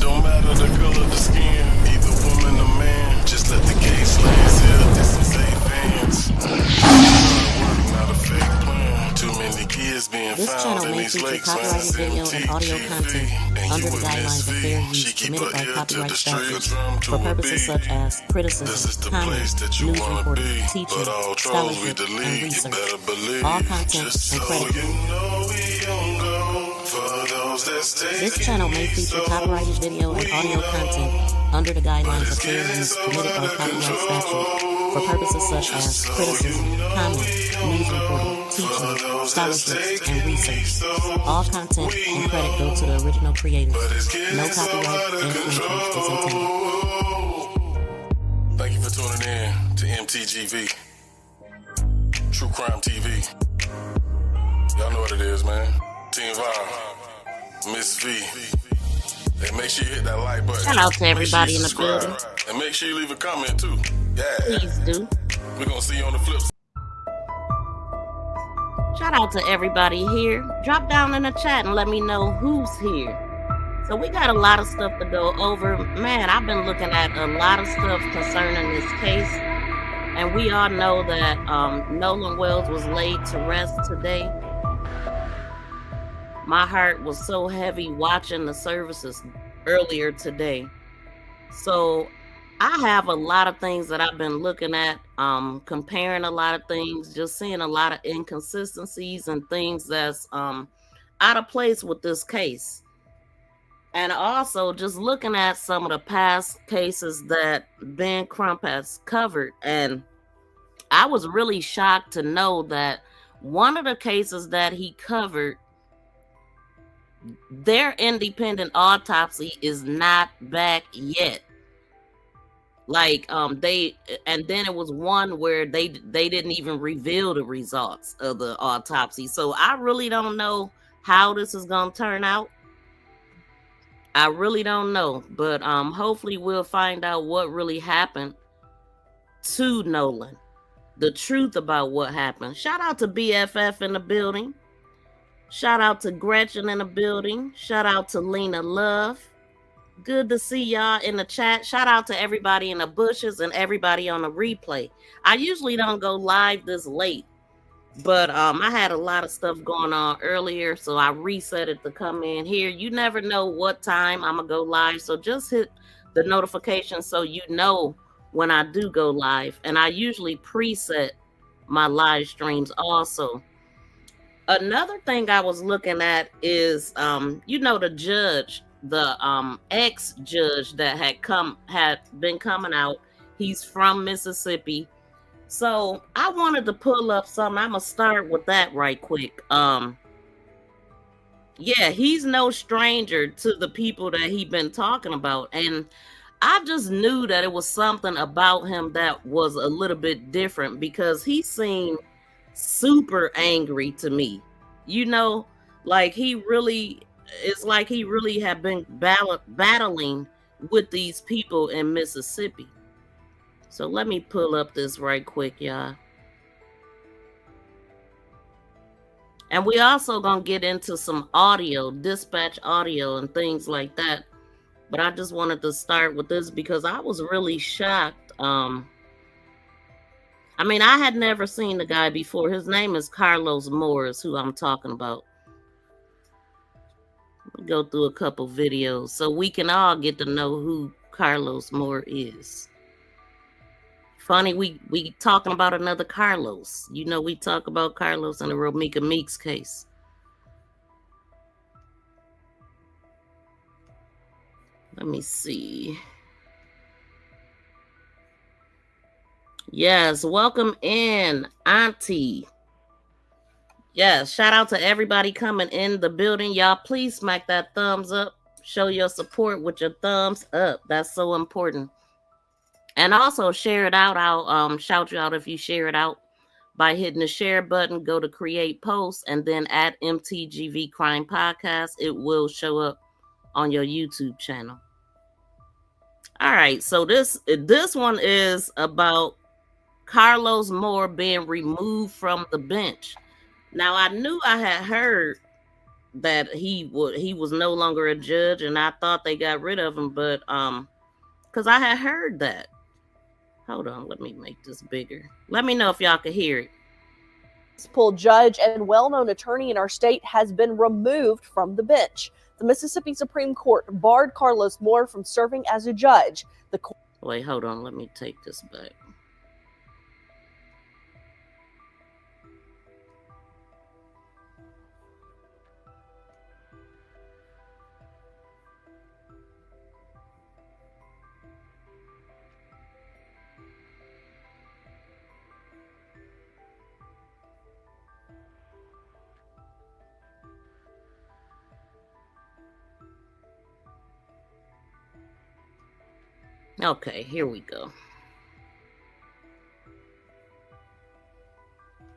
don't matter the color of the skin, either woman or man. Just let the gay slaves here. This is A-fans. Not a fake plan. Too many kids being This found channel in may these feature lakes, man. copyrighted video and audio content under the guidelines of fair use permitted by copyright statutes for purposes such as criticism, comment, news reporting, teaching, scholarship, and research. All content and credit. This channel may feature copyrighted video and audio content under the guidelines of fair use permitted by copyright statute for purposes such as criticism, comment, news reporting, teaching, scholarship, and research. All content and credit go to the original creators. No copyright infringement is intended. Thank you for tuning in to MTGV, True Crime TV. Y'all know what it is, man. Team Vibe, Miss V. And make sure you hit that like button. Shout out to everybody in the building. And make sure you leave a comment too. Yeah. Please do. We're gonna see you on the flip side. Shout out to everybody here. Drop down in the chat and let me know who's here. So we got a lot of stuff to go over. Man, I've been looking at a lot of stuff concerning this case. And we all know that Nolan Wells was laid to rest today. My heart was so heavy watching the services earlier today. So I have a lot of things that I've been looking at, comparing a lot of things, just seeing a lot of inconsistencies and things that's out of place with this case. And also just looking at some of the past cases that Ben Crump has covered. And I was really shocked to know that one of the cases that he covered, their independent autopsy is not back yet. Like and then it was one where they didn't even reveal the results of the autopsy. So I really don't know how this is gonna turn out. I really don't know, but hopefully we'll find out what really happened to Nolan, the truth about what happened. Shout out to BFF in the building. Shout out to Gretchen in the building. Shout out to Lena Love. Good to see y'all in the chat. Shout out to everybody in the bushes and everybody on the replay. I usually don't go live this late, but I had a lot of stuff going on earlier, so I reset it to come in here. You never know what time I'm gonna go live, so just hit the notification so you know when I do go live. And I usually preset my live streams also. Another thing I was looking at is, the judge, the ex-judge that had been coming out. He's from Mississippi. So I wanted to pull up something. I'm gonna start with that right quick. Yeah, he's no stranger to the people that he's been talking about. And I just knew that it was something about him that was a little bit different because he seemed super angry to me. Like it's like he really had been battling with these people in Mississippi. So let me pull up this right quick, y'all. And we also gonna get into some audio, dispatch audio and things like that. But I just wanted to start with this because I was really shocked. I had never seen the guy before. His name is Carlos Moore, is who I'm talking about. Let me go through a couple videos so we can all get to know who Carlos Moore is. Funny, we talking about another Carlos. We talk about Carlos in the Romika Meeks case. Let me see. Yes, welcome in, Auntie. Yes, shout out to everybody coming in the building. Y'all, please smack that thumbs up. Show your support with your thumbs up. That's so important. And also share it out. I'll shout you out if you share it out by hitting the share button. Go to create posts and then add MTGV Crime Podcast. It will show up on your YouTube channel. All right, so this one is about Carlos Moore being removed from the bench. Now, I knew I had heard that he was no longer a judge, and I thought they got rid of him, but because I had heard that. Hold on, let me make this bigger. Let me know if y'all can hear it. Municipal judge and well-known attorney in our state has been removed from the bench. The Mississippi Supreme Court barred Carlos Moore from serving as a judge. Wait, hold on, let me take this back. Okay, here we go.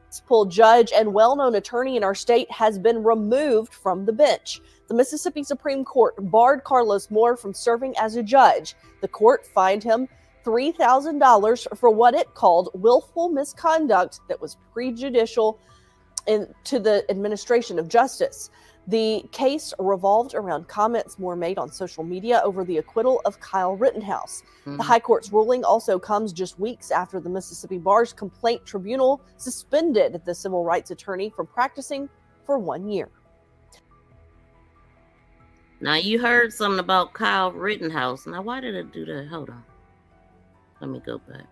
Municipal judge and well-known attorney in our state has been removed from the bench. The Mississippi Supreme Court barred Carlos Moore from serving as a judge. The court fined him $3,000 for what it called willful misconduct that was prejudicial to the administration of justice. The case revolved around comments Moore made on social media over the acquittal of Kyle Rittenhouse. Mm-hmm. The High Court's ruling also comes just weeks after the Mississippi Bar's Complaint Tribunal suspended the civil rights attorney from practicing for 1 year. Now, you heard something about Kyle Rittenhouse. Now, why did it do that? Hold on. Let me go back.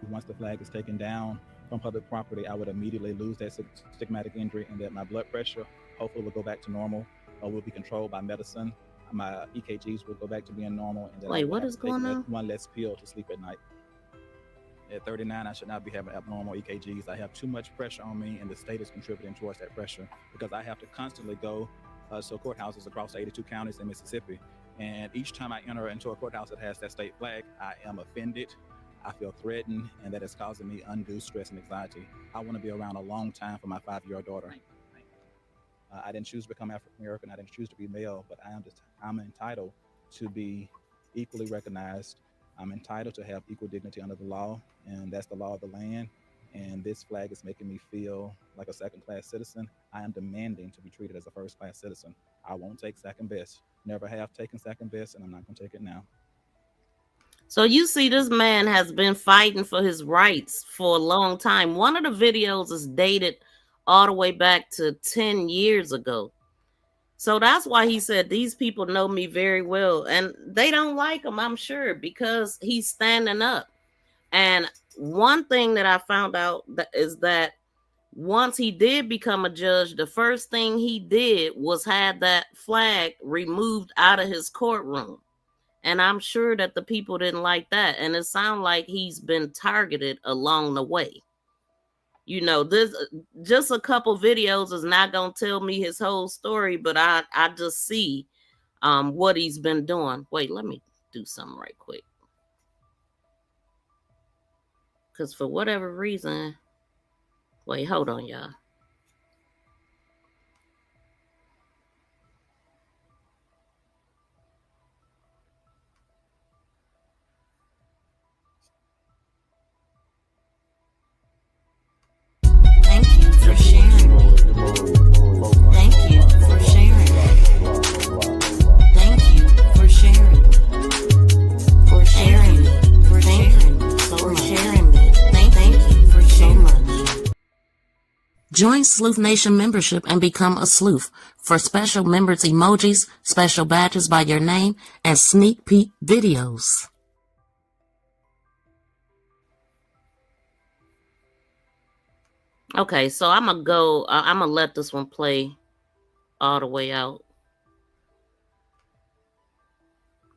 Once the flag is taken down from public property, I would immediately lose that stigmatic injury, and that my blood pressure hopefully will go back to normal or will be controlled by medicine. My EKGs will go back to being normal. And wait, what is going on? One less pill to sleep at night. At 39, I should not be having abnormal EKGs. I have too much pressure on me, and the state is contributing towards that pressure because I have to constantly go to courthouses across 82 counties in Mississippi. And each time I enter into a courthouse that has that state flag, I am offended. I feel threatened, and that is causing me undue stress and anxiety. I want to be around a long time for my 5-year-old daughter. I didn't choose to become African American. I didn't choose to be male, but I'm entitled to be equally recognized. I'm entitled to have equal dignity under the law, and that's the law of the land. And this flag is making me feel like a second-class citizen. I am demanding to be treated as a first-class citizen. I won't take second best. Never have taken second best, and I'm not going to take it now. So you see, this man has been fighting for his rights for a long time. One of the videos is dated all the way back to 10 years ago. So that's why he said, these people know me very well. And they don't like him, I'm sure, because he's standing up. And one thing that I found out is that once he did become a judge, the first thing he did was had that flag removed out of his courtroom. And I'm sure that the people didn't like that. And it sounds like he's been targeted along the way. You know, this just a couple videos is not going to tell me his whole story, but I just see what he's been doing. Wait, let me do something right quick. Because for whatever reason, wait, hold on, y'all. Join Sleuth Nation membership and become a sleuth for special members emojis, special badges by your name, and sneak peek videos. Okay, so I'm going to let this one play all the way out.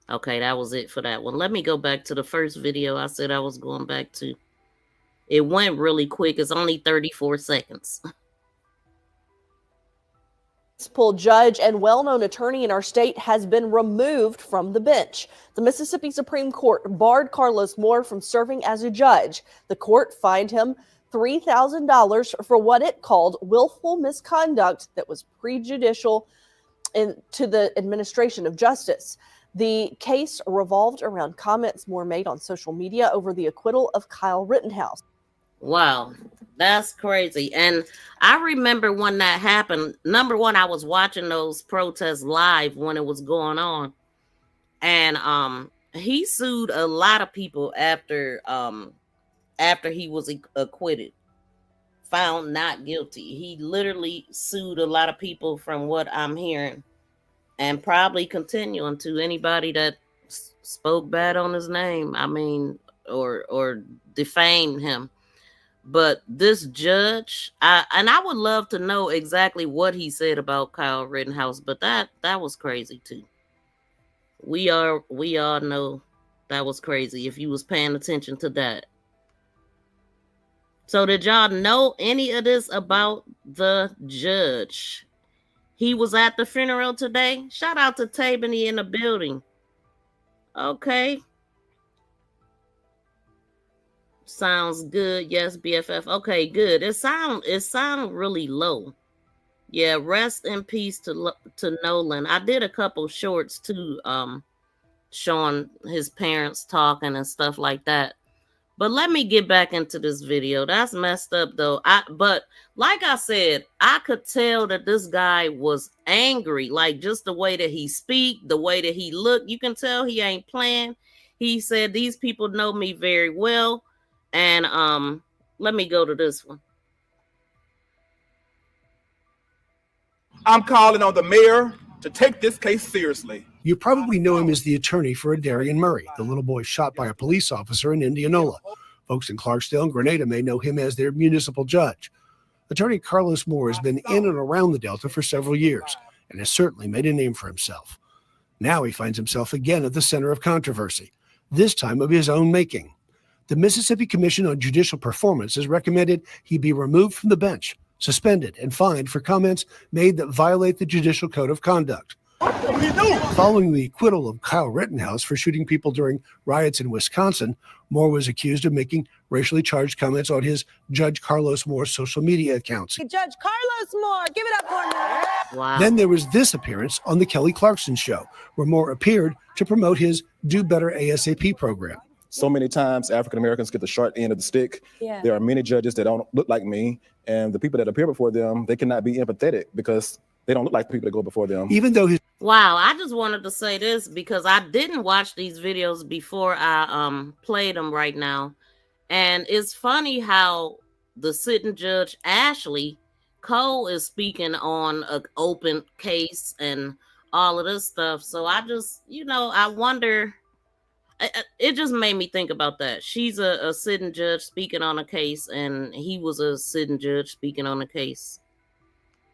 Okay, that was it for that one. Let me go back to the first video I said I was going back to. It went really quick. It's only 34 seconds. Municipal judge and well-known attorney in our state has been removed from the bench. The Mississippi Supreme Court barred Carlos Moore from serving as a judge. The court fined him $3,000 for what it called willful misconduct that was prejudicial to the administration of justice. The case revolved around comments Moore made on social media over the acquittal of Kyle Rittenhouse. Wow, that's crazy. And I remember when that happened. Number one, I was watching those protests live when it was going on, and he sued a lot of people after he was acquitted, found not guilty. He literally sued a lot of people from what I'm hearing, and probably continuing to anybody that spoke bad on his name. I mean, or defamed him. But this judge, I would love to know exactly what he said about Kyle Rittenhouse, but that was crazy too. We all know that was crazy if you was paying attention to that. So did y'all know any of this about the judge? He was at the funeral today. Shout out to Tabany in the building. Okay. Sounds good. Yes, BFF. Okay, good. It sound really low. Yeah, rest in peace to Nolan. I did a couple shorts too, showing his parents talking and stuff like that. But let me get back into this video. That's messed up though. But like I said, I could tell that this guy was angry. Like just the way that he speak, the way that he looked, you can tell he ain't playing. He said, "These people know me very well." And let me go to this one. I'm calling on the mayor to take this case seriously. You probably know him as the attorney for Darian Murray, the little boy shot by a police officer in Indianola. Folks in Clarksdale and Grenada may know him as their municipal judge. Attorney Carlos Moore has been in and around the Delta for several years and has certainly made a name for himself. Now he finds himself again at the center of controversy, this time of his own making. The Mississippi Commission on Judicial Performance has recommended he be removed from the bench, suspended, and fined for comments made that violate the Judicial Code of Conduct. Following the acquittal of Kyle Rittenhouse for shooting people during riots in Wisconsin, Moore was accused of making racially charged comments on his Judge Carlos Moore social media accounts. Judge Carlos Moore, give it up for me. Wow. Then there was this appearance on the Kelly Clarkson Show, where Moore appeared to promote his Do Better ASAP program. So many times African Americans get the short end of the stick. Yeah. There are many judges that don't look like me, and the people that appear before them, they cannot be empathetic because they don't look like the people that go before them. Even though his Wow, I just wanted to say this because I didn't watch these videos before I played them right now. And it's funny how the sitting judge Ashley Cole is speaking on an open case and all of this stuff. So I just, I wonder, it just made me think about that. She's a sitting judge speaking on a case, and he was a sitting judge speaking on a case.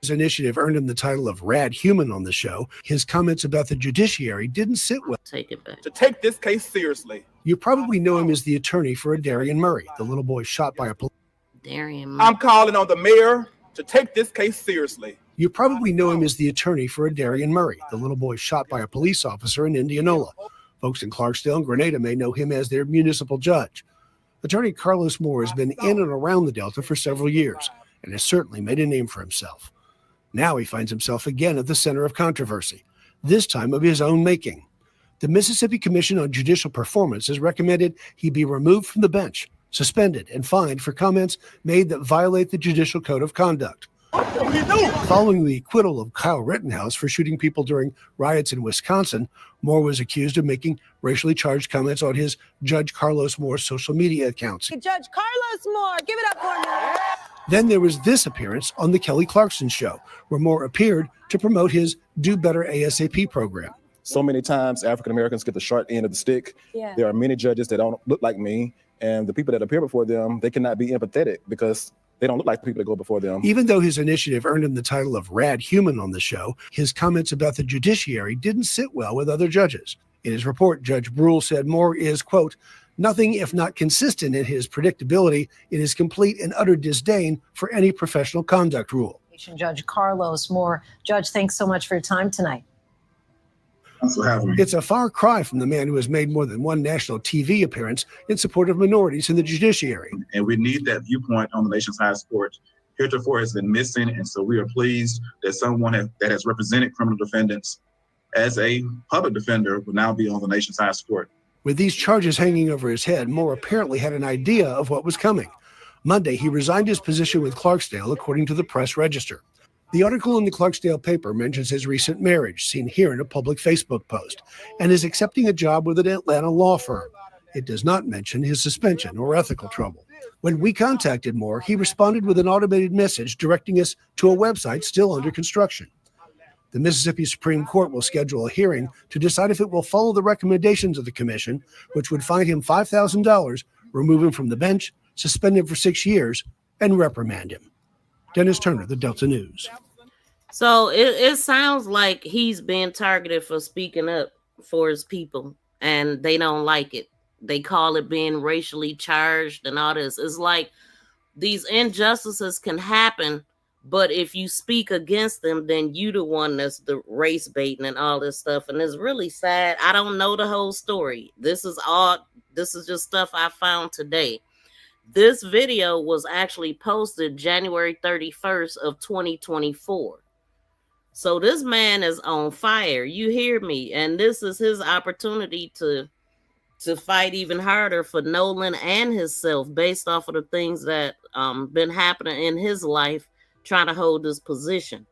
His initiative earned him the title of Rad Human on the show. His comments about the judiciary didn't sit well. Take it back. To take this case seriously. You probably know him as the attorney for Darian Murray, the little boy shot by a police. Darian. I'm calling on the mayor to take this case seriously. You probably know him as the attorney for Darian Murray, the little boy shot by a police officer in Indianola. Folks in Clarksdale and Grenada may know him as their municipal judge. Attorney Carlos Moore has been in and around the Delta for several years and has certainly made a name for himself. Now he finds himself again at the center of controversy, this time of his own making. The Mississippi Commission on Judicial Performance has recommended he be removed from the bench, suspended, and fined for comments made that violate the Judicial Code of Conduct. Following the acquittal of Kyle Rittenhouse for shooting people during riots in Wisconsin, Moore was accused of making racially charged comments on his Judge Carlos Moore social media accounts. Judge Carlos Moore, give it up for me. Then there was this appearance on the Kelly Clarkson Show, where Moore appeared to promote his Do Better ASAP program. So many times African Americans get the short end of the stick. Yeah. There are many judges that don't look like me, and the people that appear before them, they cannot be empathetic because they don't look like the people that go before them. Even though his initiative earned him the title of Rad Human on the show, his comments about the judiciary didn't sit well with other judges. In his report, Judge Brule said Moore is, quote, nothing if not consistent in his predictability in his complete and utter disdain for any professional conduct rule. Judge Carlos Moore. Judge, thanks so much for your time tonight. Thanks for having me. It's a far cry from the man who has made more than one national TV appearance in support of minorities in the judiciary. And we need that viewpoint on the nation's highest court. Heretofore has been missing, and so we are pleased that someone that has represented criminal defendants as a public defender will now be on the nation's highest court. With these charges hanging over his head, Moore apparently had an idea of what was coming. Monday, he resigned his position with Clarksdale, according to the Press Register. The article in the Clarksdale paper mentions his recent marriage, seen here in a public Facebook post, and is accepting a job with an Atlanta law firm. It does not mention his suspension or ethical trouble. When we contacted Moore, he responded with an automated message directing us to a website still under construction. The Mississippi Supreme Court will schedule a hearing to decide if it will follow the recommendations of the commission, which would fine him $5,000, remove him from the bench, suspend him for 6 years, and reprimand him. Dennis Turner, the Delta News. So it sounds like he's being targeted for speaking up for his people, and they don't like it. They call it being racially charged and all this. It's like these injustices can happen, but if you speak against them, then you the one that's the race baiting and all this stuff. And it's really sad. I don't know the whole story. This is just stuff I found today. This video was actually posted January 31st of 2024. So this man is on fire. You hear me? And this is his opportunity to fight even harder for Nolan and himself based off of the things that been happening in his life, trying to hold this position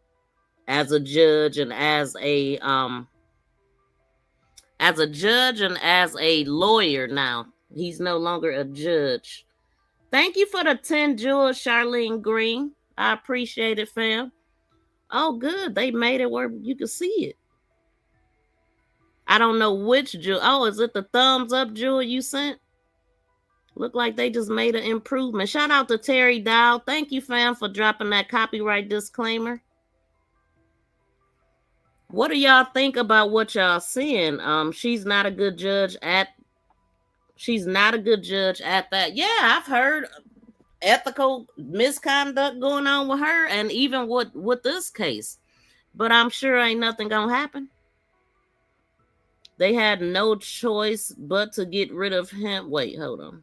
as a judge and as a lawyer now. He's no longer a judge. Thank you for the 10 jewels, Charlene Green. I appreciate it, fam. Oh, good. They made it where you can see it. I don't know which jewel. Oh, is it the thumbs up jewel you sent? Look like they just made an improvement. Shout out to Terry Dow. Thank you, fam, for dropping that copyright disclaimer. What do y'all think about what y'all seeing? She's not a good judge at that. Yeah, I've heard ethical misconduct going on with her, and even with this case. But I'm sure ain't nothing gonna happen. They had no choice but to get rid of him. Wait, hold on.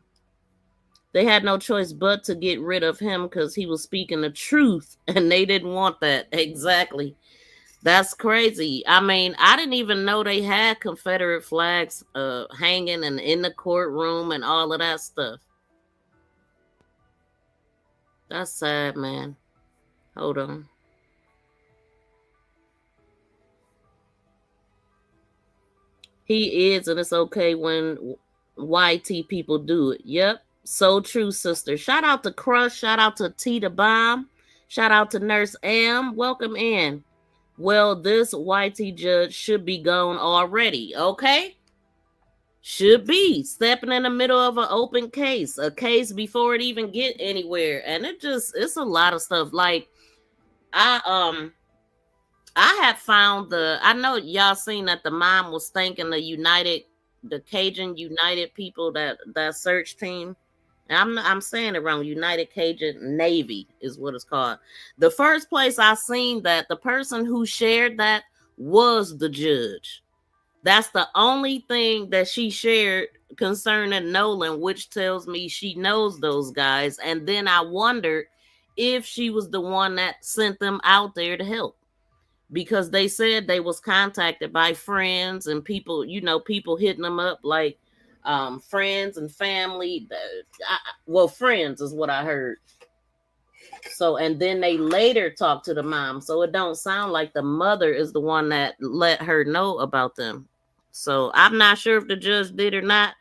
They had no choice but to get rid of him because he was speaking the truth, and they didn't want that. Exactly. That's crazy. I mean, I didn't even know they had Confederate flags hanging and in the courtroom and all of that stuff. That's sad, man. Hold on. He is, and it's okay when YT people do it. Yep. So true, sister. Shout out to Crush. Shout out to Tita Bomb. Shout out to Nurse M. Welcome in. Well, this YT judge should be gone already. Okay? Should be stepping in the middle of an open case, a case before it even get anywhere. And it's a lot of stuff. Like, I had found I know y'all seen that the mom was thanking the Cajun United people, that search team. And I'm saying it wrong. United Cajun Navy is what it's called. The first place I seen that, the person who shared that was the judge. That's the only thing that she shared concerning Nolan, which tells me she knows those guys. And then I wondered if she was the one that sent them out there to help. Because they said they was contacted by friends and people, people hitting them up like friends and family. Friends is what I heard. So, and then they later talked to the mom. So it don't sound like the mother is the one that let her know about them. So I'm not sure if the judge did or not,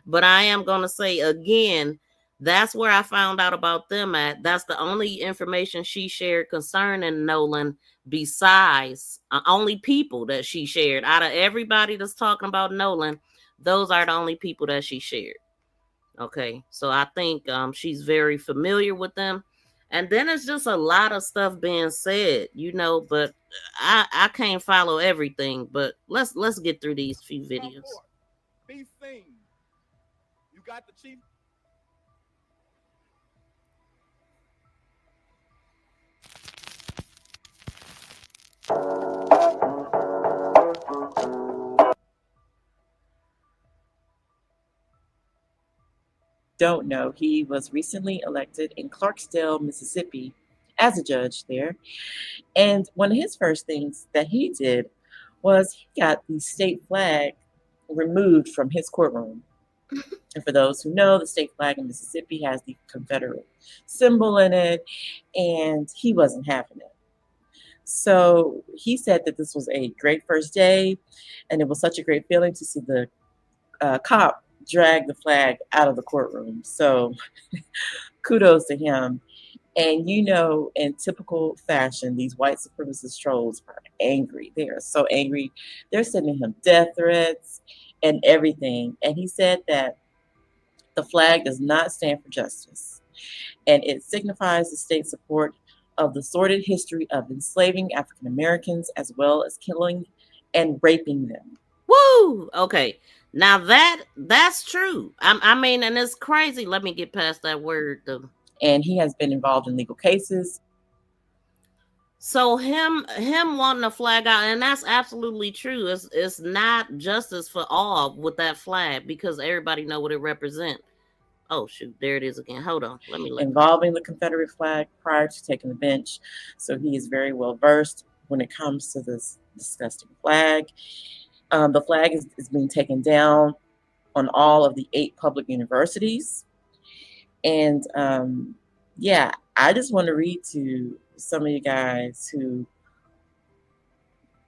but I am going to say again, that's where I found out about them at. That's the only information she shared concerning Nolan, besides only people that she shared. Out of everybody that's talking about Nolan, those are the only people that she shared. Okay, so I think she's very familiar with them. And then it's just a lot of stuff being said, but I can't follow everything. But let's get through these few videos. Be seen. You got the chief. Don't know, he was recently elected in Clarksdale, Mississippi, as a judge there. And one of his first things that he did was he got the state flag removed from his courtroom. And for those who know, the state flag in Mississippi has the Confederate symbol in it, and he wasn't having it. So he said that this was a great first day, and it was such a great feeling to see the cop drag the flag out of the courtroom. So kudos to him. And you know, in typical fashion, these white supremacist trolls are angry. They are so angry. They're sending him death threats and everything. And he said that the flag does not stand for justice, and it signifies the state's support of the sordid history of enslaving African Americans, as well as killing and raping them. Woo! Okay. Now that's true. I mean, and it's crazy. Let me get past that word though. And he has been involved in legal cases. So him wanting a flag out, and that's absolutely true. It's not justice for all with that flag, because everybody know what it represents. Oh shoot, there it is again. Hold on, let me look. Involving the Confederate flag prior to taking the bench, so he is very well versed when it comes to this disgusting flag. The flag is being taken down on all of the 8 public universities. And yeah, I just want to read to some of you guys who,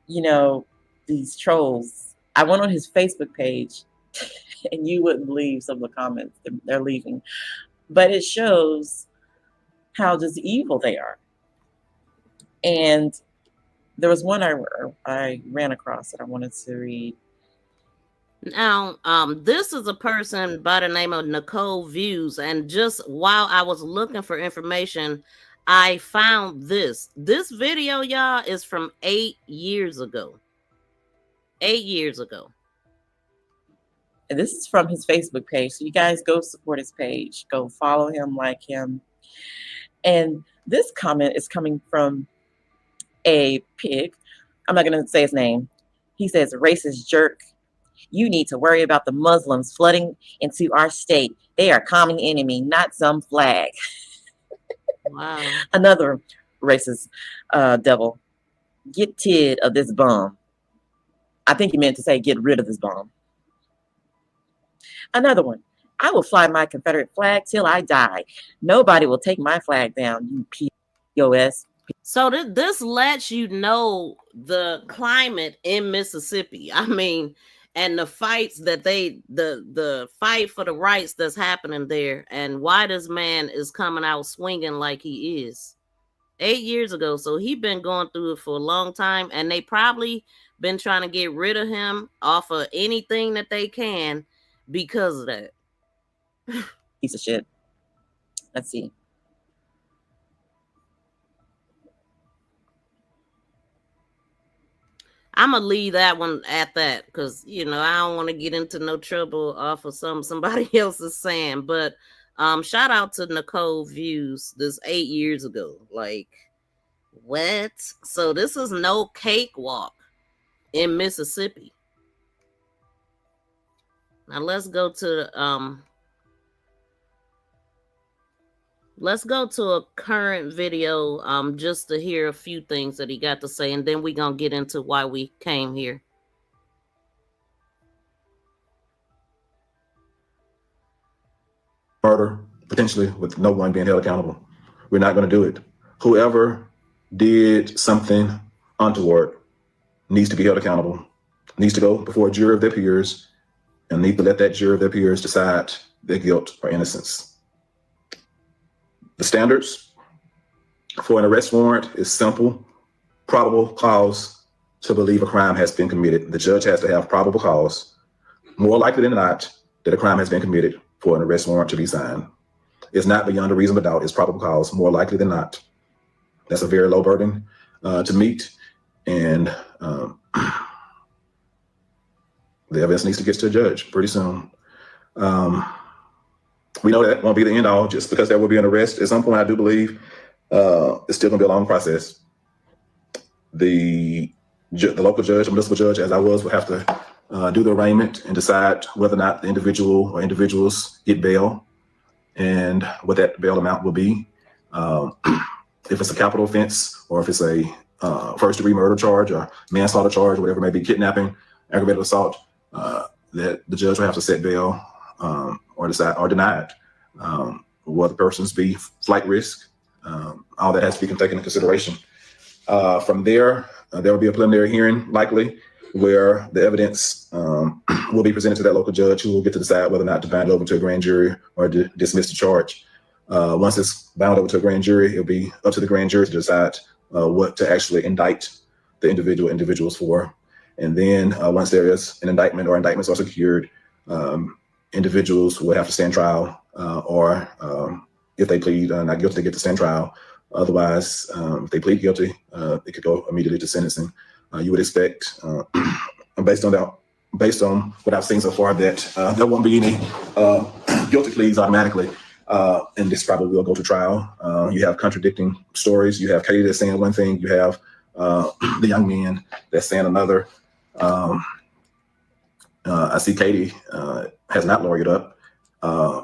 you know, these trolls. I went on his Facebook page and you wouldn't believe some of the comments they're leaving. But it shows how just evil they are. And there was one I ran across that I wanted to read. Now, this is a person by the name of Nicole Views, and just while I was looking for information, I found this. This video, y'all, is from 8 years ago. 8 years ago. And this is from his Facebook page. So you guys go support his page. Go follow him, like him. And this comment is coming from a pig. I'm not going to say his name. He says, racist jerk. You need to worry about the Muslims flooding into our state. They are common enemy, not some flag. Wow. Another racist devil. Get rid of this bomb. I think he meant to say get rid of this bomb. Another one. I will fly my Confederate flag till I die. Nobody will take my flag down, you POS. So this lets you know the climate in Mississippi. I mean, and the fights that the fight for the rights that's happening there, and why this man is coming out swinging like he is. 8 years ago. So he been going through it for a long time, and they probably been trying to get rid of him off of anything that they can because of that. Piece of shit. Let's see. I'm gonna leave that one at that, because you know I don't want to get into no trouble off of somebody else is saying. But shout out to Nicole Views. This 8 years ago. Like, what? So this is no cakewalk in Mississippi. Now let's go to a current video just to hear a few things that he got to say, and then we're gonna get into why we came here. Murder, potentially, with no one being held accountable. We're not going to do it. Whoever did something untoward needs to be held accountable, needs to go before a jury of their peers, and need to let that jury of their peers decide their guilt or innocence. The standards for an arrest warrant is simple: probable cause to believe a crime has been committed. The judge has to have probable cause, more likely than not, that a crime has been committed for an arrest warrant to be signed. It's not beyond a reasonable doubt. It's probable cause, more likely than not. That's a very low burden to meet, and the evidence needs to get to a judge pretty soon. We know that won't be the end all. Just because there will be an arrest at some point, I do believe it's still going to be a long process. The local judge, a municipal judge, as I was, will have to do the arraignment and decide whether or not the individual or individuals get bail and what that bail amount will be. If it's a capital offense, or if it's a first-degree murder charge or manslaughter charge, or whatever it may be, kidnapping, aggravated assault, that the judge will have to set bail or decide or denied. Will the persons be flight risk? All that has to be taken into consideration. From there, there will be a preliminary hearing likely where the evidence will be presented to that local judge, who will get to decide whether or not to bind it over to a grand jury or dismiss the charge. Once it's bound over to a grand jury, it'll be up to the grand jury to decide what to actually indict the individuals for. And then once there is an indictment or indictments are secured, individuals will have to stand trial, or if they plead not guilty, they get to stand trial. Otherwise, if they plead guilty, they could go immediately to sentencing. You would expect, based on what I've seen so far, that there won't be any guilty pleas automatically, and this probably will go to trial. You have contradicting stories. You have Katie that's saying one thing. You have the young man that's saying another. I see Katie has not lawyered up,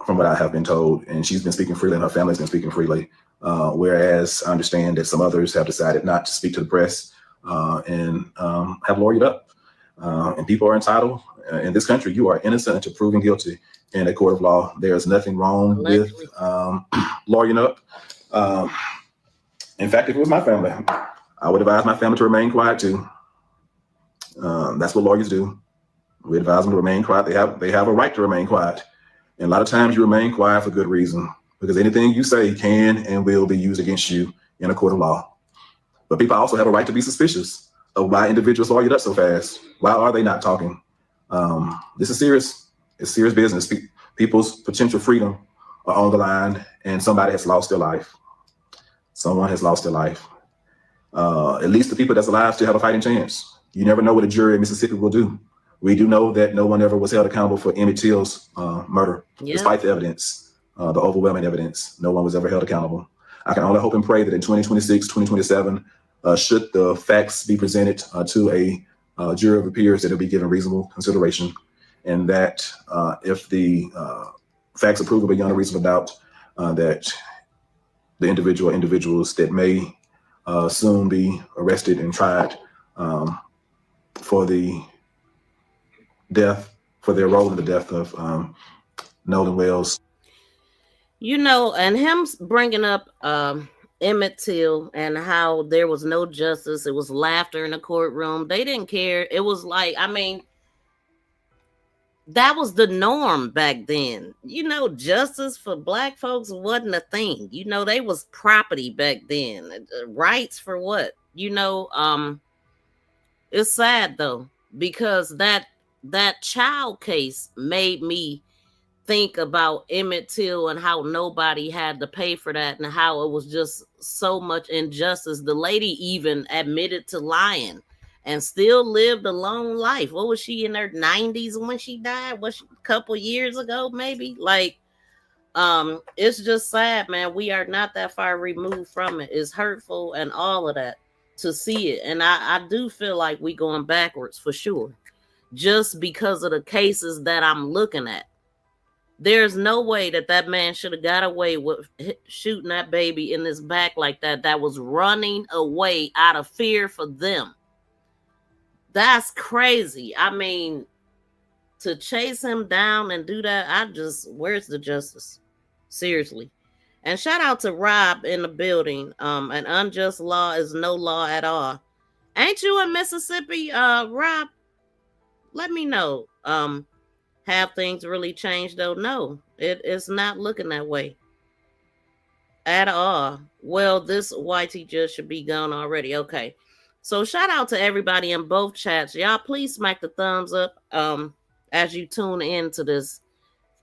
from what I have been told, and she's been speaking freely, and her family's been speaking freely. Whereas I understand that some others have decided not to speak to the press and have lawyered up. And people are entitled in this country. You are innocent until proven guilty in a court of law. There's nothing wrong with lawyering up. In fact, if it was my family, I would advise my family to remain quiet too. That's what lawyers do. We advise them to remain quiet. They have a right to remain quiet. And a lot of times you remain quiet for good reason, because anything you say can and will be used against you in a court of law. But people also have a right to be suspicious of why individuals lawyered up so fast. Why are they not talking? This is serious. It's serious business. People's potential freedom are on the line, and somebody has lost their life. Someone has lost their life. At least the people that's alive still have a fighting chance. You never know what a jury in Mississippi will do. We do know that no one ever was held accountable for Emmett Till's murder, despite the evidence, the overwhelming evidence. No one was ever held accountable. I can only hope and pray that in 2026, 2027, should the facts be presented to a jury of your peers, that it'll be given reasonable consideration, and that if the facts are proven beyond a reasonable doubt, that the individuals that may soon be arrested and tried for the death, for their role in the death of Nolan Wells. You know, and him bringing up Emmett Till and how there was no justice. It was laughter in the courtroom. They didn't care. It was like, I mean, that was the norm back then. You know, justice for black folks wasn't a thing. You know, they was property back then. Rights for what? You know, it's sad though, because that child case made me think about Emmett Till and how nobody had to pay for that, and how it was just so much injustice. The lady even admitted to lying and still lived a long life. What was she, in her 90s when she died? Was she a couple years ago, maybe? Like, it's just sad, man. We are not that far removed from it. It's hurtful and all of that to see it. And I do feel like we going backwards for sure, just because of the cases that I'm looking at. There's no way that man should have got away with shooting that baby in his back like that. That was running away out of fear for them. That's crazy. I mean, to chase him down and do that, where's the justice? Seriously. And shout out to Rob in the building. An unjust law is no law at all. Ain't you in Mississippi, Rob? Let me know. Have things really changed though? No, it's not looking that way at all. Well, this YT judge should be gone already. Okay. So shout out to everybody in both chats. Y'all please smack the thumbs up as you tune into this.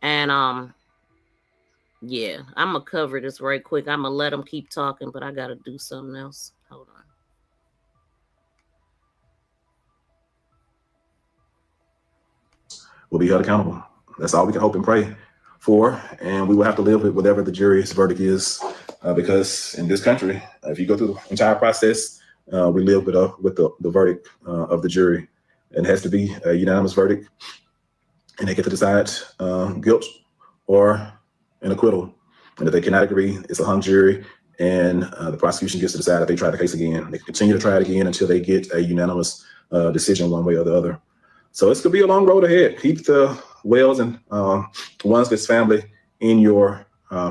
And yeah, I'm gonna cover this right quick. I'm gonna let them keep talking, but I gotta do something else. Hold on. Will be held accountable. That's all we can hope and pray for, and we will have to live with whatever the jury's verdict is, because in this country, if you go through the entire process, we live with the verdict of the jury. It has to be a unanimous verdict, and they get to decide guilt or an acquittal. And if they cannot agree, it's a hung jury, and the prosecution gets to decide if they try the case again. They can continue to try it again until they get a unanimous decision one way or the other. So it's gonna be a long road ahead. Keep the Wells and Wansley's family in your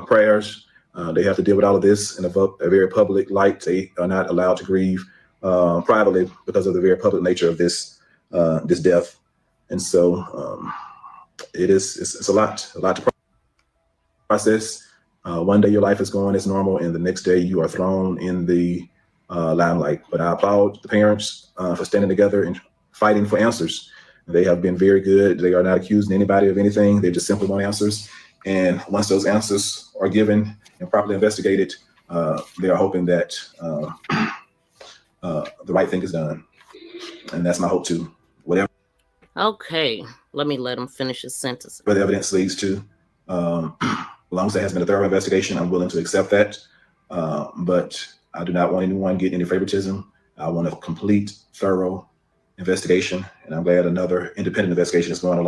prayers. They have to deal with all of this in a very public light. They are not allowed to grieve privately because of the very public nature of this death. And so it's a lot to process. One day your life is going as normal, and the next day you are thrown in the limelight. But I applaud the parents for standing together and fighting for answers. They have been very good. They are not accusing anybody of anything. They just simply want answers. And once those answers are given and properly investigated, they are hoping that the right thing is done. And that's my hope too. Whatever. Okay, let him finish his sentence. Where the evidence leads to, as long as there has been a thorough investigation, I'm willing to accept that. But I do not want anyone getting any favoritism. I want a complete, thorough investigation, and I'm glad another independent investigation is going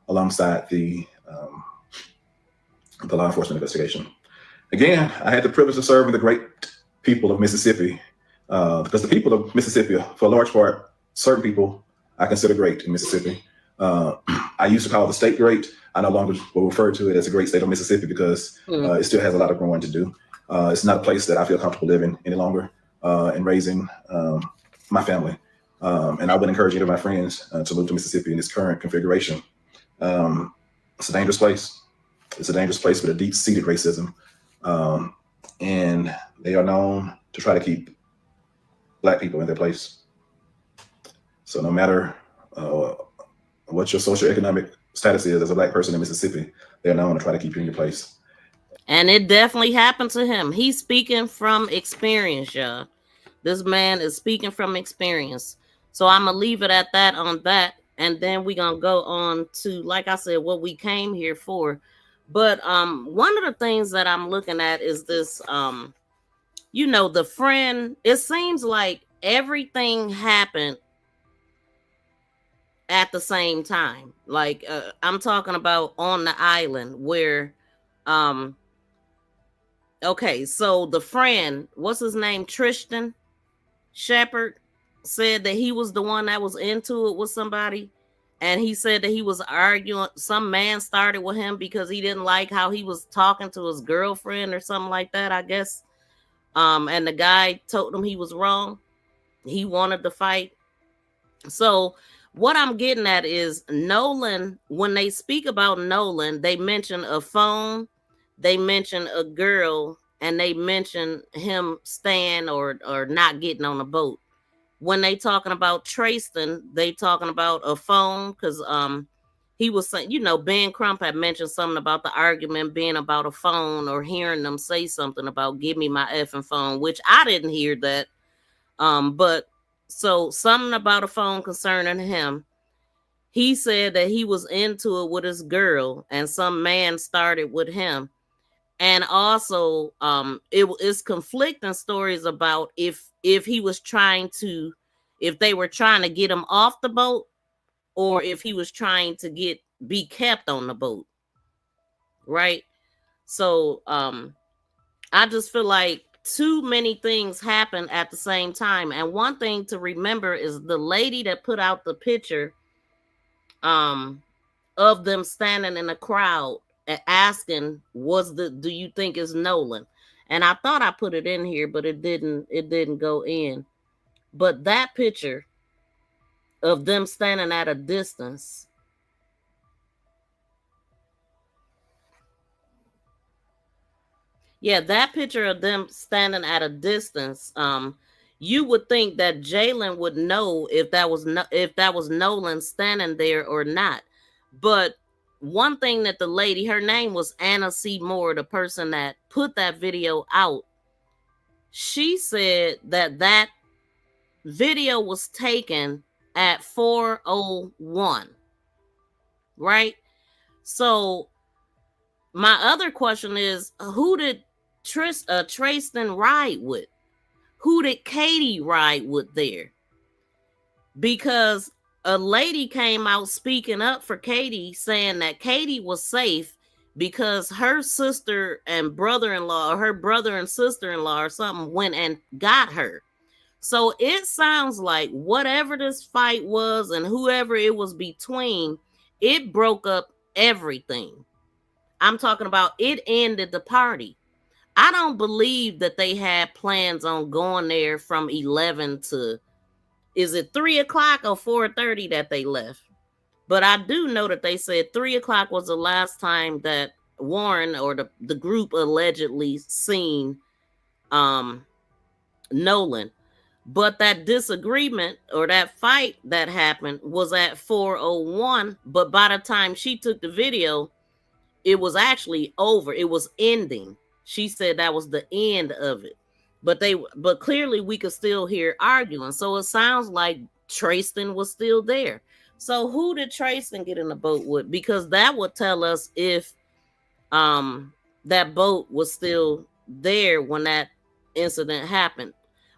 alongside the law enforcement investigation. Again, I had the privilege of serving the great people of Mississippi, because the people of Mississippi, for a large part, certain people I consider great in Mississippi. I used to call the state great. I no longer will refer to it as a great state of Mississippi because it still has a lot of growing to do. It's not a place that I feel comfortable living any longer and raising my family. And I would encourage any of my friends to move to Mississippi in its current configuration. It's a dangerous place. It's a dangerous place with a deep-seated racism. And they are known to try to keep Black people in their place. So no matter what your socioeconomic status is as a Black person in Mississippi, they're known to try to keep you in your place. And it definitely happened to him. He's speaking from experience, y'all. This man is speaking from experience. So I'm going to leave it at that on that. And then we're going to go on to, like I said, what we came here for. But one of the things that I'm looking at is this, the friend. It seems like everything happened at the same time. Like I'm talking about on the island where, okay, so the friend, what's his name? Tristan Shepard said that he was the one that was into it with somebody. And he said that he was arguing. Some man started with him because he didn't like how he was talking to his girlfriend or something like that, I guess. And the guy told him he was wrong. He wanted to fight. So what I'm getting at is Nolan, when they speak about Nolan, they mention a phone, they mention a girl, and they mention him staying or not getting on a boat. When they talking about Tristan, they talking about a phone because he was saying, Ben Crump had mentioned something about the argument being about a phone or hearing them say something about give me my effing phone, which I didn't hear that. But so something about a phone concerning him. He said that he was into it with his girl and some man started with him. And also, it's conflicting stories about if he was if they were trying to get him off the boat or if he was trying to be kept on the boat. Right. So, I just feel like too many things happen at the same time. And one thing to remember is the lady that put out the picture, of them standing in a crowd asking, do you think it's Nolan? And I thought I put it in here, but it didn't go in. But that picture of them standing at a distance. Yeah, that picture of them standing at a distance. You would think that Jalen would know if that was Nolan standing there or not. But one thing that the lady, her name was Anna C. Moore, the person that put that video out, she said that video was taken at 4:01, right? So my other question is, who did Tristan ride with? Who did Katie ride with there? Because a lady came out speaking up for Katie, saying that Katie was safe because her sister and brother-in-law, or her brother and sister-in-law or something, went and got her. So it sounds like whatever this fight was and whoever it was between, it broke up everything. I'm talking about it ended the party. I don't believe that they had plans on going there from 11 to, is it 3 o'clock or 4:30 that they left? But I do know that they said 3 o'clock was the last time that Warren or the group allegedly seen Nolan. But that disagreement or that fight that happened was at 4:01. But by the time she took the video, it was actually over. It was ending. She said that was the end of it. But clearly we could still hear arguing. So it sounds like Trayston was still there. So who did Trayston get in the boat with? Because that would tell us if that boat was still there when that incident happened.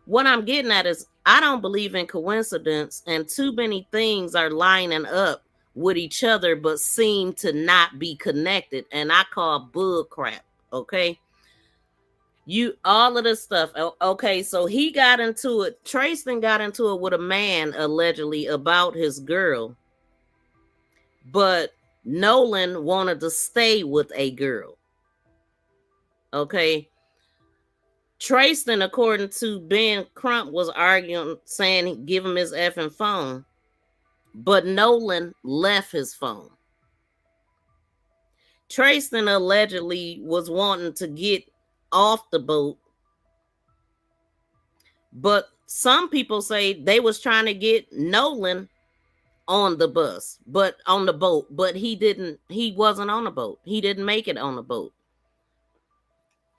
What I'm getting at is I don't believe in coincidence, and too many things are lining up with each other but seem to not be connected, and I call bull crap. Okay, all of this stuff. Okay, so he got into it. Trayston got into it with a man allegedly about his girl, but Nolan wanted to stay with a girl. Okay, Trayston, according to Ben Crump, was arguing, saying give him his effing phone, but Nolan left his phone. Trayston allegedly was wanting to get off the boat, but some people say they was trying to get Nolan on the bus, but on the boat, but he wasn't on the boat. He didn't make it on the boat.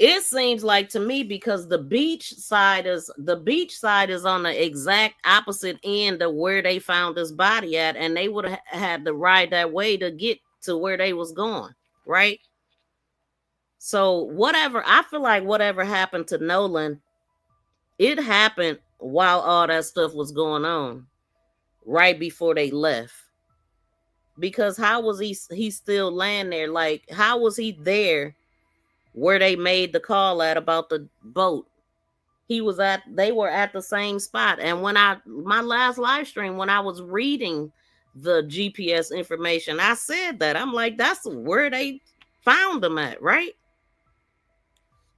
It seems like to me, because the beach side is on the exact opposite end of where they found his body at, and they would have had to ride that way to get to where they was going, right? So I feel like whatever happened to Nolan, it happened while all that stuff was going on, right before they left. Because how was he still laying there? Like, how was he there where they made the call at about the boat? They were at the same spot. And when my last live stream, when I was reading the GPS information, I said that. I'm like, that's where they found them at, right?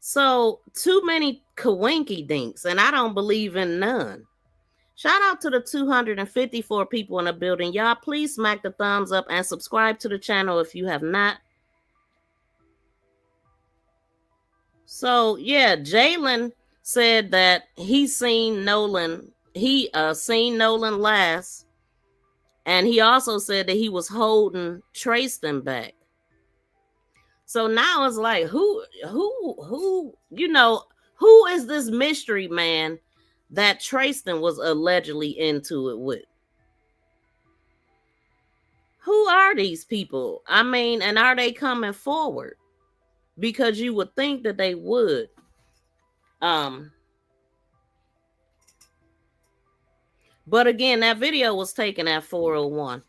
So too many kawinky dinks, and I don't believe in none. Shout out to the 254 people in the building. Y'all, please smack the thumbs up and subscribe to the channel if you have not. So yeah, Jalen said that he seen Nolan. He seen Nolan last, and he also said that he was holding Trayston back. So now it's like, who is this mystery man that Trayston was allegedly into it with? Who are these people? I mean, and are they coming forward? Because you would think that they would. But again, that video was taken at 4:01,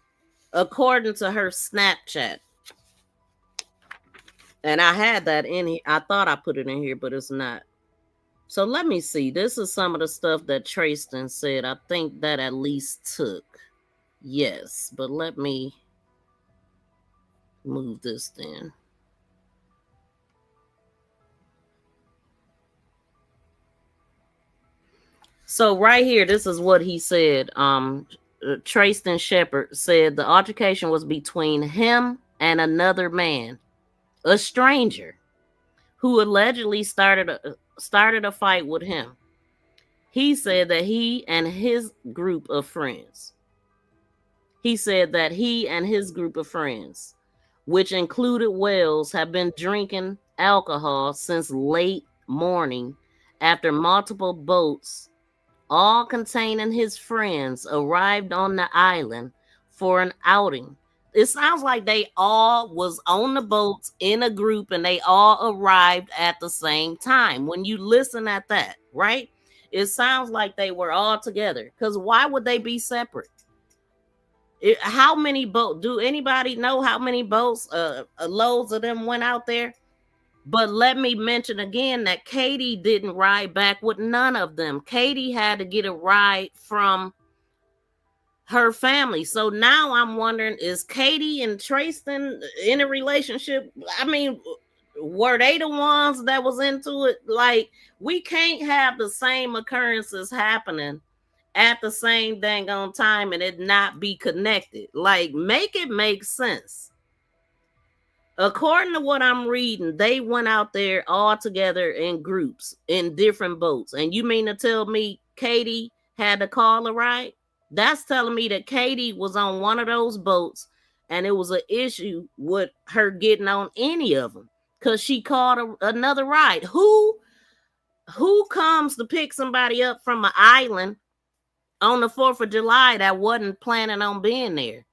according to her Snapchat. And I had that in here. I thought I put it in here, but it's not. So let me see. This is some of the stuff that Trayston said. I think that at least took. Yes, but let me move this then. So right here, this is what he said. Trayston Shepard said the altercation was between him and another man, a stranger, who allegedly started a fight with him. He said that he and his group of friends, which included Wells, have been drinking alcohol since late morning after multiple boats, all containing his friends, arrived on the island for an outing. It sounds like they all was on the boats in a group and they all arrived at the same time. When you listen at that, right? It sounds like they were all together. Because why would they be separate? How many boats? Do anybody know how many boats, loads of them went out there? But let me mention again that Katie didn't ride back with none of them. Katie had to get a ride from her family. So now I'm wondering, is Katie and Tristan in a relationship? I mean, were they the ones that was into it? Like, we can't have the same occurrences happening at the same dang on time and it not be connected. Like, make it make sense. According to what I'm reading, they went out there all together in groups in different boats. And you mean to tell me Katie had to call a ride? That's telling me that Katie was on one of those boats and it was an issue with her getting on any of them because she called another ride. Who comes to pick somebody up from an island on the 4th of July that wasn't planning on being there?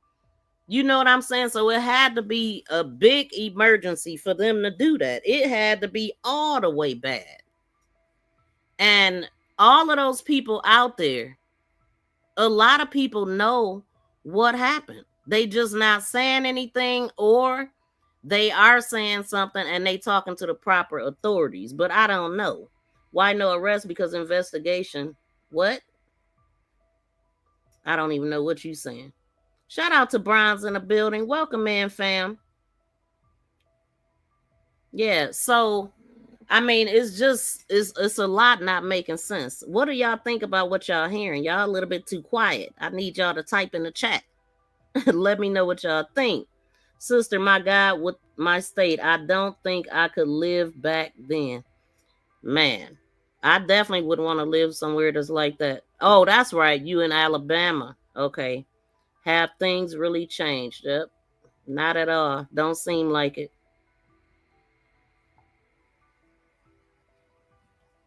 You know what I'm saying? So it had to be a big emergency for them to do that. It had to be all the way bad. And all of those people out there, a lot of people know what happened. They just not saying anything, or they are saying something and they talking to the proper authorities. But I don't know. Why no arrest? Because investigation. What? I don't even know what you saying. Shout out to Bronze in the building. Welcome in, fam. Yeah, so I mean, it's a lot not making sense. What do y'all think about what y'all hearing? Y'all a little bit too quiet. I need y'all to type in the chat. Let me know what y'all think. Sister, my God, with my state, I don't think I could live back then. Man, I definitely would want to live somewhere that's like that. Oh, that's right. You in Alabama. Okay. Have things really changed? Yep. Not at all. Don't seem like it.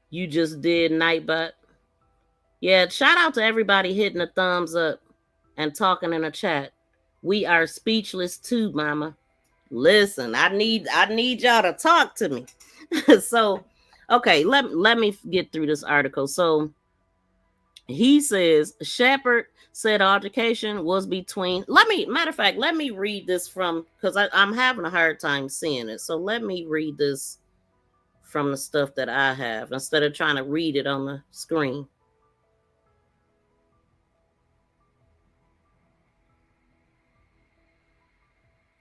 You just did Nightbot. Yeah, shout out to everybody hitting the thumbs up and talking in the chat. We are speechless too, mama. Listen, I need y'all to talk to me. So, okay, let me get through this article. So, he says Shepard said altercation was between. Matter of fact, let me read this from, because I'm having a hard time seeing it. So let me read this from the stuff that I have instead of trying to read it on the screen.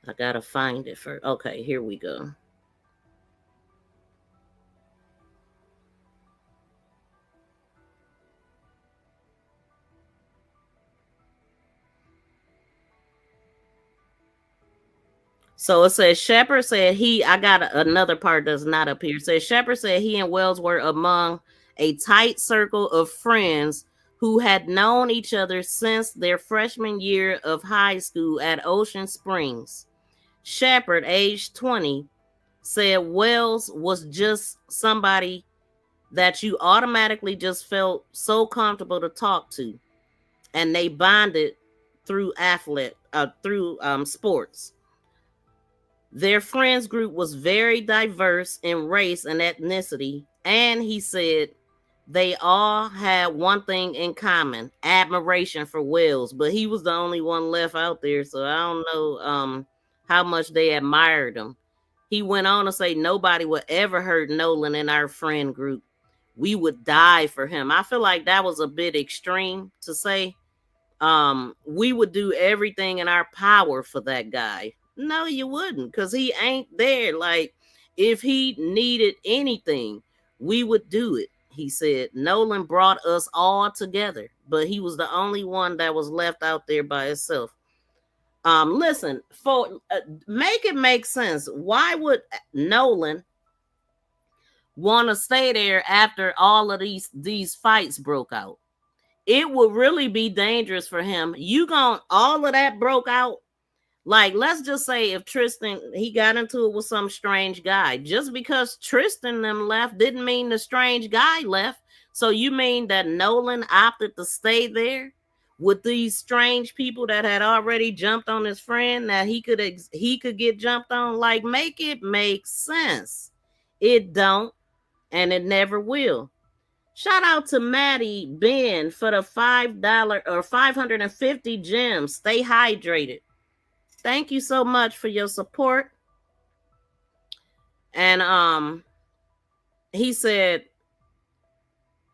I gotta find it first. Okay, here we go. So it says Shepard said I got another part that's not up here. It says Shepard said he and Wells were among a tight circle of friends who had known each other since their freshman year of high school at Ocean Springs. Shepard, age 20, said Wells was just somebody that you automatically just felt so comfortable to talk to, and they bonded through sports. Their friends group was very diverse in race and ethnicity, and he said they all had one thing in common: admiration for Wells. But he was the only one left out there, so I don't know how much they admired him. He went on to say nobody would ever hurt Nolan in our friend group. We would die for him. I feel like that was a bit extreme to say. We would do everything in our power for that guy. No, you wouldn't, because he ain't there. Like, if he needed anything, we would do it. He said Nolan brought us all together, but he was the only one that was left out there by himself. Listen, make it make sense. Why would Nolan want to stay there after all of these fights broke out? It would really be dangerous for him. All of that broke out. Like, let's just say if Tristan, he got into it with some strange guy. Just because Tristan them left didn't mean the strange guy left. So you mean that Nolan opted to stay there with these strange people that had already jumped on his friend, that he could get jumped on? Like, make it make sense. It don't, and it never will. Shout out to Maddie Ben for the $5 or 550 gems. Stay hydrated. Thank you so much for your support. And he said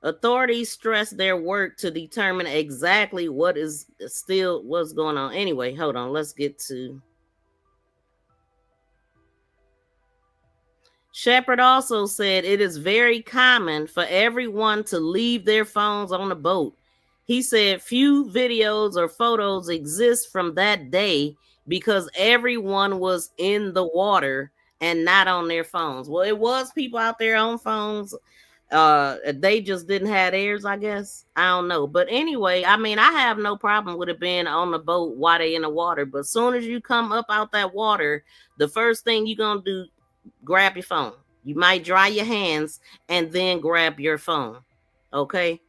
Authorities stress their work to determine exactly what's going on. Anyway, hold on. Let's get to. Shepard also said it is very common for everyone to leave their phones on the boat. He said few videos or photos exist from that day because everyone was in the water and not on their phones. Well, it was people out there on phones. They just didn't have theirs, I guess. I don't know. But anyway, I mean, I have no problem with it being on the boat while they in the water. But as soon as you come up out that water, the first thing you're going to do, grab your phone. You might dry your hands and then grab your phone. Okay?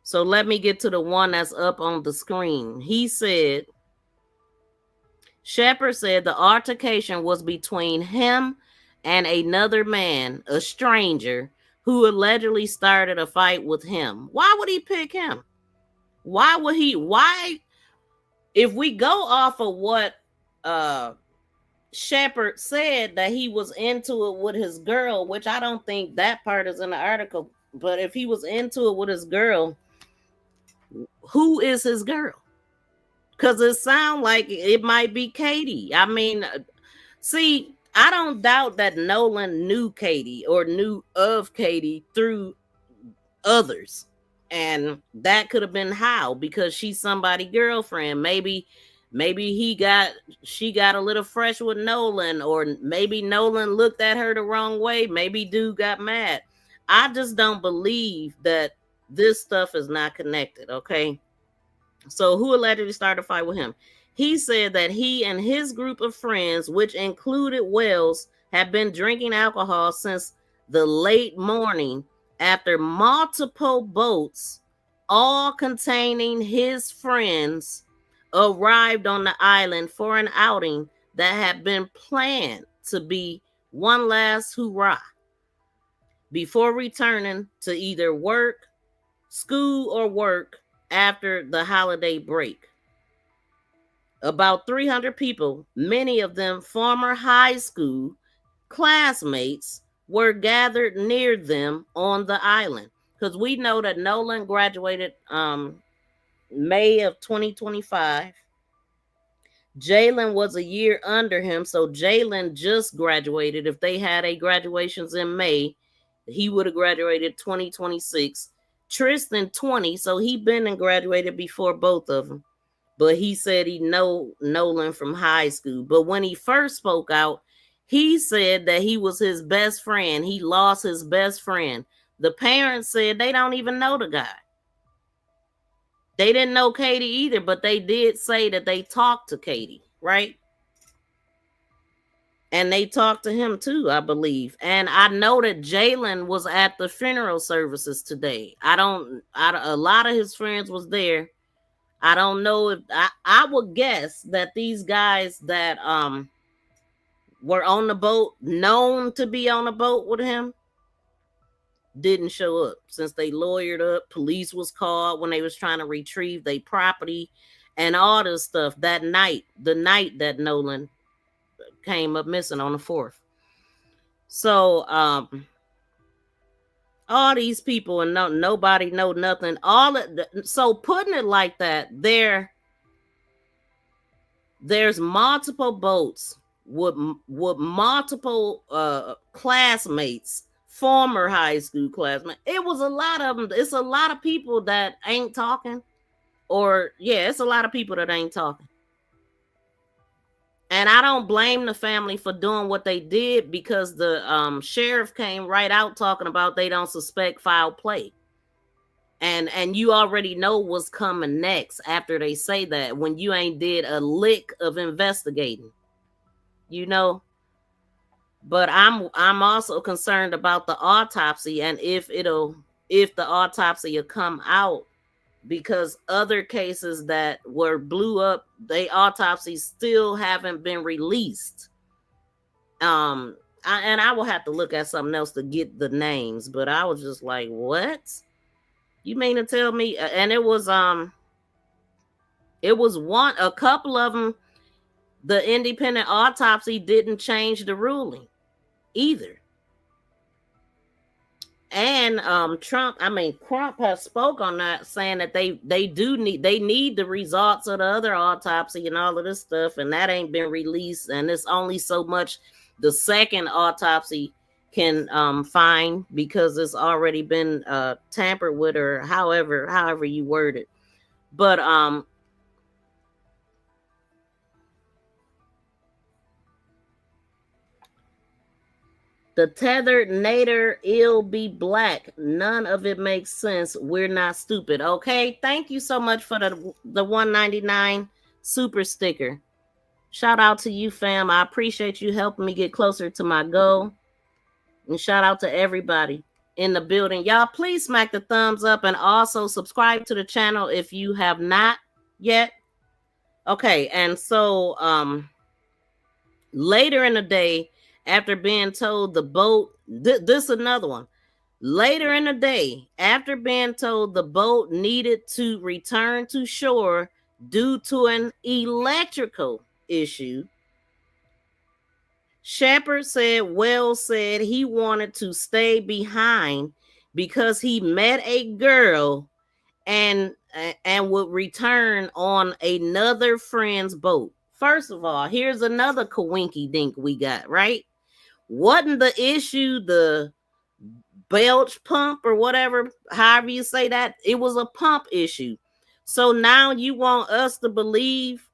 So let me get to the one that's up on the screen. He said, Shepard said the altercation was between him and another man, a stranger, who allegedly started a fight with him. Why would he pick him? Why? If we go off of what Shepard said that he was into it with his girl, which I don't think that part is in the article, but if he was into it with his girl, who is his girl? Because it sounds like it might be Katie. I mean, see, I don't doubt that Nolan knew Katie or knew of Katie through others. And that could have been how, because she's somebody's girlfriend. Maybe she got a little fresh with Nolan, or maybe Nolan looked at her the wrong way. Maybe dude got mad. I just don't believe that this stuff is not connected, okay? So who allegedly started a fight with him? He said that he and his group of friends, which included Wells, have been drinking alcohol since the late morning after multiple boats, all containing his friends, arrived on the island for an outing that had been planned to be one last hurrah before returning to either work, school, or work after the holiday break. About 300 people, many of them former high school classmates, were gathered near them on the island. Because we know that Nolan graduated May of 2025. Jalen was a year under him, so Jalen just graduated. If they had a graduations in May, he would have graduated 2026. Tristan 20, so he been and graduated before both of them. But he said he know Nolan from high school. But when he first spoke out, he said that he was his best friend. He lost his best friend. The parents said they don't even know the guy. They didn't know Katie either, but they did say that they talked to Katie, right? And they talked to him too, I believe. And I know that Jalen was at the funeral services today. A lot of his friends was there. I don't know if I would guess that these guys that were on the boat, known to be on the boat with him, didn't show up since they lawyered up. Police was called when they was trying to retrieve their property and all this stuff that night, the night that Nolan came up missing on the 4th. So all these people and nobody know nothing. So putting it like that, there's multiple boats with multiple classmates, former high school classmates. It was a lot of them. It's a lot of people that ain't talking. It's a lot of people that ain't talking. And I don't blame the family for doing what they did, because the sheriff came right out talking about they don't suspect foul play. And you already know what's coming next after they say that, when you ain't did a lick of investigating, you know. But I'm also concerned about the autopsy and if the autopsy will come out, because other cases that were blew up, they autopsies still haven't been released. I will have to look at something else to get the names, but I was just like, what? You mean to tell me? And it was a couple of them, the independent autopsy didn't change the ruling either. And Crump has spoke on that, saying that they need the results of the other autopsy and all of this stuff, and that ain't been released, and it's only so much the second autopsy can find because it's already been tampered with, or however you word it. But the tethered nader ill be black. None of it makes sense. We're not stupid. Okay. Thank you so much for the $1.99 super sticker. Shout out to you, fam. I appreciate you helping me get closer to my goal. And shout out to everybody in the building. Y'all, please smack the thumbs up and also subscribe to the channel if you have not yet. Okay. And so later in the day, after being told the boat, this another one. Later in the day, after being told the boat needed to return to shore due to an electrical issue, Shepard said Wells said he wanted to stay behind because he met a girl and would return on another friend's boat. First of all, here's another coinky dink we got, right? Wasn't the issue the belch pump or whatever, however you say that? It was a pump issue. So now you want us to believe.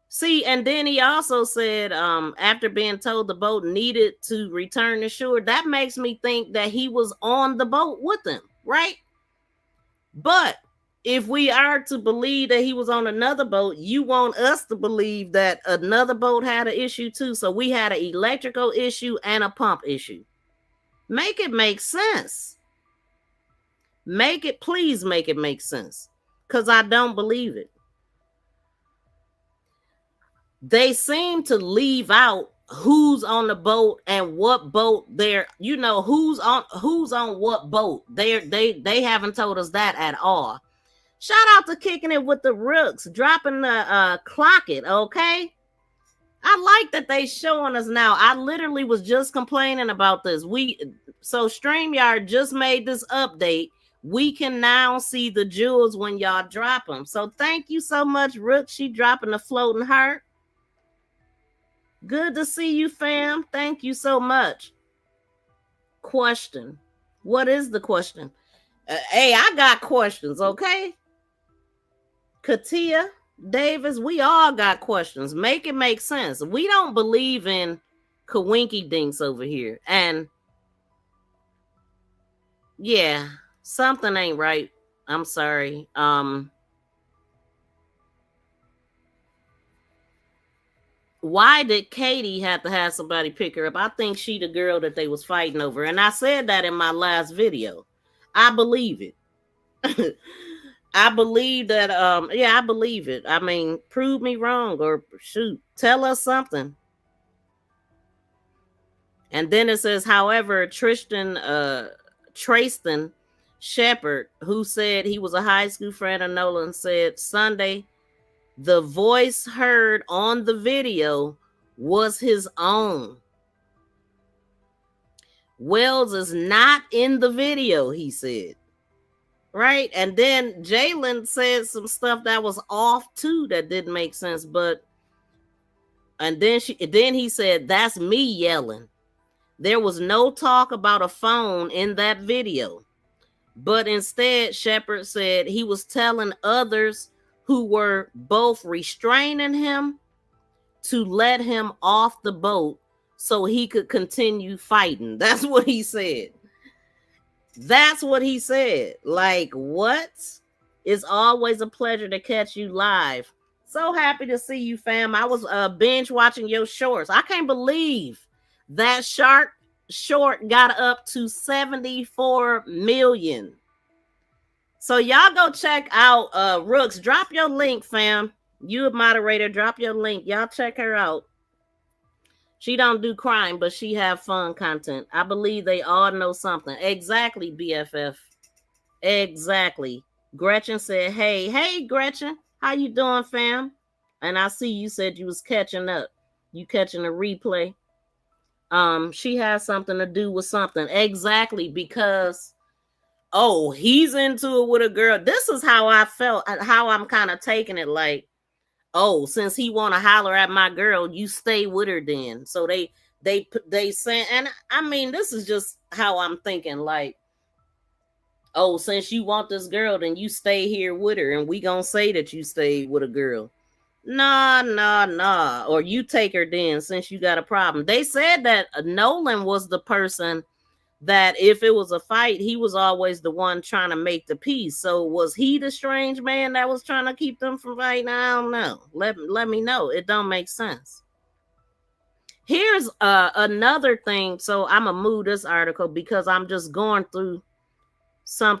See, and then he also said, after being told the boat needed to return to shore, that makes me think that he was on the boat with them, right? But if we are to believe that he was on another boat, you want us to believe that another boat had an issue too. So we had an electrical issue and a pump issue. Make it make sense. Please make it make sense. Because I don't believe it. They seem to leave out who's on the boat and what boat they're, who's on what boat. They haven't told us that at all. Shout out to Kicking It with the Rooks, dropping the clock it, okay? I like that they showing us now. I literally was just complaining about this. So StreamYard just made this update. We can now see the jewels when y'all drop them. So thank you so much, Rook. She dropping the floating heart. Good to see you, fam. Thank you so much. Question. What is the question? Hey, I got questions, okay? Katia, Davis, we all got questions. Make it make sense. We don't believe in kawinky dinks over here. And yeah, something ain't right. I'm sorry. Why did Katie have to have somebody pick her up? I think she the girl that they was fighting over. And I said that in my last video. I believe it. I believe that, I believe it. I mean, prove me wrong or shoot, tell us something. And then it says, however, Tristan Shepard, who said he was a high school friend of Nolan, said Sunday, the voice heard on the video was his own. Wells is not in the video, he said. Right? And then Jalen said some stuff that was off too that didn't make sense. And then he said, that's me yelling. There was no talk about a phone in that video. But instead, Shepard said he was telling others who were both restraining him to let him off the boat so he could continue fighting. That's what he said. That's what he said. Like, what? It's always a pleasure to catch you live. So happy to see you, fam. I was binge watching your shorts. I can't believe that shark short got up to 74 million. So y'all go check out Rooks. Drop your link, fam. You a moderator, drop your link. Y'all check her out. She don't do crime, but she have fun content. I believe they all know something. Exactly, BFF. Exactly. Gretchen said, hey, Gretchen. How you doing, fam? And I see you said you was catching up. You catching a replay. she has something to do with something. Exactly, because he's into it with a girl. This is how I felt, how I'm kind of taking it, like, since he want to holler at my girl, you stay with her then. So they say, and I mean, this is just how I'm thinking, like, since you want this girl, then you stay here with her, and we gonna say that you stayed with a girl. Nah. Or you take her then, since you got a problem. They said that Nolan was the person that if it was a fight, he was always the one trying to make the peace. So was he the strange man that was trying to keep them from fighting? I don't know. Let me know. It don't make sense. Here's another thing. So I'm gonna move this article because I'm just going through some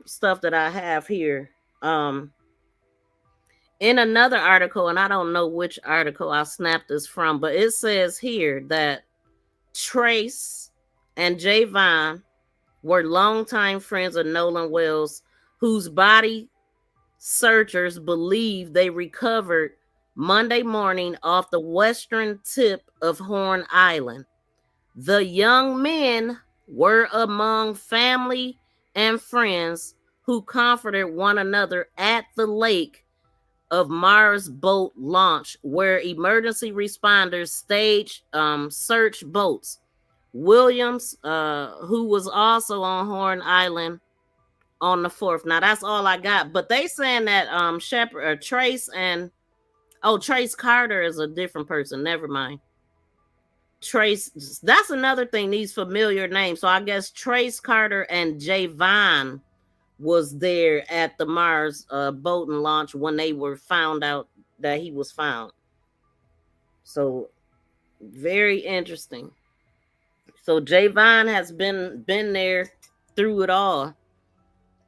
stuff that I have here. In another article, and I don't know which article I snapped this from, but it says here that Trace and Javon were longtime friends of Nolan Wells, whose body searchers believe they recovered Monday morning off the western tip of Horn Island. The young men were among family and friends who comforted one another at the lake of Mars boat launch, where emergency responders staged search boats. Williams, who was also on Horn Island on the 4th. Now that's all I got. But they saying that Trace and Trace Carter is a different person. Never mind. Trace, that's another thing, these familiar names. So I guess Trace Carter and Javon was there at the Mars boat and launch when they were found out that he was found. So very interesting. So Javon has been there through it all.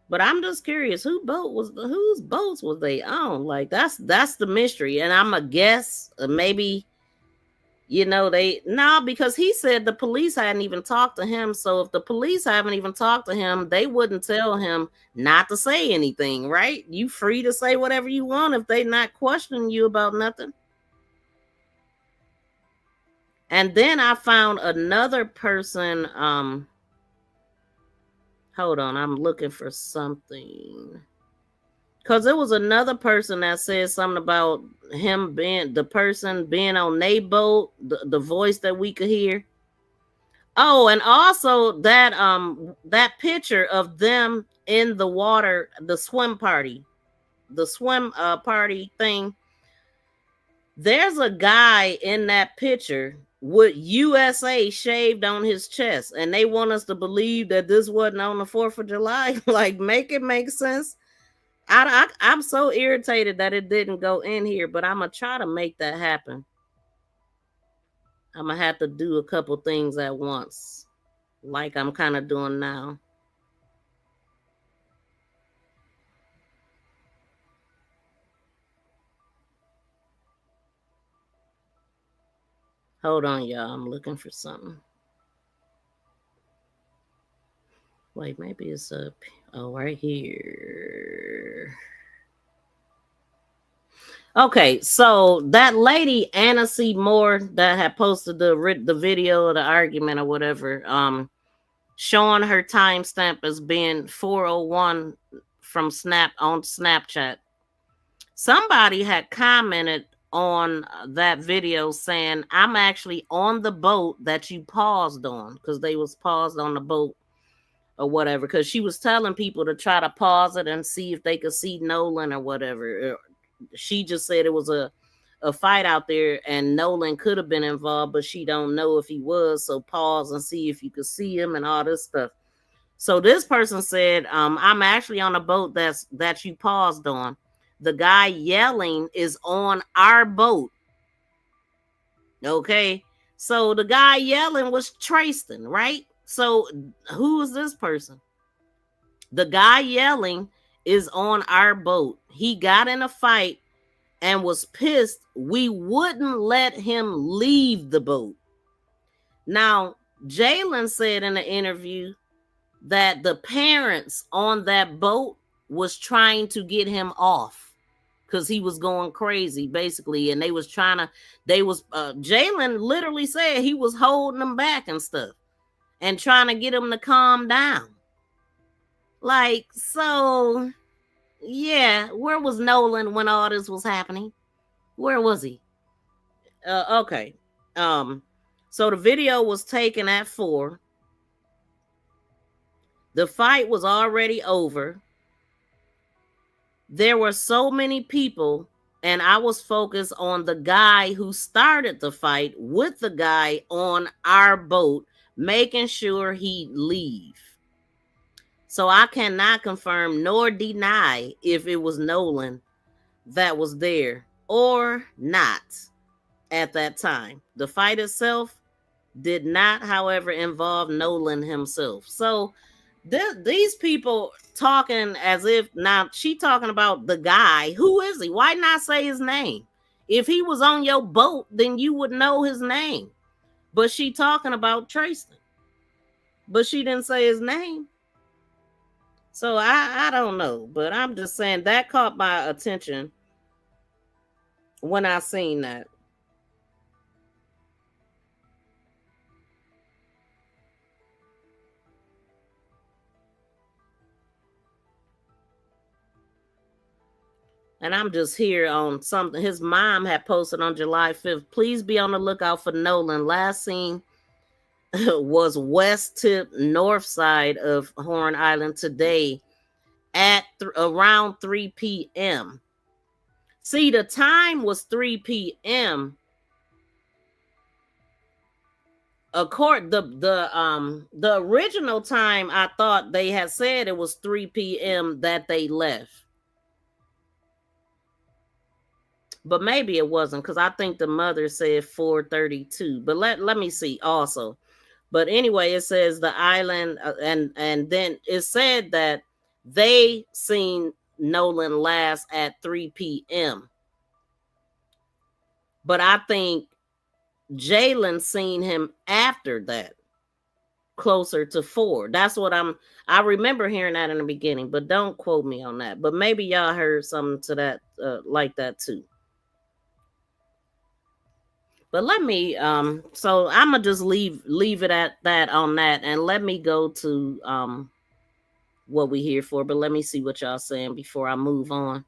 But I'm just curious, whose boats was they on? Like that's the mystery. And I'm a guess, maybe, because he said the police hadn't even talked to him. So if the police haven't even talked to him, they wouldn't tell him not to say anything, right? You free to say whatever you want if they not questioning you about nothing. And then I found another person. Hold on, I'm looking for something. Because there was another person that said something about him being the person being on their boat, the voice that we could hear. Oh, and also that picture of them in the water, the swim party thing. There's a guy in that picture with USA shaved on his chest, and they want us to believe that this wasn't on the 4th of July. Like, make it make sense. I'm so irritated that it didn't go in here, but I'm gonna try to make that happen. I'm gonna have to do a couple things at once, like I'm kind of doing now. Hold on, y'all. I'm looking for something. Wait, maybe it's up. Oh, right here. Okay, so that lady Anna C. Moore that had posted the video of the argument or whatever, showing her timestamp as being 4:01 from Snapchat. Somebody had commented on that video saying, I'm actually on the boat that you paused on, because they was paused on the boat or whatever, because she was telling people to try to pause it and see if they could see Nolan or whatever. She just said it was a fight out there and Nolan could have been involved, but she don't know if he was, so pause and see if you could see him and all this stuff. So this person said, I'm actually on a boat that you paused on. The guy yelling is on our boat. Okay, so the guy yelling was Tristan, right? So who is this person? The guy yelling is on our boat. He got in a fight and was pissed we wouldn't let him leave the boat. Now, Jalen said in the interview that the parents on that boat was trying to get him off. because he was going crazy basically, and Jalen literally said he was holding them back and stuff and trying to get him to calm down. Like, so yeah, where was Nolan when all this was happening? Where was he? Okay. So the video was taken at 4. The fight was already over. There were so many people, and I was focused on the guy who started the fight with the guy on our boat, making sure he'd leave. So I cannot confirm nor deny if it was Nolan that was there or not at that time. The fight itself did not, however, involve Nolan himself. So these people talking as if, now she talking about the guy. Who is he? Why not say his name? If he was on your boat, then you would know his name. But she talking about Tristan. But she didn't say his name. So I don't know. But I'm just saying that caught my attention when I seen that. And I'm just here on something his mom had posted on July 5th. Please be on the lookout for Nolan. Last seen was west tip north side of Horn Island today at around 3 p.m. See, the time was 3 p.m. The original time, I thought they had said it was 3 p.m. that they left. But maybe it wasn't, because I think the mother said 4:32. But let me see also. But anyway, it says the island, and then it said that they seen Nolan last at 3 p.m. But I think Jalen seen him after that, closer to 4. That's what I remember hearing that in the beginning, but don't quote me on that. But maybe y'all heard something to that like that too. But let me so I'm gonna just leave it at that on that, and let me go to what we here for. But let me see what y'all saying before I move on.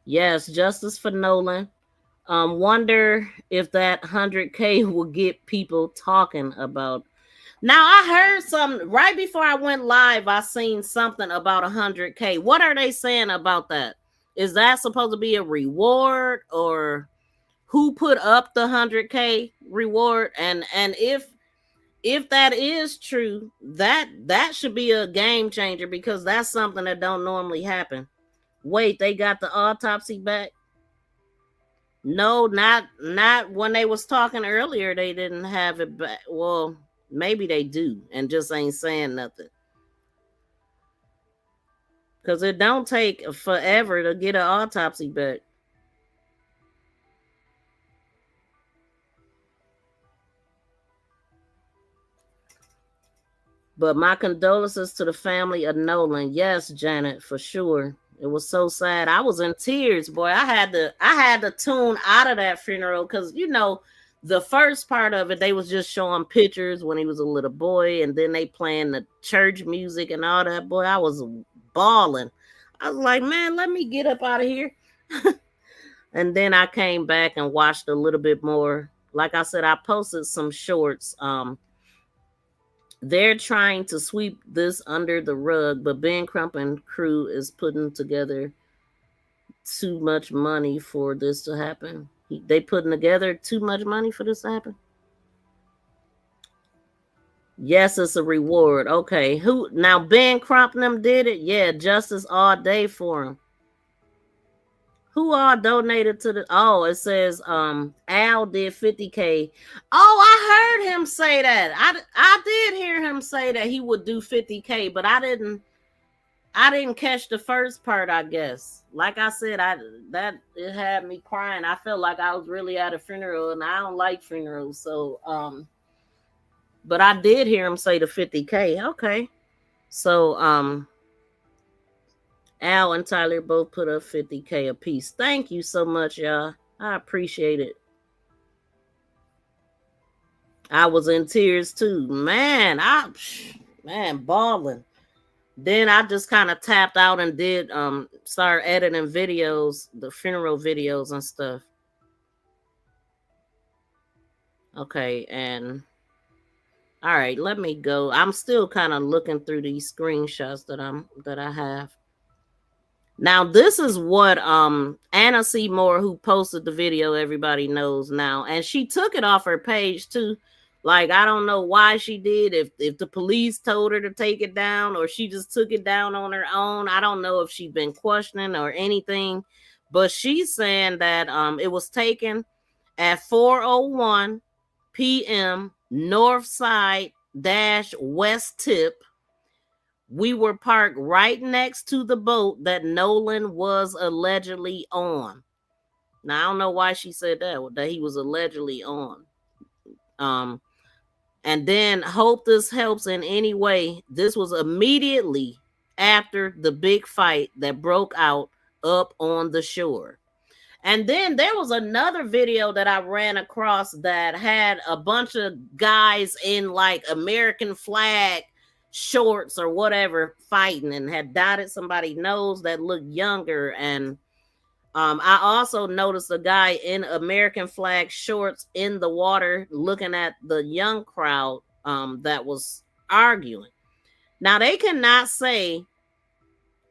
Yes, justice for Nolan. Wonder if that 100K will get people talking about. Now I heard something right before I went live. I seen something about 100K. What are they saying about that? Is that supposed to be a reward, or who put up the 100K reward? And if that is true, that should be a game changer, because that's something that don't normally happen. Wait, they got the autopsy back? No, not when they was talking earlier. They didn't have it back. Well, maybe they do and just ain't saying nothing. Because it don't take forever to get an autopsy back. But my condolences to the family of Nolan. Yes, Janet, for sure. It was so sad. I was in tears, boy. I had to tune out of that funeral, because the first part of it, they was just showing pictures when he was a little boy, and then they playing the church music and all that. Boy, I was bawling. I was like, man, let me get up out of here. And then I came back and watched a little bit more. Like I said, I posted some shorts. They're trying to sweep this under the rug, but Ben Crump and crew is putting together too much money for this to happen. They putting together too much money for this to happen? Yes, it's a reward. Okay. Who now? Ben Crump and them did it? Yeah, justice all day for him. Who all donated to the? Oh, it says Al did 50K. Oh, I heard him say that. I did hear him say that he would do 50K, but I didn't catch the first part, I guess. Like I said, it had me crying. I felt like I was really at a funeral, and I don't like funerals. So but I did hear him say the 50K. Okay. So Al and Tyler both put up $50K a piece. Thank you so much, y'all. I appreciate it. I was in tears too. Man, balling. Then I just kind of tapped out and did start editing videos, the funeral videos and stuff. Okay, and all right, let me go. I'm still kind of looking through these screenshots that I have. Now, this is what Anna Seymour, who posted the video, everybody knows now, and she took it off her page too. Like, I don't know why she did, if the police told her to take it down or she just took it down on her own. I don't know if she's been questioning or anything, but she's saying that it was taken at 4:01 p.m. north side dash west tip. We were parked right next to the boat that Nolan was allegedly on. Now, I don't know why she said that he was allegedly on. And then, hope this helps in any way. This was immediately after the big fight that broke out up on the shore. And then there was another video that I ran across that had a bunch of guys in like American flag shorts or whatever fighting and had dotted somebody's nose that looked younger. And I also noticed a guy in American flag shorts in the water looking at the young crowd that was arguing. Now, they cannot say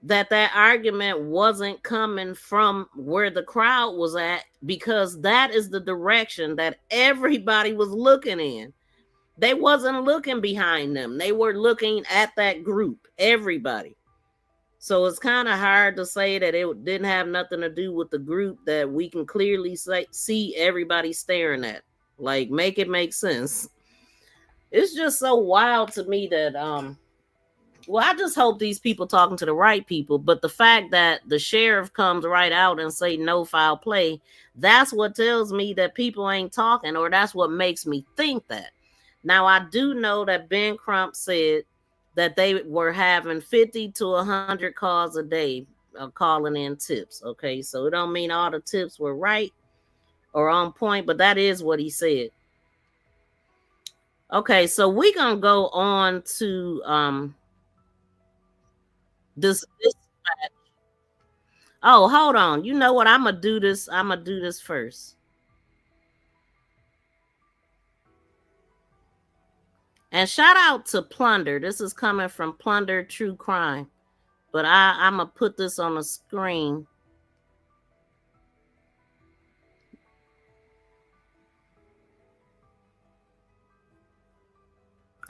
that argument wasn't coming from where the crowd was at, because that is the direction that everybody was looking in. They wasn't looking behind them. They were looking at that group, everybody. So it's kind of hard to say that it didn't have nothing to do with the group that we can clearly see everybody staring at. Like, make it make sense. It's just so wild to me that well, I just hope these people talking to the right people. But the fact that the sheriff comes right out and say no foul play, that's what tells me that people ain't talking, or that's what makes me think that. Now, I do know that Ben Crump said that they were having 50 to 100 calls a day calling in tips. Okay, so it don't mean all the tips were right or on point, but that is what he said. Okay, so we're going to go on to this oh, hold on. You know what? I'm gonna do this first. And shout out to Plunder. This is coming from Plunder True Crime. But I'm gonna put this on the screen.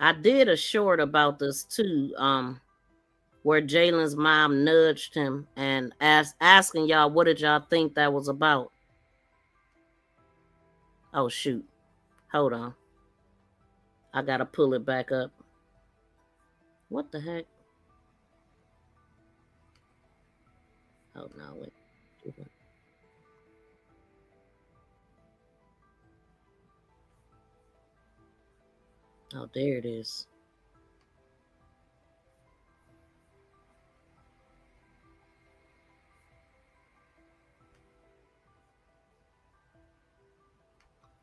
I did a short about this too. Where Jalen's mom nudged him and asking y'all, what did y'all think that was about? Oh, shoot. Hold on. I got to pull it back up. What the heck? Oh, no, wait. Oh, there it is.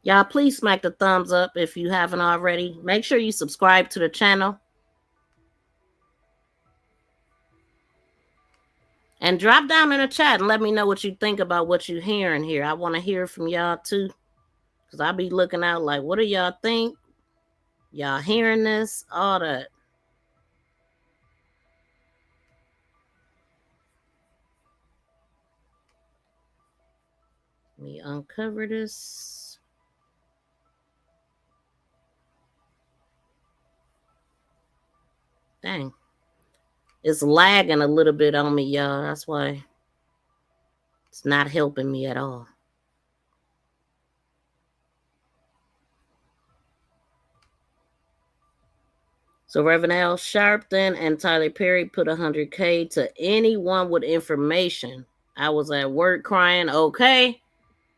Y'all, please smack the thumbs up if you haven't already. Make sure you subscribe to the channel. And drop down in the chat and let me know what you think about what you're hearing here. I want to hear from y'all too. Because I'll be looking out like, what do y'all think? Y'all hearing this? All that. Let me uncover this. Dang. It's lagging a little bit on me, y'all. That's why it's not helping me at all. So Reverend Al Sharpton and Tyler Perry put $100K to anyone with information. I was at work crying. Okay,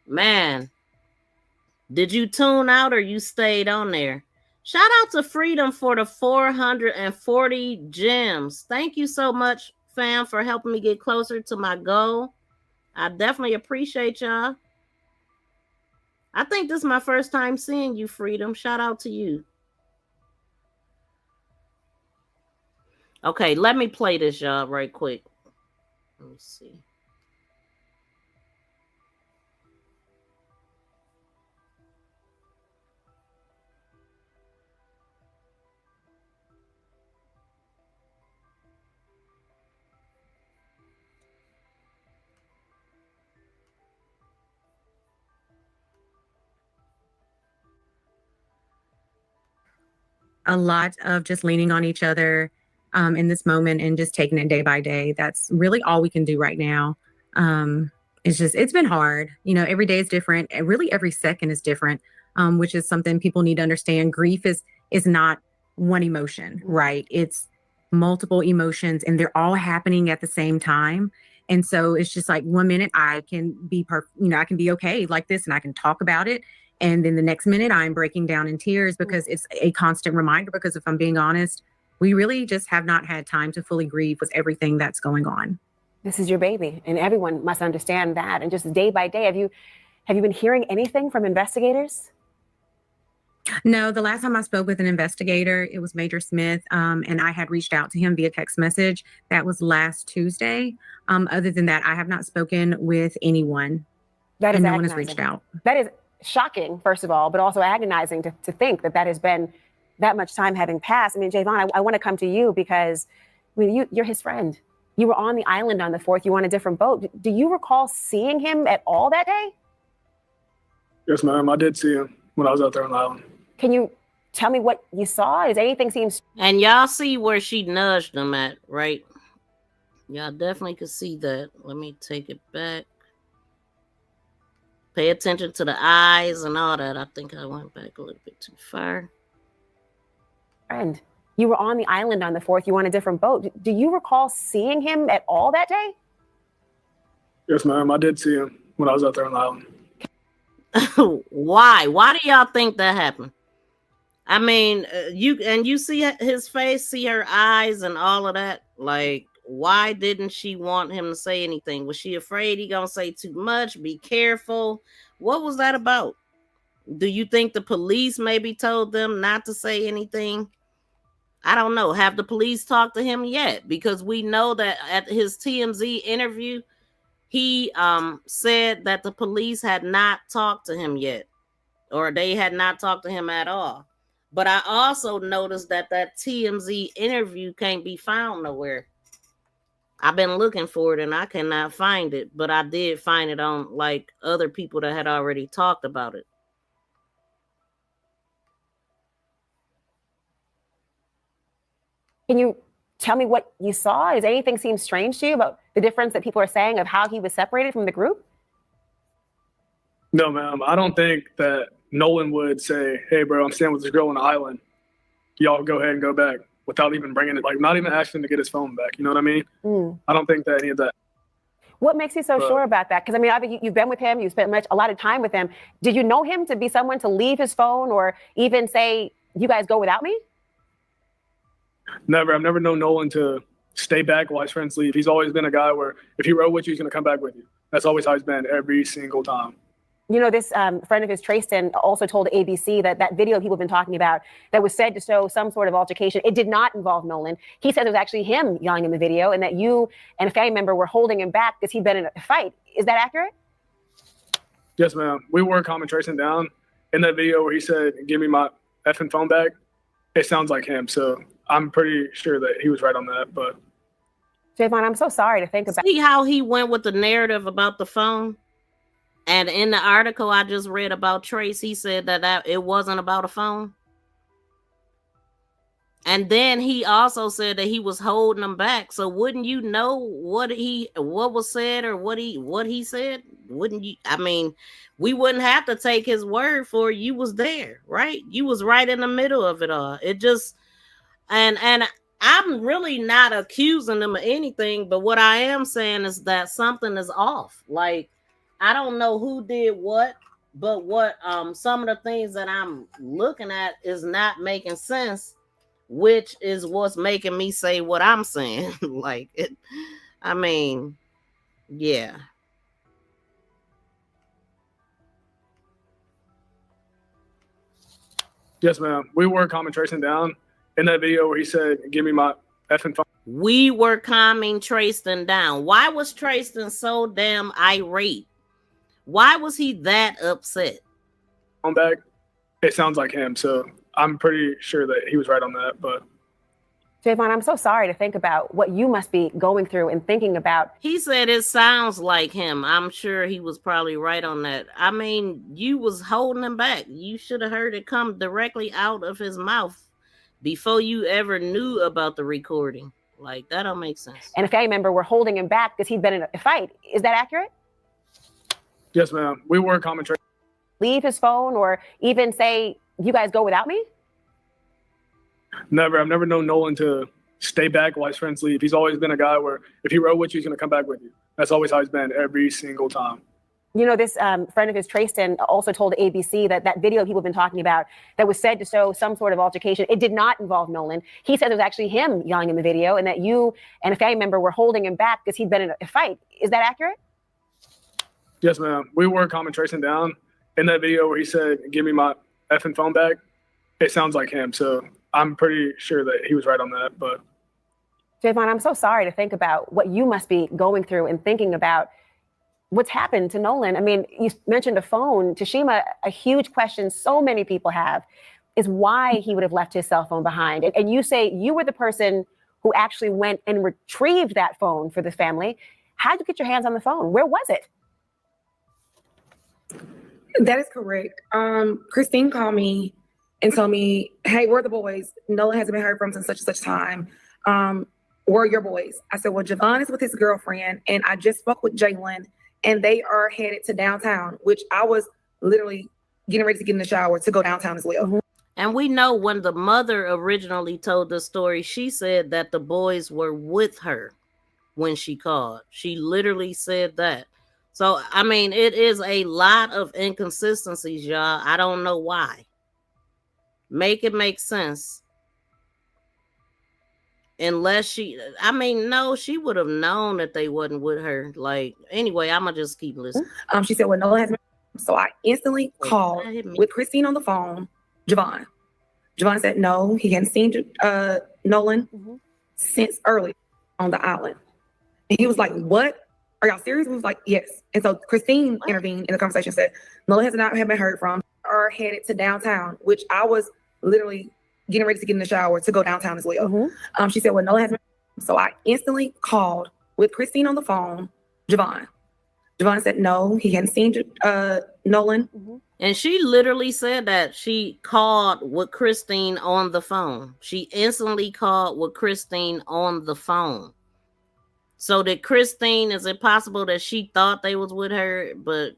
man. Did you tune out or you stayed on there? Shout out to Freedom for the 440 gems. Thank you so much, fam, for helping me get closer to my goal. I definitely appreciate y'all. I think this is my first time seeing you, Freedom. Shout out to you. Okay, let me play this, y'all, right quick. Let me see. A lot of just leaning on each other in this moment and just taking it day by day. That's really all we can do right now. It's been hard. You know, every day is different. And really every second is different, which is something people need to understand. Grief is not one emotion, right? It's multiple emotions and they're all happening at the same time. And so it's just like 1 minute I can be I can be okay like this and I can talk about it. And then the next minute I'm breaking down in tears because it's a constant reminder, because if I'm being honest, we really just have not had time to fully grieve with everything that's going on. This is your baby, and everyone must understand that. And just day by day, have you been hearing anything from investigators? No, the last time I spoke with an investigator, it was Major Smith, and I had reached out to him via text message. That was last Tuesday. Other than that, I have not spoken with anyone. That is and no one has agonizing. reached out. That is shocking, first of all, but also agonizing to think that has been that much time having passed. I mean, Javon, I want to come to you because you're his friend. You were on the island on the 4th. You were on a different boat. Do you recall seeing him at all that day? Yes, ma'am. I did see him when I was out there on the island. Can you tell me what you saw? Is anything seems... And y'all see where she nudged him at, right? Y'all definitely could see that. Let me take it back. Pay attention to the eyes and all that. I think I went back a little bit too far. Friend, you were on the island on the 4th. You were on a different boat. Do you recall seeing him at all that day? Yes, ma'am. I did see him when I was out there on the island. Why? Why do y'all think that happened? I mean, you see his face, see her eyes and all of that. Like, why didn't she want him to say anything? Was she afraid he gonna say too much? Be careful. What was that about? Do you think the police maybe told them not to say anything? I don't know. Have the police talked to him yet? Because we know that at his TMZ interview, he said that the police had not talked to him yet, or they had not talked to him at all. But I also noticed that TMZ interview can't be found nowhere. I've been looking for it and I cannot find it, but I did find it on like other people that had already talked about it. Can you tell me what you saw? Does anything seem strange to you about the difference that people are saying of how he was separated from the group? No, ma'am. I don't think that Nolan would say, hey, bro, I'm staying with this girl on the island. Y'all go ahead and go back without even bringing it, like not even asking to get his phone back. You know what I mean? I don't think that any of that. What makes you so sure about that? Because I mean, obviously you've been with him, you spent a lot of time with him. Did you know him to be someone to leave his phone or even say, you guys go without me? Never. I've never known Nolan to stay back while his friends leave. He's always been a guy where if he rode with you, he's going to come back with you. That's always how he's been every single time. You know, this friend of his, Trayston, also told ABC that video people have been talking about that was said to show some sort of altercation, it did not involve Nolan. He said it was actually him yelling in the video and that you and a family member were holding him back because he'd been in a fight. Is that accurate? Yes, ma'am. We were calming Trayston down in that video where he said, give me my effing phone back. It sounds like him. So I'm pretty sure that he was right on that. But Javon, I'm so sorry to think about. See how he went with the narrative about the phone? And in the article I just read about Trace, he said that it wasn't about a phone. And then he also said that he was holding them back. So wouldn't you know what was said or what he said? Wouldn't you? I mean, we wouldn't have to take his word for it. You was there, right? You was right in the middle of it all. It just and I'm really not accusing them of anything, but what I am saying is that something is off. Like, I don't know who did what, but what some of the things that I'm looking at is not making sense. which is what's making me say what I'm saying. Like, I mean, yeah. Yes, ma'am. We were calming Trayson down in that video where he said, "Give me my effing phone." We were calming Trayson down. Why was Trayson so damn irate? Why was he that upset? On back, it sounds like him. So I'm pretty sure that he was right on that. But Javon, I'm so sorry to think about what you must be going through and thinking about. He said it sounds like him. I'm sure he was probably right on that. I mean, you was holding him back. You should have heard it come directly out of his mouth before you ever knew about the recording. Like, that don't make sense. And a family member were holding him back because he'd been in a fight. Is that accurate? yes, ma'am. We were calming Trayson. Leave his phone or even say, you guys go without me? Never. I've never known Nolan to stay back while his friends leave. He's always been a guy where if he rode with you, he's going to come back with you. That's always how he's been every single time. You know, this friend of his, Trayson, also told ABC that that video people have been talking about that was said to show some sort of altercation, it did not involve Nolan. He said it was actually him yelling in the video and that you and a family member were holding him back because he'd been in a fight. Is that accurate? Yes, ma'am. We were calming Trayson down in that video where he said, "Give me my effing phone back." It sounds like him. So I'm pretty sure that he was right on that. But Javon, I'm so sorry to think about what you must be going through and thinking about what's happened to Nolan. I mean, you mentioned a phone. Tashima, a huge question so many people have is why he would have left his cell phone behind. And you say you were the person who actually went and retrieved that phone for the family. How did you get your hands on the phone? Where was it? That is correct. Christine called me and told me, "Hey, where are the boys? Nolan hasn't been heard from since such and such time. Where are your boys?" I said, "Well, Javon is with his girlfriend, and I just spoke with Jalen, and they are headed to downtown," which I was literally getting ready to get in the shower to go downtown as well. And we know when the mother originally told the story, she said that the boys were with her when she called. She literally said that. So, I mean, it is a lot of inconsistencies, y'all. I don't know why. Make it make sense. Unless she, I mean, no, she would have known that they wasn't with her. Like, anyway, I'm going to just keep listening. She said, "Well, Nolan has been." So I instantly called with Christine on the phone, Javon. Javon said, no, he hadn't seen Nolan since early on the island. And he was like, "What? Are y'all serious?" We was like, "Yes." And so Christine intervened in the conversation, said, "Nolan has not been heard from, are headed to downtown," which I was literally getting ready to get in the shower to go downtown as well. She said, "Well, Nolan has been." So I instantly called with Christine on the phone, Javon. Javon said, no, he hadn't seen Nolan. And she literally said that she called with Christine on the phone. She instantly called with Christine on the phone. So did Christine, is it possible that she thought they was with her, but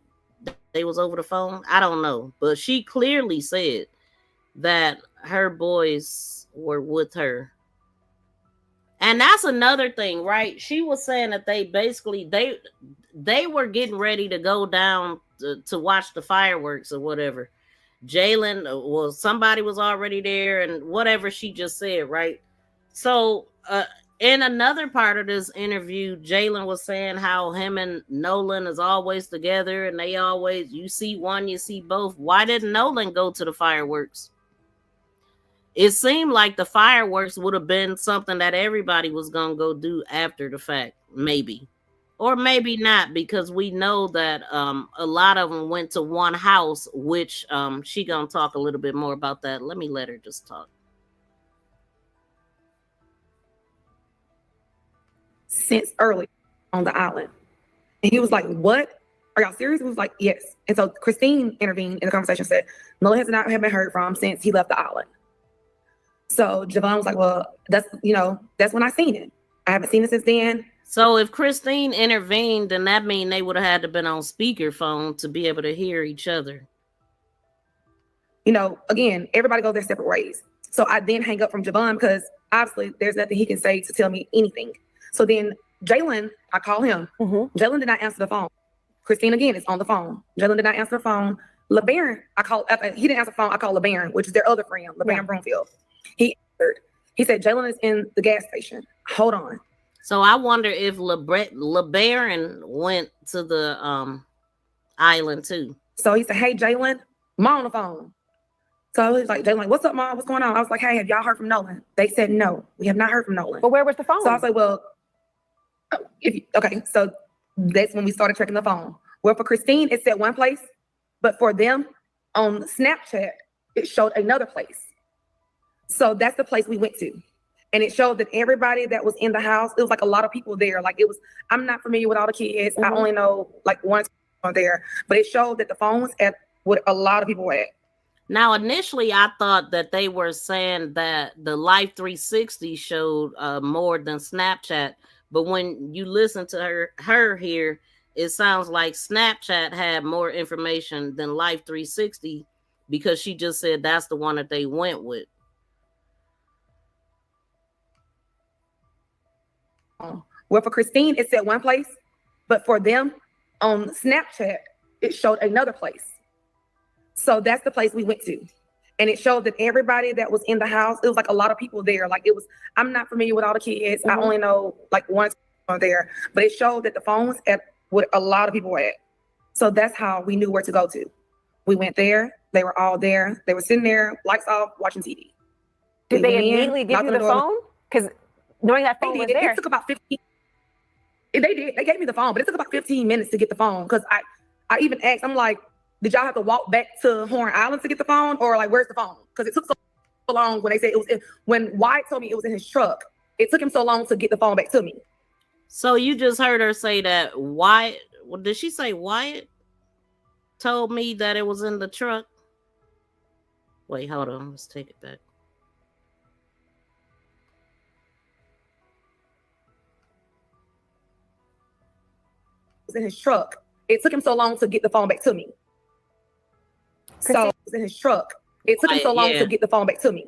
they was over the phone? I don't know. But she clearly said that her boys were with her. And that's another thing, right? She was saying that they basically, they were getting ready to go down to watch the fireworks or whatever. Jalen, well, somebody was already there and whatever she just said, right? So, in another part of this interview, Jalen was saying how him and Nolan is always together and they always, you see one, you see both. Why didn't Nolan go to the fireworks? It seemed like the fireworks would have been something that everybody was going to go do after the fact, maybe. Or maybe not, because we know that a lot of them went to one house, which she going to talk a little bit more about that. Let me let her just talk. Since early on the island. And he was like, "What? Are y'all serious?" We was like, "Yes." And so Christine intervened in the conversation, said, "Nolan has not been heard from since he left the island." So Javon was like, "Well, that's when I seen it. I haven't seen it since then." So if Christine intervened, then that means they would have had to been on speakerphone to be able to hear each other. Again, everybody goes their separate ways. So I then hang up from Javon because obviously there's nothing he can say to tell me anything. So then Jalen, I call him. Jalen did not answer the phone. Christine again is on the phone. Jalen did not answer the phone. LeBaron, he didn't answer the phone. I called LeBaron, which is their other friend, LeBaron Broomfield. He answered. He said, Jalen is in the gas station. Hold on. So I wonder if LeBaron went to the island too. So he said, hey, Jalen, Mom on the phone. So I was like, Jalen, like, what's up, Mom? What's going on? I was like, hey, have y'all heard from Nolan? They said, no, we have not heard from Nolan. But where was the phone? So I was like, well, okay. So that's when we started checking the phone. Well, for Christine, it said one place, but for them on Snapchat, it showed another place. So that's the place we went to. And it showed that everybody that was in the house, it was like a lot of people there. Like it was, I'm not familiar with all the kids. I only know like one there, but it showed that the phone was at what a lot of people were at. Now, initially, I thought that they were saying that the Life 360 showed more than Snapchat. But when you listen to her here, it sounds like Snapchat had more information than Life 360 because she just said that's the one that they went with. Well, for Christine, it said one place, but for them on Snapchat, it showed another place. So that's the place we went to. And it showed that everybody that was in the house, it was like a lot of people there. Like it was, I'm not familiar with all the kids. I only know like one there, but it showed that the phone was at what a lot of people were at. So that's how we knew where to go to. We went there. They were all there. They were sitting there, lights off, watching TV. Did they immediately give you the phone? Because knowing that phone was there. It took about 15. They did. They gave me the phone, but it took about 15 minutes to get the phone. Because I even asked, I'm like, did y'all have to walk back to Horn Island to get the phone? Or like, where's the phone? Because it took so long when they said it was when Wyatt told me it was in his truck. It took him so long to get the phone back to me. So you just heard her say that Wyatt, well, did she say Wyatt told me that it was in the truck? Wait, hold on. Let's take it back. It was in his truck. It took him so long to get the phone back to me. So it was in his truck. It took him so long to get the phone back to me.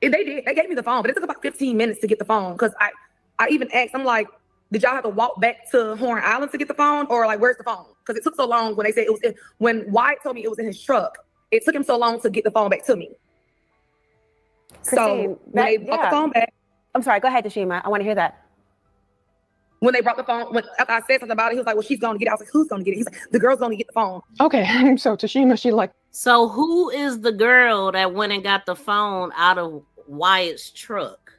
They did. They gave me the phone, but it took about 15 minutes to get the phone. Because I even asked, I'm like, did y'all have to walk back to Horn Island to get the phone? Or like, where's the phone? Because it took so long when they said it was when Wyatt told me it was in his truck. It took him so long to get the phone back to me. Christine, so when they brought the phone back. I'm sorry, go ahead, Tashima. I want to hear that. When they brought the phone, after I said something about it, he was like, well, she's going to get it. I was like, who's going to get it? He's like, the girl's going to get the phone. Okay, so Tashima, she like. So who is the girl that went and got the phone out of Wyatt's truck?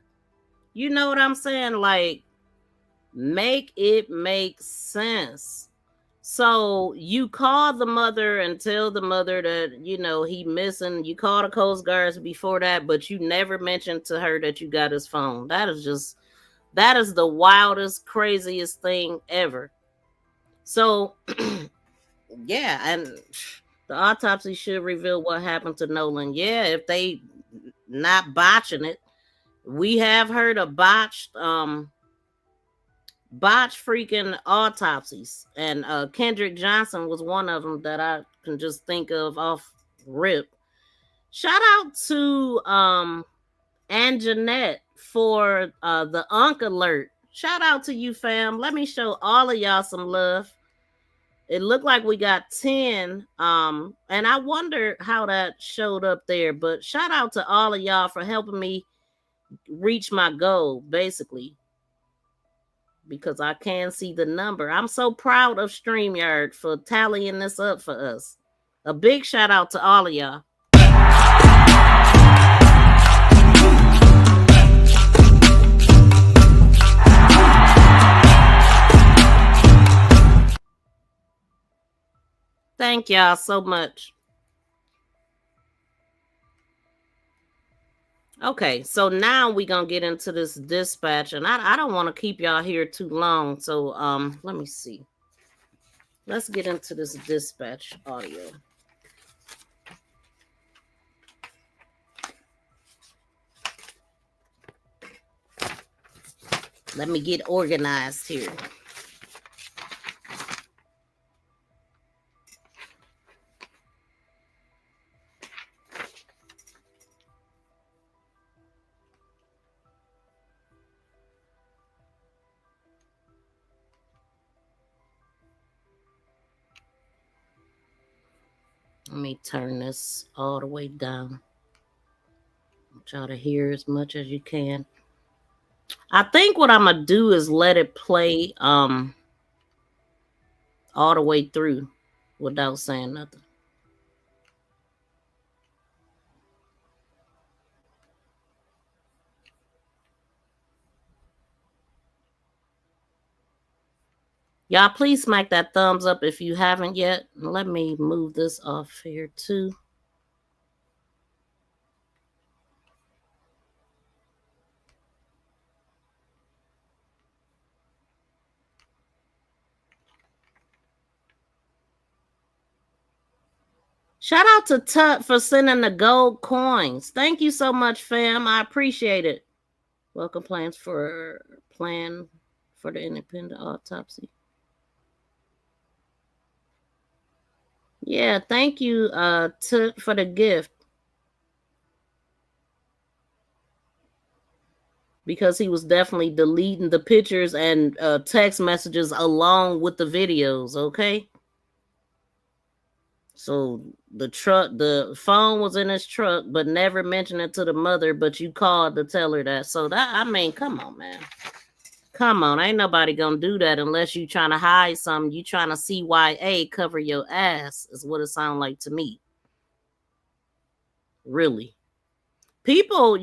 You know what I'm saying? Like, make it make sense. So you call the mother and tell the mother that, you know, he missing. You call the Coast Guards before that, but you never mentioned to her that you got his phone. That is the wildest, craziest thing ever. So, yeah, and the autopsy should reveal what happened to Nolan. Yeah, if they not botching it. We have heard of botched freaking autopsies. And Kendrick Johnson was one of them that I can just think of off rip. Shout out to Anjanette for the Unk alert. Shout out to you, fam. Let me show all of y'all some love. It looked like we got 10. And I wonder how that showed up there. But shout out to all of y'all for helping me reach my goal, basically. Because I can see the number. I'm so proud of StreamYard for tallying this up for us. A big shout out to all of y'all. Thank y'all so much. Okay, so now we're gonna get into this dispatch, and I don't want to keep y'all here too long. So let me see. Let's get into this dispatch audio. Let me get organized here. Let me turn this all the way down. want y'all to hear as much as you can. I think what I'm gonna do is let it play all the way through without saying nothing. Y'all, please smack that thumbs up if you haven't yet. Let me move this off here too. Shout out to Tut for sending the gold coins. Thank you so much, fam. I appreciate it. Welcome plan for the independent autopsy. Yeah, thank you, Tut, for the gift. Because he was definitely deleting the pictures and text messages along with the videos, okay? So the phone was in his truck, but never mentioned it to the mother, but you called to tell her that. So that, I mean, come on, man. Come on, ain't nobody gonna do that unless you trying to hide something. You trying to CYA cover your ass is what it sounds like to me. Really. People,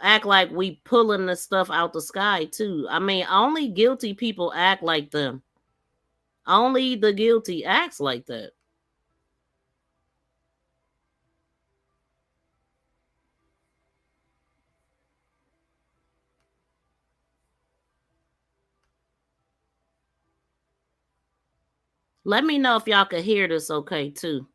act like we pulling this stuff out the sky too. I mean, only guilty people act like them. Only the guilty acts like that. Let me know if y'all can hear this okay too.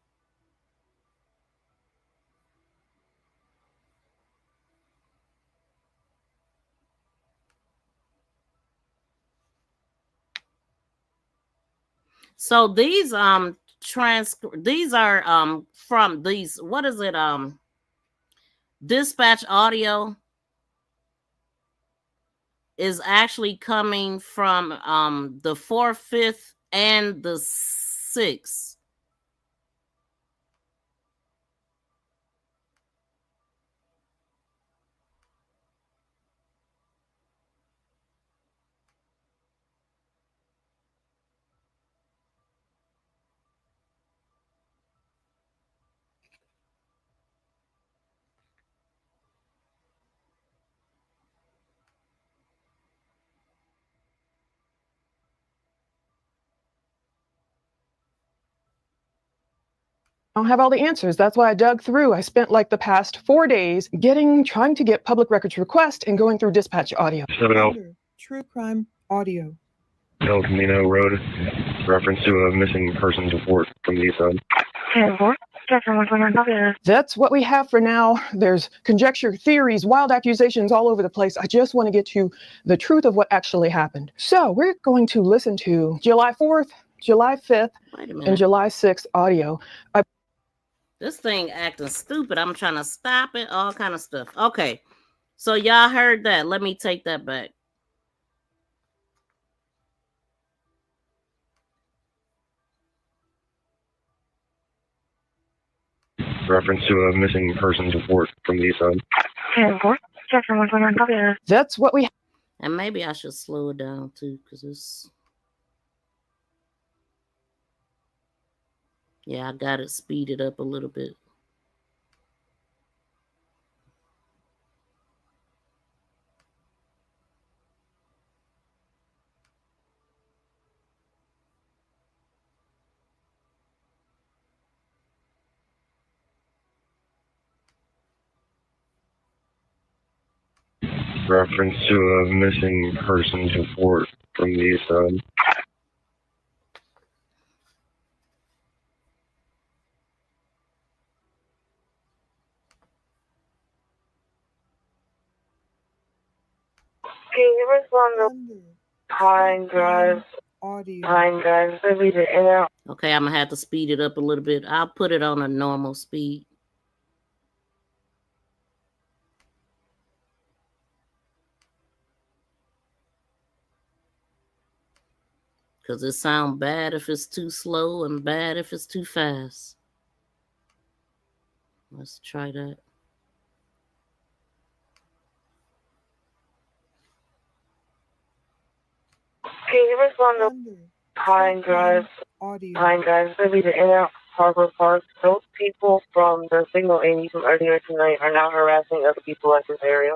So these are from these, what is it, dispatch audio is actually coming from the 4th, 5th, and the 6th. I don't have all the answers. That's why I dug through. I spent like the past 4 days trying to get public records request and going through dispatch audio. True crime audio. El Camino Road, reference to a missing persons report from the east side. That's what we have for now. There's conjecture, theories, wild accusations all over the place. I just want to get to the truth of what actually happened. So we're going to listen to July 4th, July 5th, and July 6th audio. This thing acting stupid. I'm trying to stop it. All kind of stuff. Okay. So y'all heard that. Let me take that back. Reference to a missing persons report from the east side. That's what we. And maybe I should slow it down too, because it's. Yeah, I got it speeded up a little bit. Reference to a missing persons report from the east side. Can you respond to Pine Drive? Pine Drive, leave it in and out. Okay, I'm gonna have to speed it up a little bit. I'll put it on a normal speed. Because it sounds bad if it's too slow and bad if it's too fast. Let's try that. Can you respond to Pine Drive? Pine Drive, it'll be the Inner Harbor Park. Those people from the Signal 80 from earlier tonight are now harassing other people at this area.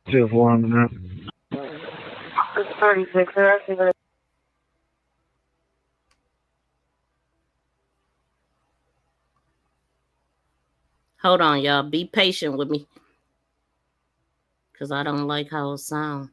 2-4 It's 36. They're actually going to. Hold on, y'all. Be patient with me. Because I don't like how it sounds.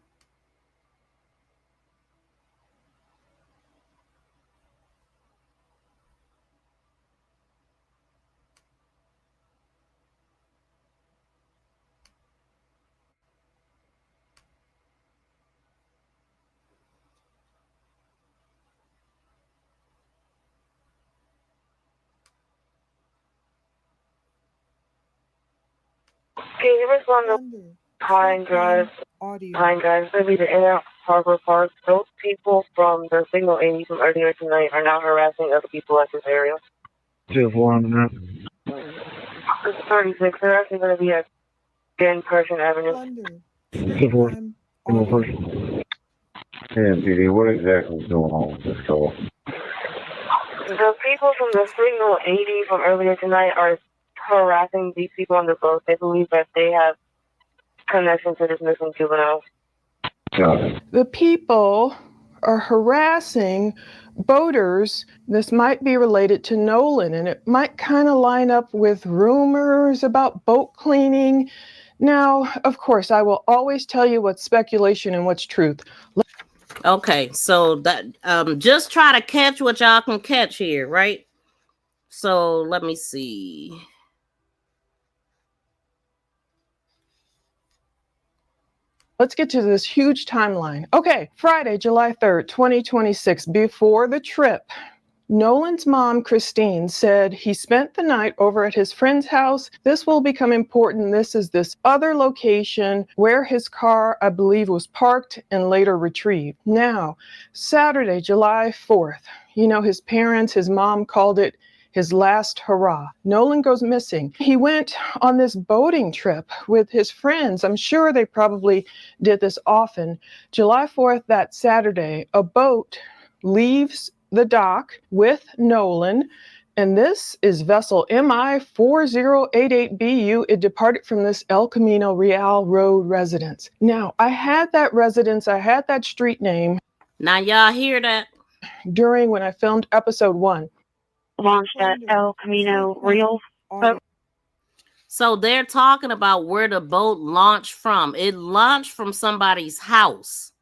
Can you respond to Pine Drive? Pine Drive, it'll be the Inner Harbor Park. Those people from the Signal 80 from earlier tonight are now harassing other people at this area. 2-4 It's 36. They're actually going to be at Person Avenue. 2-4 PD, what exactly is going on with this call? The people from the Signal 80 from earlier tonight are harassing these people on the boat. They believe that they have connection to this missing juvenile. The people are harassing boaters. This might be related to Nolan, and it might kind of line up with rumors about boat cleaning. Now, of course, I will always tell you what's speculation and what's truth. Okay, so that just try to catch what y'all can catch here, right? So let me see. Let's get to this huge timeline. Okay, Friday, July 3rd, 2026, before the trip, Nolan's mom, Christine, said he spent the night over at his friend's house. This will become important. This is this other location where his car, I believe, was parked and later retrieved. Now, Saturday, July 4th, you know, his parents, his mom called it his last hurrah. Nolan goes missing. He went on this boating trip with his friends. I'm sure they probably did this often. July 4th, that Saturday, a boat leaves the dock with Nolan, and this is vessel MI 4088BU. It departed from this El Camino Real Road residence. Now, I had that residence, I had that street name. Now y'all hear that? During when I filmed episode 1. Launched at El Camino Real. So they're talking about where the boat launched from. It launched from somebody's house.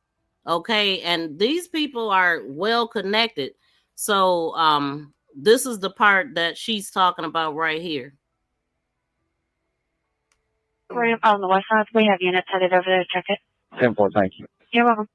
Okay, and these people are well connected. So this is the part that she's talking about right here. Ramp on the west side. We have units headed over there to check it. 10-4, thank you. You're welcome.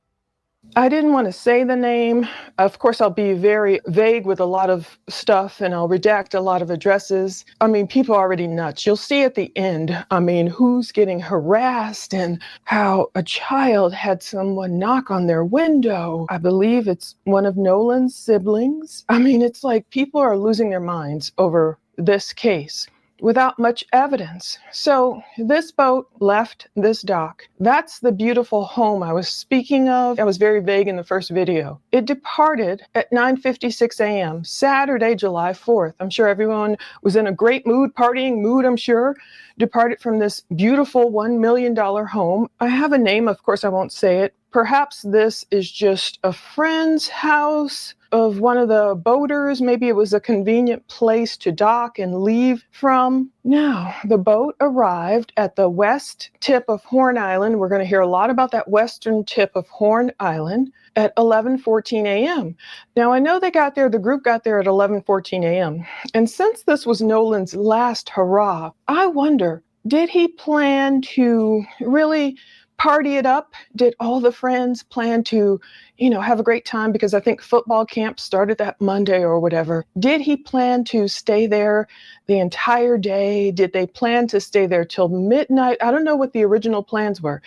I didn't want to say the name. Of course, I'll be very vague with a lot of stuff, and I'll redact a lot of addresses. I mean, people are already nuts. You'll see at the end, I mean, who's getting harassed and how a child had someone knock on their window. I believe it's one of Nolan's siblings. I mean, it's like people are losing their minds over this case without much evidence. So this boat left this dock. That's the beautiful home I was speaking of. I was very vague in the first video. It departed at 9:56 a.m. Saturday, July 4th. I'm sure everyone was in a great mood, partying mood, I'm sure. Departed from this beautiful $1 million home. I have a name, of course I won't say it. Perhaps this is just a friend's house of one of the boaters. Maybe it was a convenient place to dock and leave from. Now, the boat arrived at the west tip of Horn Island. We're going to hear a lot about that western tip of Horn Island at 11:14 a.m. Now, I know they got there, the group got there at 11:14 a.m. And since this was Nolan's last hurrah, I wonder, did he plan to really party it up? Did all the friends plan to, have a great time? Because I think football camp started that Monday or whatever. Did he plan to stay there the entire day? Did they plan to stay there till midnight? I don't know what the original plans were.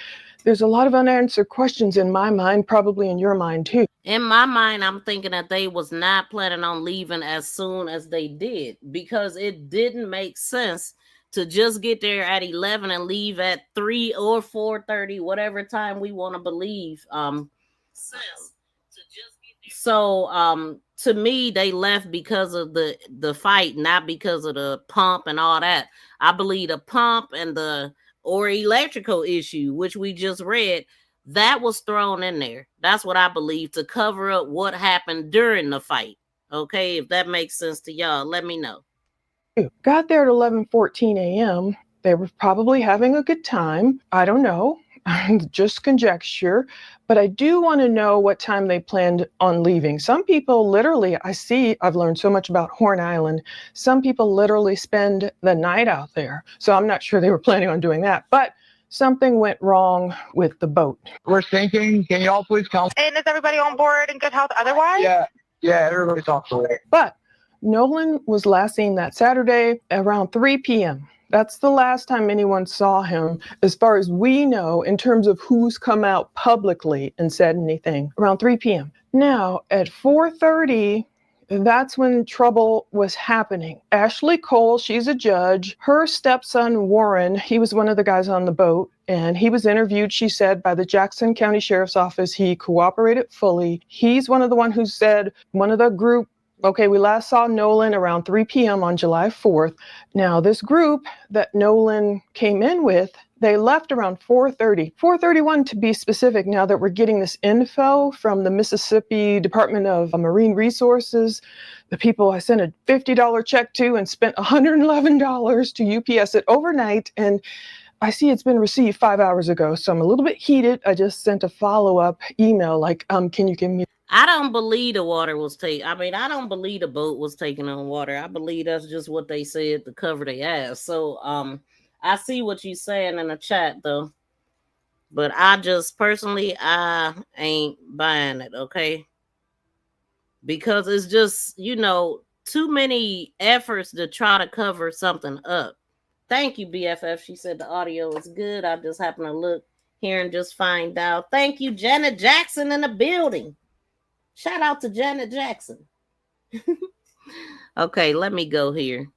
There's a lot of unanswered questions in my mind, probably in your mind too. In my mind, I'm thinking that they was not planning on leaving as soon as they did, because it didn't make sense to just get there at 11 and leave at 3 or 4:30, whatever time we want to believe. So to me, they left because of the fight, not because of the pump and all that. I believe the pump and the or electrical issue, which we just read, that was thrown in there. That's what I believe, to cover up what happened during the fight. Okay, if that makes sense to y'all, let me know. Got there at 11:14 a.m. They were probably having a good time. I don't know, just conjecture. But I do want to know what time they planned on leaving. Some people literally, I've learned so much about Horn Island. Some people literally spend the night out there. So I'm not sure they were planning on doing that. But something went wrong with the boat. We're sinking. Can y'all please come? And is everybody on board in good health otherwise? Yeah, everybody's off the way. But Nolan was last seen that Saturday around 3 p.m. That's the last time anyone saw him, as far as we know, in terms of who's come out publicly and said anything, around 3 p.m. Now, at 4:30, that's when trouble was happening. Ashley Cole, she's a judge. Her stepson, Warren, he was one of the guys on the boat, and he was interviewed, she said, by the Jackson County Sheriff's Office. He cooperated fully. He's one of the one who said, one of the group, okay, we last saw Nolan around 3 p.m. on July 4th. Now, this group that Nolan came in with, they left around 4:30, 4:31 to be specific, now that we're getting this info from the Mississippi Department of Marine Resources. The people I sent a $50 check to and spent $111 to UPS it overnight, and I see it's been received 5 hours ago, so I'm a little bit heated. I just sent a follow-up email like, can you give me... I don't believe the water was taken. I mean, I don't believe the boat was taken on water. I believe that's just what they said to cover their ass. So, I see what you're saying in the chat, though. But I just personally, I ain't buying it, okay? Because it's just, too many efforts to try to cover something up. Thank you, BFF. She said the audio is good. I just happen to look here and just find out. Thank you, Janet Jackson in the building. Shout out to Janet Jackson. Okay, let me go here.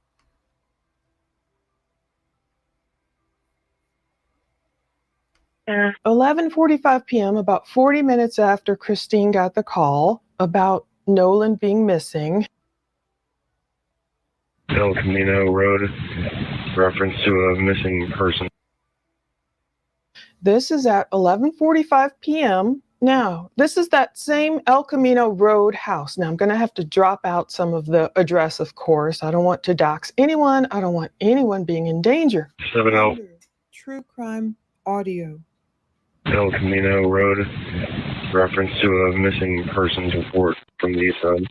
Yeah. 11:45 p.m., about 40 minutes after Christine got the call about Nolan being missing. El Camino Road, reference to a missing person. This is at 11:45 p.m. Now, this is that same El Camino Road house. Now, I'm going to have to drop out some of the address, of course. I don't want to dox anyone. I don't want anyone being in danger. 70 True crime audio. El Camino Road, reference to a missing persons report from the east side.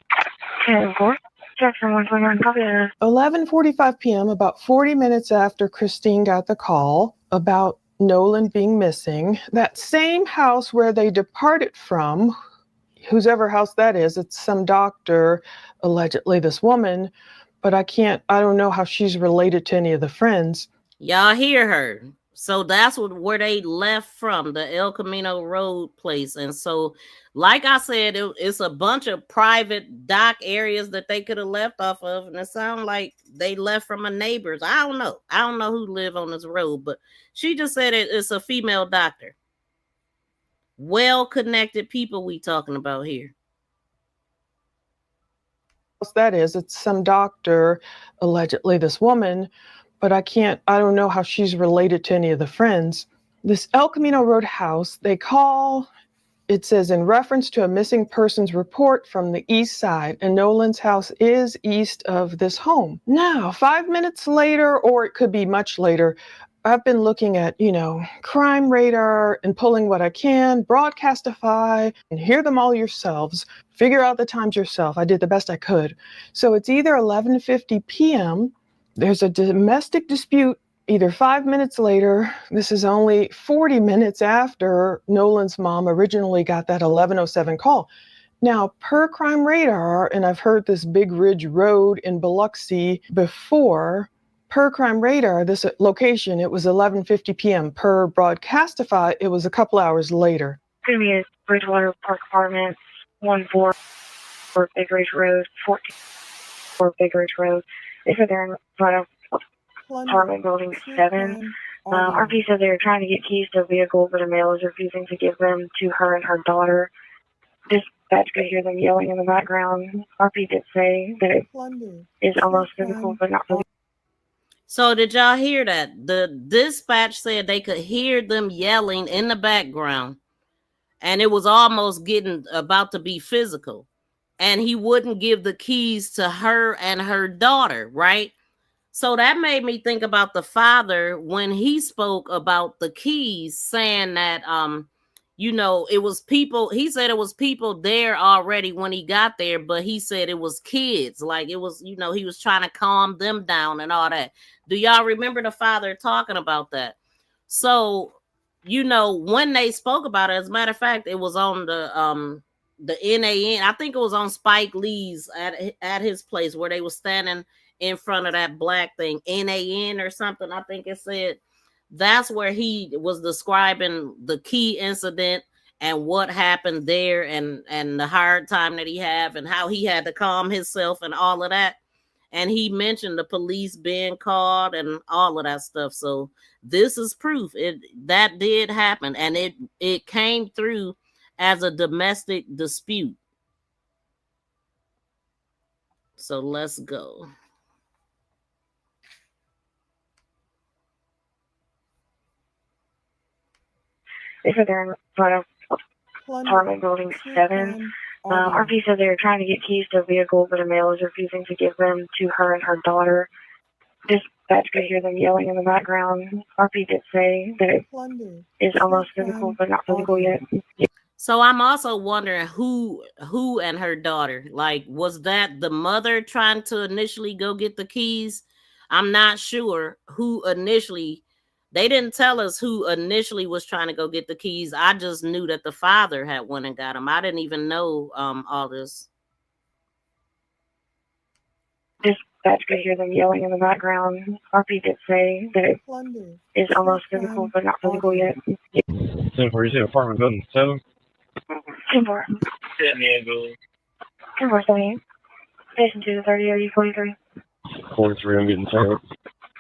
11:45 p.m., about 40 minutes after Christine got the call about Nolan being missing, that same house where they departed from, whosever house that is, it's some doctor, allegedly this woman, but I don't know how she's related to any of the friends. Y'all hear her. So that's where they left from, the El Camino Road place. And so, like I said, it's a bunch of private dock areas that they could have left off of. And it sounds like they left from a neighbor's. I don't know. I don't know who live on this road, but she just said it's a female doctor. Well-connected people we talking about here. That is, it's some doctor, allegedly this woman, but I don't know how she's related to any of the friends. This El Camino Road house, it says in reference to a missing persons report from the east side, and Nolan's house is east of this home. Now, 5 minutes later, or it could be much later, I've been looking at, Crime Radar and pulling what I can, Broadcastify, and hear them all yourselves. Figure out the times yourself. I did the best I could. So it's either 11:50 p.m., there's a domestic dispute either 5 minutes later. This is only 40 minutes after Nolan's mom originally got that 11:07 call. Now, per Crime Radar, and I've heard this Big Ridge Road in Biloxi before, per Crime Radar, this location, it was 11:50 p.m. Per Broadcastify, it was a couple hours later. Previous Bridgewater Park Apartments, 14 Big Ridge Road, 14 Big Ridge Road. They said they're in front of apartment building 7. RP said they were trying to get keys to a vehicle, but a male is refusing to give them to her and her daughter. This That's good to hear them yelling in the background. RP did say that it is almost physical, but not physical. So did y'all hear that? The dispatch said they could hear them yelling in the background, and it was almost getting about to be physical. And he wouldn't give the keys to her and her daughter, right? So that made me think about the father when he spoke about the keys, saying that it was people. He said it was people there already when he got there, but he said it was kids. Like it was, he was trying to calm them down and all that. Do y'all remember the father talking about that? So, when they spoke about it, as a matter of fact, it was on the NAN. I think it was on Spike Lee's at his place where they were standing in front of that black thing, NAN or something. I think it said. That's where he was describing the key incident and what happened there and the hard time that he had and how he had to calm himself and all of that. And he mentioned the police being called and all of that stuff. So this is proof that did happen, and it came through as a domestic dispute. So let's go. They said they're in front of apartment building 7. RP said they were trying to get keys to a vehicle, but a male is refusing to give them to her and her daughter. Dispatch could hear them yelling in the background. RP did say that it is almost physical, but not physical yet. So I'm also wondering who and her daughter, like, was that the mother trying to initially go get the keys? I'm not sure who initially. They didn't tell us who initially was trying to go get the keys. I just knew that the father had went and got them. I didn't even know all this. Dispatch could hear them yelling in the background. RP did say that it is almost physical, but not physical yet. 1042 apartment building 7. 10-4. 10-4, Station 2 to 30, are you 43? 43, I'm getting tired.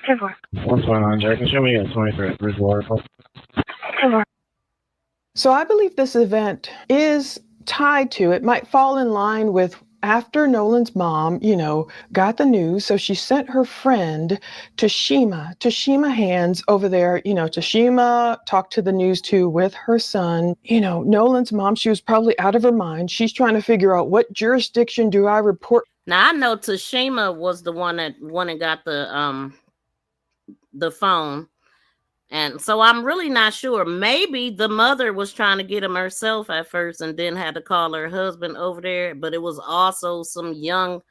10-4. 129, Jack. Show me at 23 at Bridgewater. 10-4. So I believe this event is tied to, it might fall in line with after Nolan's mom, got the news. So she sent her friend Tashima Hands over there. Tashima talked to the news too with her son. Nolan's mom, she was probably out of her mind. She's trying to figure out what jurisdiction do I report. Now I know Tashima was the one that went and got the phone. And so I'm really not sure. Maybe the mother was trying to get him herself at first and then had to call her husband over there. But it was also some young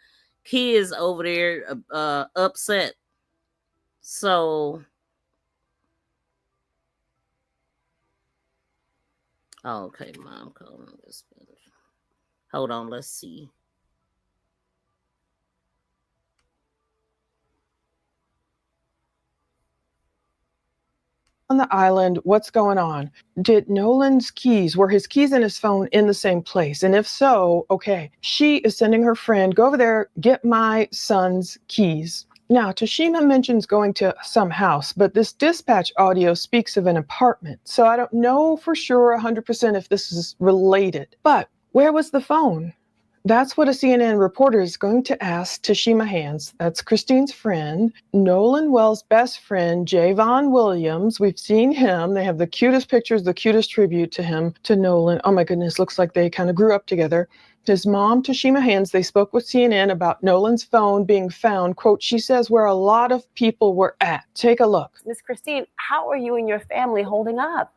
kids over there upset. So, okay, mom calling this. Hold on, let's see. On the island, what's going on? Did Nolan's keys, were his keys and his phone in the same place? And if so, okay, she is sending her friend, go over there, get my son's keys. Now, Tashima mentions going to some house, but this dispatch audio speaks of an apartment. So I don't know for sure 100% if this is related. But where was the phone? That's what a CNN reporter is going to ask Tashima Hands. That's Christine's friend, Nolan Wells' best friend, Javon Williams. We've seen him. They have the cutest pictures, the cutest tribute to him, to Nolan. Oh my goodness, looks like they kind of grew up together. His mom, Tashima Hands, they spoke with CNN about Nolan's phone being found, quote, she says, where a lot of people were at. Take a look. Miss Christine, how are you and your family holding up?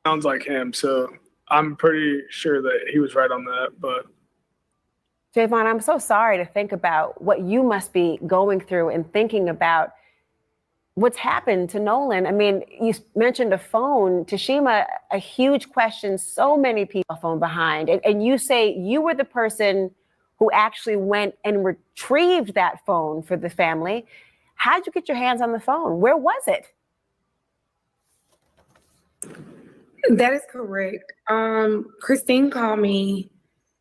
Sounds like him, so I'm pretty sure that he was right on that, but Javon, I'm so sorry to think about what you must be going through and thinking about what's happened to Nolan. I mean, you mentioned a phone. Tashima, a huge question, so many people phone behind. And you say you were the person who actually went and retrieved that phone for the family. How'd you get your hands on the phone? Where was it? That is correct. Christine called me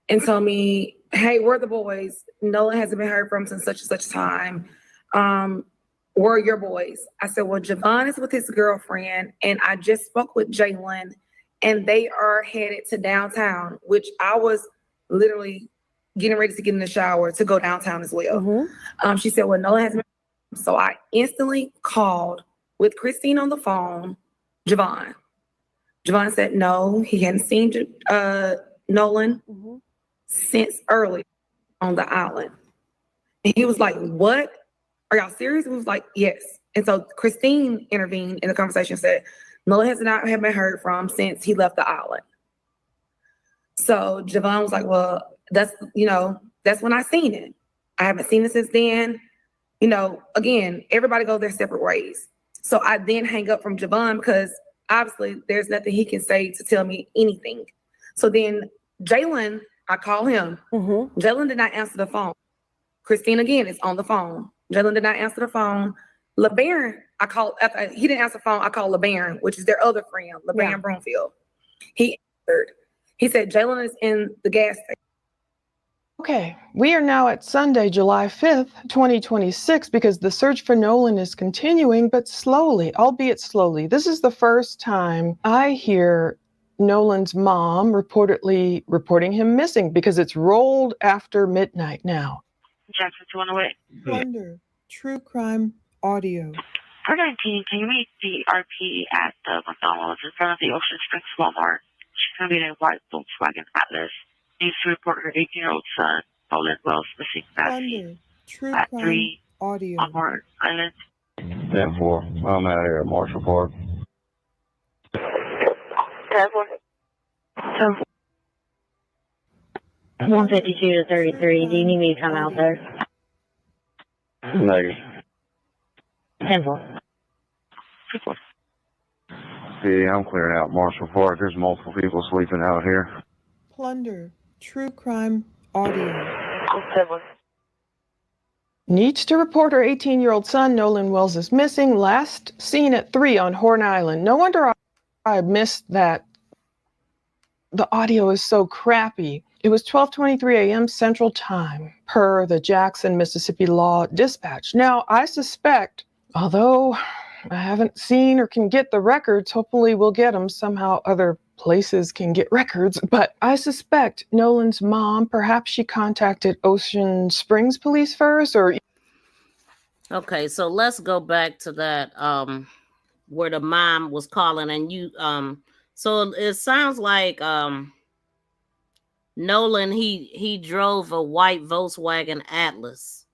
and told me, hey, where are the boys? Nolan hasn't been heard from since such and such time. Where are your boys? I said, well, Javon is with his girlfriend, and I just spoke with Jalen, and they are headed to downtown, which I was literally getting ready to get in the shower to go downtown as well. She said, well, Nolan has been. So I instantly called with Christine on the phone, Javon. Javon said no, he hadn't seen Nolan since early on the island. And he was like, what? Are y'all serious? He was like, yes. And so Christine intervened in the conversation, said, Nolan has not have been heard from since he left the island. So Javon was like, well, that's when I seen it. I haven't seen it since then. Again, everybody goes their separate ways. So I then hang up from Javon because obviously there's nothing he can say to tell me anything. So then Jalen, I call him. Jalen did not answer the phone. Christine again is on the phone. Jalen did not answer the phone. LeBaron, I called, after he didn't answer the phone, I called LeBaron, which is their other friend, LeBaron Broomfield. He answered. He said, Jalen is in the gas station. Okay, we are now at Sunday, July 5th, 2026, because the search for Nolan is continuing, but slowly, albeit slowly. This is the first time I hear Nolan's mom reportedly reporting him missing because it's rolled after midnight now. Jackson 208. Thunder, true crime audio. 419, can you meet the RP at the McDonald's in front of the Ocean Springs Walmart? She's going to be in a white Volkswagen Atlas. Needs to report her 18-year-old son, Nolan Wells, missing that Thunder, true at crime 3 audio. on Horn Island. 10-4. I'm out here at Marshall Park. 10-4. So, 152 to 33. Do you need me to come out there? Negative. 10-4. See, I'm clearing out Marshall Park. There's multiple people sleeping out here. Plunder, true crime audio. 10-4. Needs to report her 18-year-old son, Nolan Wells, is missing. Last seen at 3 on Horn Island. No wonder I missed that. The audio is so crappy. It was 12:23 a.m. Central Time, per the Jackson, Mississippi Law Dispatch. Now, I suspect, although I haven't seen or can get the records, hopefully we'll get them. Somehow other places can get records, but I suspect Nolan's mom, perhaps she contacted Ocean Springs Police first, or... Okay, so let's go back to that where the mom was calling, and you so it sounds like Nolan he drove a white Volkswagen Atlas.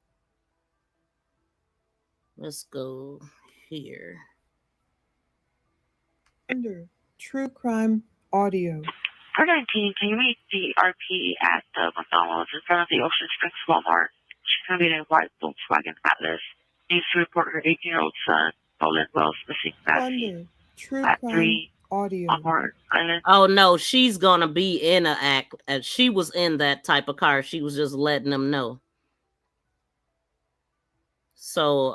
Let's go here. Thunder, true crime audio. 419, can you meet the RP at the McDonald's in front of the Ocean Springs Walmart? She's going to be in a white Volkswagen Atlas. Needs to report her 18-year-old son, Nolan Wells, missing that Thunder, true at crime 3 audio. on Horn Island. Oh no, she's gonna be in a act. She was in that type of car. She was just letting them know. So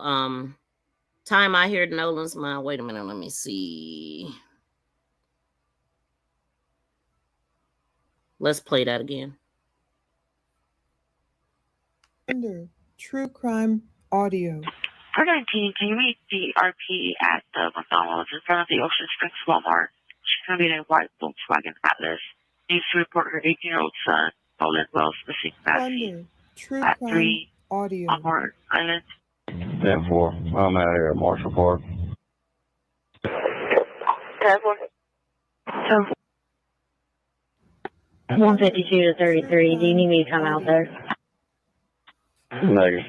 time I heard Nolan's mom. Wait a minute, let me see. Let's play that again. Thunder, true crime audio. 419, can you meet the RP at the McDonald's in front of the Ocean Springs Walmart? She's going to be in a white Volkswagen Atlas. Needs to report her 18-year-old son, Nolan Wells, missing that Thunder, true at crime 3 audio. on Horn Island. 10-4. I'm out here at Marshall Park. 10-4. So, 152 to 33. Do you need me to come out there? Negative.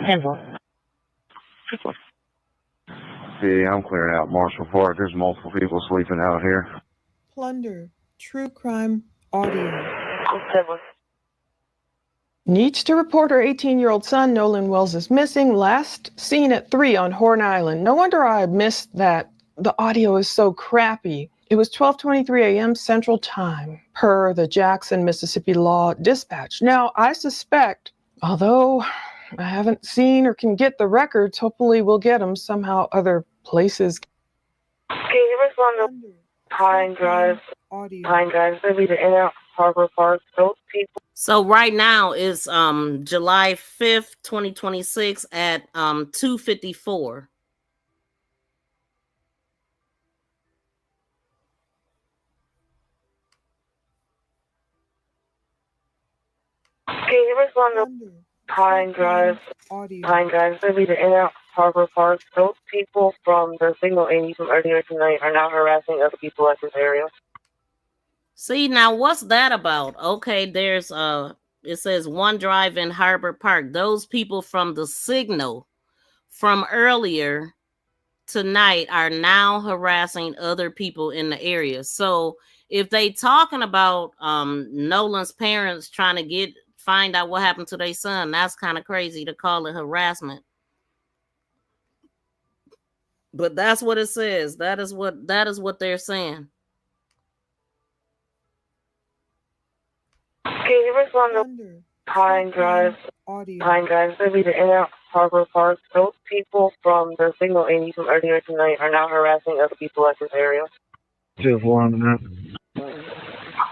10-4. See, I'm clearing out Marshall Park. There's multiple people sleeping out here. Plunder, true crime audio. 10-4. Needs to report her 18-year-old son, Nolan Wells, is missing. Last seen at 3 on Horn Island. No wonder I missed that. The audio is so crappy. It was 12:23 a.m. Central Time, per the Jackson, Mississippi Law Dispatch. Now, I suspect, although I haven't seen or can get the records, hopefully we'll get them. Somehow other places. Can you respond to Pine Drive? Pine Drive, maybe the In-Out Harbor Park. Those people. So right now is July 5th, 2026 at 2:54. Can you respond to Pine Drive? Pine Drive, going to be the Inner Harbor Park. Those people from the Signal 80 from earlier tonight are now harassing other people at this area. See, now what's that about? Okay, there's it says One Drive in Harbor Park. Those people from the Signal from earlier tonight are now harassing other people in the area. So if they talking about Nolan's parents trying to find out what happened to their son, that's kind of crazy to call it harassment. But that's what it says. That is what they're saying. Can you respond to Pine Drive? Pine Drive, going to be the Inner Harbor Park. Those people from the Signal 80 from earlier tonight are now harassing other people at this area. 241.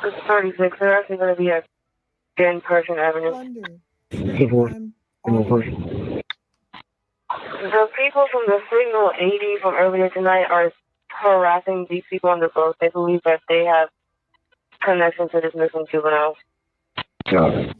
It's 36. They're actually going to be at 10 Persian Avenue. 241. The people from the Signal 80 from earlier tonight are harassing these people on the boat. They believe that they have connection to this missing juvenile.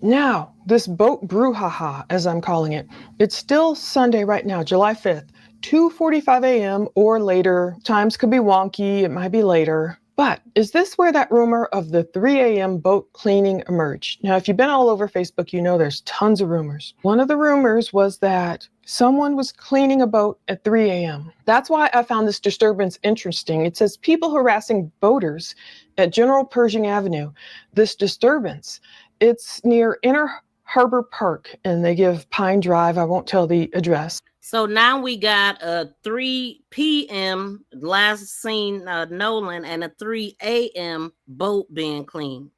Now, this boat brouhaha, as I'm calling it, it's still Sunday right now, July 5th, 2:45 a.m. or later. Times could be wonky, it might be later. But is this where that rumor of the 3 a.m. boat cleaning emerged? Now, if you've been all over Facebook, you know there's tons of rumors. One of the rumors was that someone was cleaning a boat at 3 a.m. That's why I found this disturbance interesting. It says people harassing boaters at General Pershing Avenue. This disturbance, it's near Inner Harbor Park, and they give Pine Drive. I won't tell the address. So now we got a 3 p.m. last seen Nolan and a 3 a.m. boat being cleaned.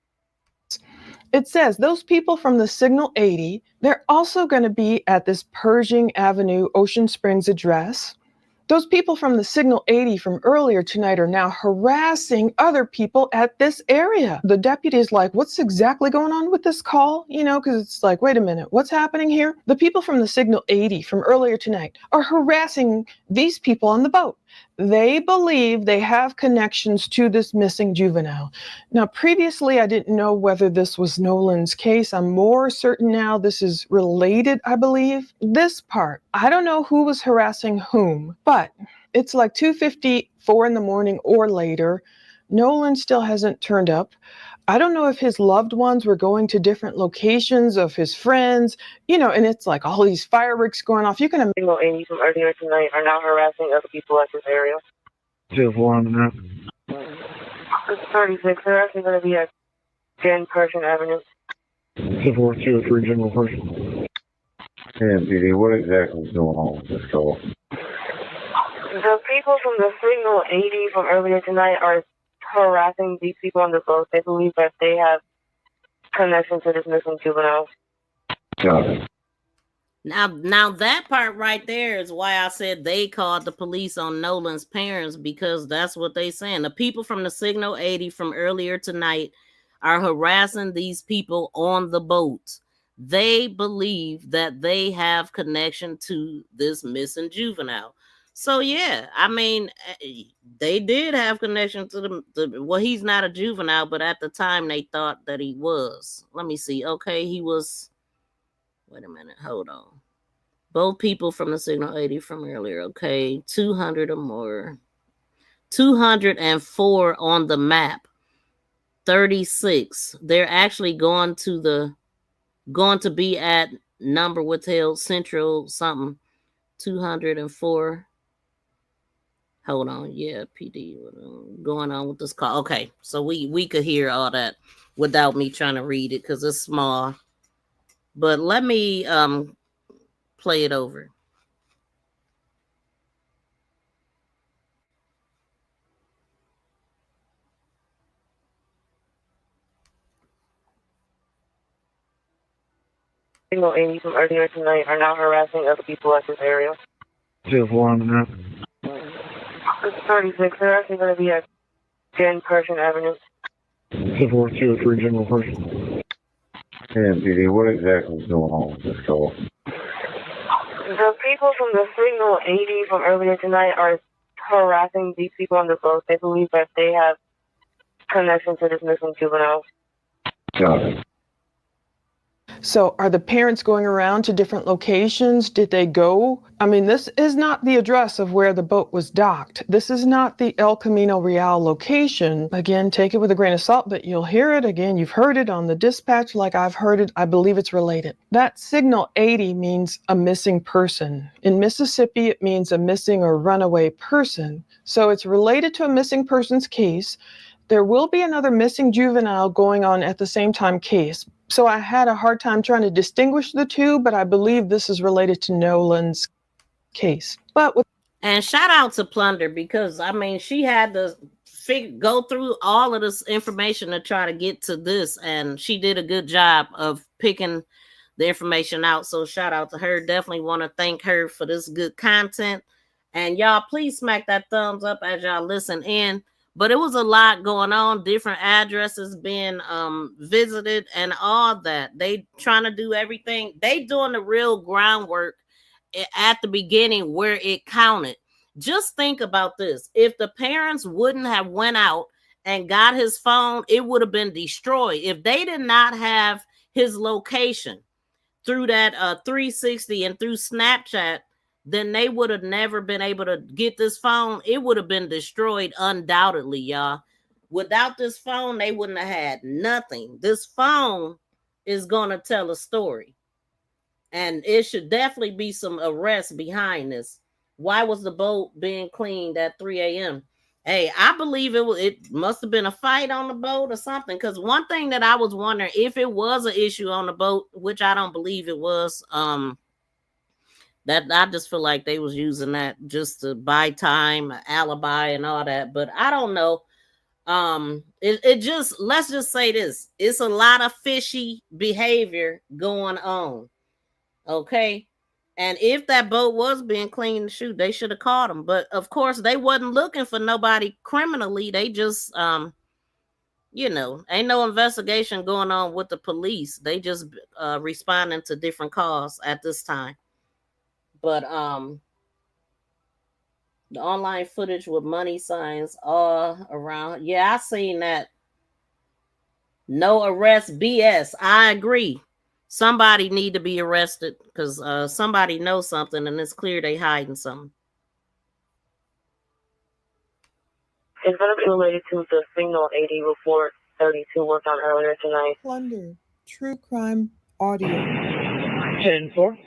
It says those people from the Signal 80, they're also going to be at this Pershing Avenue, Ocean Springs address. Those people from the Signal 80 from earlier tonight are now harassing other people at this area. The deputy is like, what's exactly going on with this call? You know, because it's like, wait a minute, what's happening here? The people from the Signal 80 from earlier tonight are harassing these people on the boat. They believe they have connections to this missing juvenile. Now, previously, I didn't know whether this was Nolan's case. I'm more certain now this is related, I believe. This part, I don't know who was harassing whom, but it's like 2:54 in the morning or later. Nolan still hasn't turned up. I don't know if his loved ones were going to different locations of his friends, you know, and it's like all these fireworks going off. You can Signal 80 from earlier tonight are now harassing other people at this area. 241. It's 36. They're actually going to be at 10 Persian Avenue. 243 General Pershing. And PD, what exactly is going on with this call? The people from the Signal 80 from earlier tonight are harassing these people on the boat. They believe that they have connection to this missing juvenile. Now that part right there is why I said they called the police on Nolan's parents, because that's what they saying. The people from the Signal 80 from earlier tonight are harassing these people on the boat. They believe that they have connection to this missing juvenile. So yeah, I mean, they did have connection to well, he's not a juvenile, but at the time they thought that he was. Let me see. Okay, he was. Wait a minute. Hold on. Both people from the Signal 80 from earlier. Okay, 200 or more. 204 on the map. 36. They're actually going to be at number withheld Central something. 204. Hold on, yeah, PD going on with this call. Okay, so we could hear all that without me trying to read it because it's small. But let me play it over. Signal 80 from earlier tonight are now harassing other people at this area. 241. It's 36. They're actually going to be at 10 Persian Avenue. 243 General Pershing. And PD, what exactly is going on with this call? The people from the Signal 80 from earlier tonight are harassing these people on the boat. They believe that they have connection to this missing juvenile. So are the parents going around to different locations? Did they go? I mean, this is not the address of where the boat was docked. This is not the El Camino Real location. Again, take it with a grain of salt, but you'll hear it again. You've heard it on the dispatch like I've heard it. I believe it's related. That signal 80 means a missing person. In Mississippi, it means a missing or runaway person. So it's related to a missing persons case. There will be another missing juvenile going on at the same time case. So I had a hard time trying to distinguish the two, but I believe this is related to Nolan's case. And shout out to Plunder, because I mean, she had to go through all of this information to try to get to this, and she did a good job of picking the information out. So shout out to her. Definitely want to thank her for this good content. And y'all, please smack that thumbs up as y'all listen in. But it was a lot going on, different addresses being visited and all that. They trying to do everything. They doing the real groundwork at the beginning where it counted. Just think about this. If the parents wouldn't have went out and got his phone, it would have been destroyed. If they did not have his location through that 360 and through Snapchat, then they would have never been able to get this phone. It would have been destroyed undoubtedly, y'all. Without this phone, they wouldn't have had nothing. This phone is going to tell a story. And it should definitely be some arrest behind this. Why was the boat being cleaned at 3 a.m.? Hey, I believe it must have been a fight on the boat or something. Because one thing that I was wondering, if it was an issue on the boat, which I don't believe it was, that I just feel like they was using that just to buy time, alibi, and all that. But I don't know. It just, let's just say this: it's a lot of fishy behavior going on. Okay, and if that boat was being cleaned, shoot, they should have caught him. But of course, they wasn't looking for nobody criminally. They just, ain't no investigation going on with the police. They just responding to different calls at this time. But the online footage with money signs all around. Yeah, I seen that. No arrest BS. I agree. Somebody need to be arrested because somebody knows something, and it's clear they hiding something. It's going to be related to the Signal 80 report 32 worked on earlier tonight. Plunder, true crime audio. 10-4.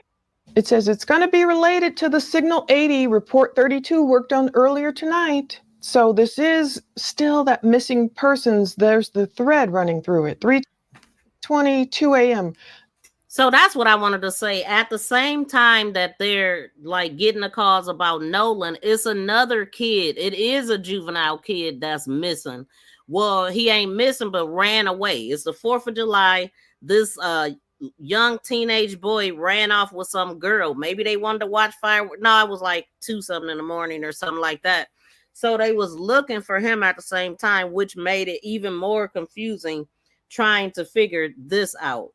It says it's going to be related to the Signal 80 report 32 worked on earlier tonight. So this is still that missing persons. There's the thread running through it. 3:22 a.m. So that's what I wanted to say. At the same time that they're like getting the calls about Nolan, it's another kid. It is a juvenile kid that's missing. Well, he ain't missing, but ran away. It's the 4th of July. This young teenage boy ran off with some girl. Maybe they wanted to watch fireworks. No, it was like 2 something in the morning or something like that. So they was looking for him at the same time, which made it even more confusing trying to figure this out.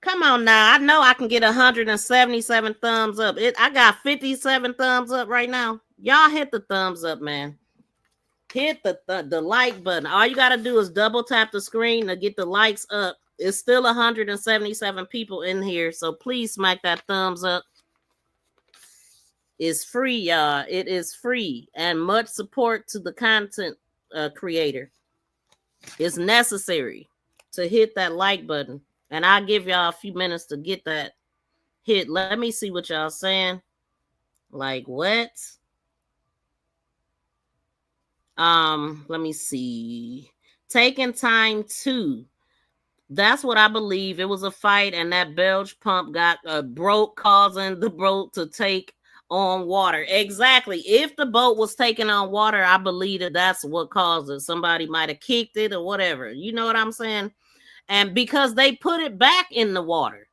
Come on now. I know I can get 177 thumbs up. I got 57 thumbs up right now. Y'all hit the thumbs up, man. Hit the like button. All you got to do is double tap the screen to get the likes up. It's still 177 people in here, so please smack that thumbs up. It's free, y'all. It is free, and much support to the content creator. It's necessary to hit that like button, and I'll give y'all a few minutes to get that hit. Let me see what y'all saying. Like what? Let me see. Taking time to. That's what I believe. It was a fight, and that bilge pump got broke, causing the boat to take on water. Exactly. If the boat was taking on water, I believe that's what caused it. Somebody might have kicked it or whatever. You know what I'm saying? And because they put it back in the water.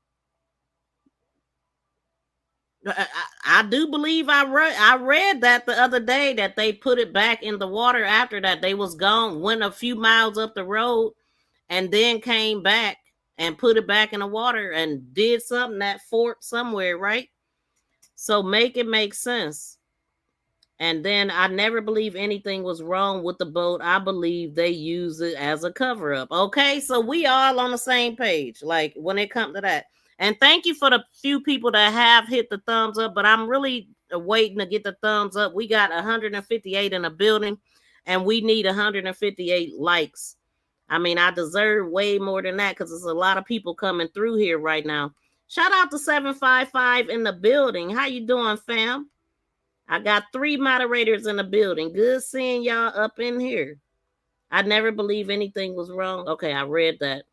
I do believe I read that the other day that they put it back in the water after that. They was gone, went a few miles up the road, and then came back and put it back in the water and did something at fort somewhere, right? So make it make sense. And then I never believe anything was wrong with the boat. I believe they use it as a cover up. Okay, so we all on the same page, like when it comes to that. And thank you for the few people that have hit the thumbs up, but I'm really waiting to get the thumbs up. We got 158 in the building, and we need 158 likes. I mean, I deserve way more than that because there's a lot of people coming through here right now. Shout out to 755 in the building. How you doing, fam? I got 3 moderators in the building. Good seeing y'all up in here. I never believe anything was wrong. Okay, I read that.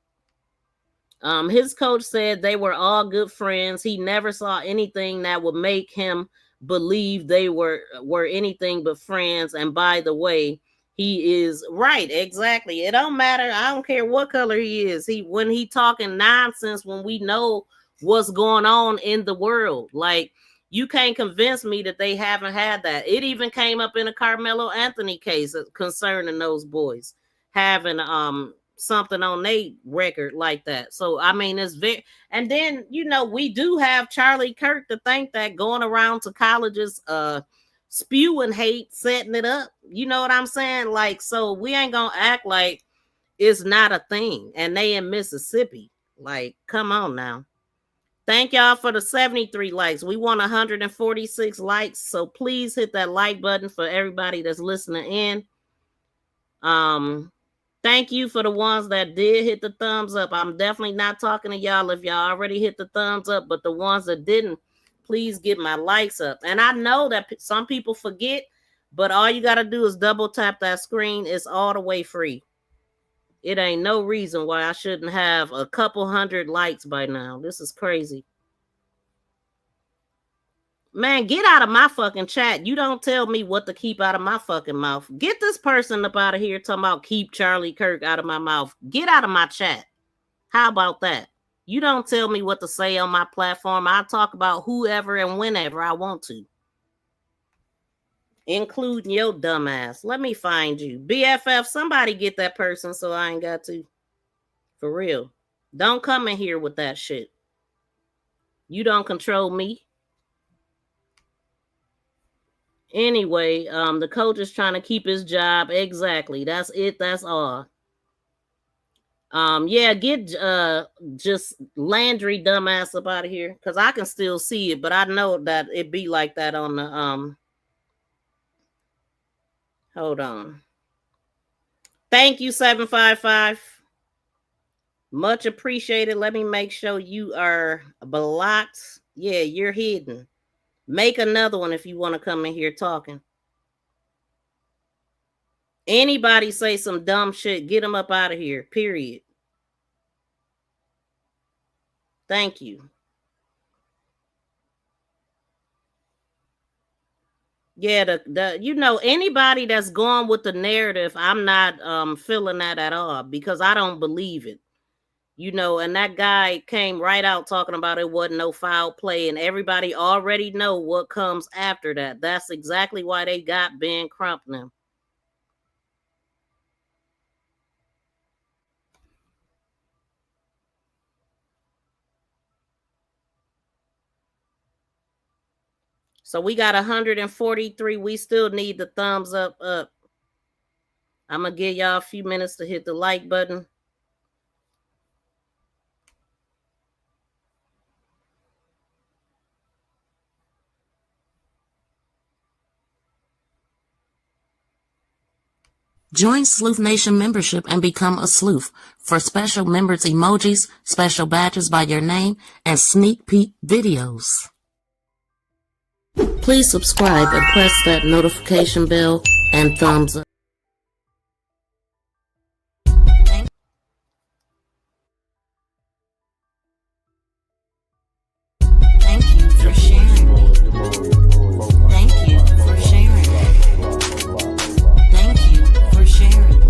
His coach said they were all good friends. He never saw anything that would make him believe they were anything but friends. And by the way, he is right. Exactly. It don't matter. I don't care what color he is. When he talking nonsense, when we know what's going on in the world, like, you can't convince me that they haven't had that. It even came up in a Carmelo Anthony case concerning those boys having something on their record like that. So I mean, it's very, and then we do have Charlie Kirk to thank, that going around to colleges spewing hate, setting it up. You know what I'm saying? Like, so we ain't gonna act like it's not a thing. And they in Mississippi. Like, come on now. Thank y'all for the 73 likes. We want 146 likes. So please hit that like button for everybody that's listening in. Thank you for the ones that did hit the thumbs up. I'm definitely not talking to y'all if y'all already hit the thumbs up, but the ones that didn't, please get my likes up. And I know that some people forget, but all you got to do is double tap that screen. It's all the way free. It ain't no reason why I shouldn't have a couple hundred likes by now. This is crazy. Man, get out of my fucking chat. You don't tell me what to keep out of my fucking mouth. Get this person up out of here talking about keep Charlie Kirk out of my mouth. Get out of my chat. How about that? You don't tell me what to say on my platform. I talk about whoever and whenever I want to, including your dumb ass. Let me find you. BFF, somebody get that person so I ain't got to. For real. Don't come in here with that shit. You don't control me. Anyway, the coach is trying to keep his job. Exactly. That's it. That's all. Yeah, get just Landry dumbass up out of here, because I can still see it, but I know that it be like that on the hold on. Thank you, 755. Much appreciated. Let me make sure you are blocked. Yeah, you're hidden. Make another one if you want to come in here talking. Anybody say some dumb shit, get them up out of here, period. Thank you. Yeah, anybody that's going with the narrative, I'm not feeling that at all, because I don't believe it. And that guy came right out talking about it wasn't no foul play, and everybody already know what comes after that. That's exactly why they got Ben Crump now. So we got 143. We still need the thumbs up. I'm going to give y'all a few minutes to hit the like button. Join Sleuth Nation membership and become a sleuth for special members emojis, special badges by your name, and sneak peek videos. Please subscribe and press that notification bell and thumbs up. Thank you for sharing. Thank you for sharing. Thank you for sharing.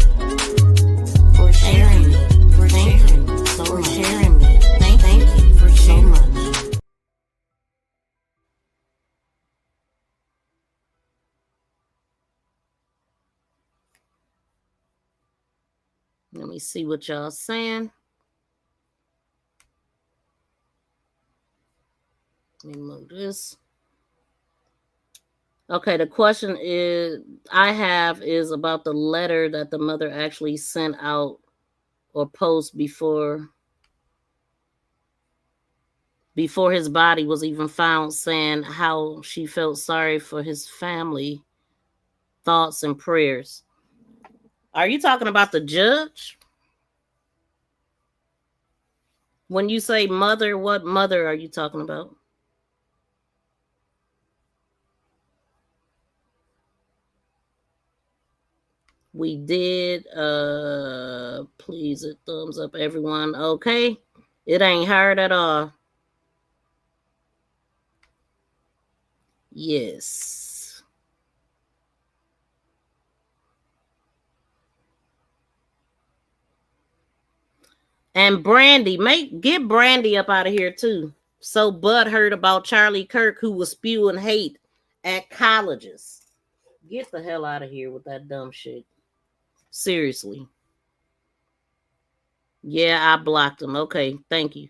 For sharing. For sharing. For sharing me. Thank you for so much. Let me see what y'all saying. Let me move this. Okay, the question is about the letter that the mother actually sent out or post before his body was even found, saying how she felt sorry for his family, thoughts and prayers. Are you talking about the judge? When you say mother, what mother are you talking about? We did. Please a thumbs up, everyone. Okay. It ain't hard at all. Yes. And Brandy, get Brandy up out of here too. So Bud heard about Charlie Kirk, who was spewing hate at colleges. Get the hell out of here with that dumb shit. Seriously. Yeah, I blocked him. Okay, thank you.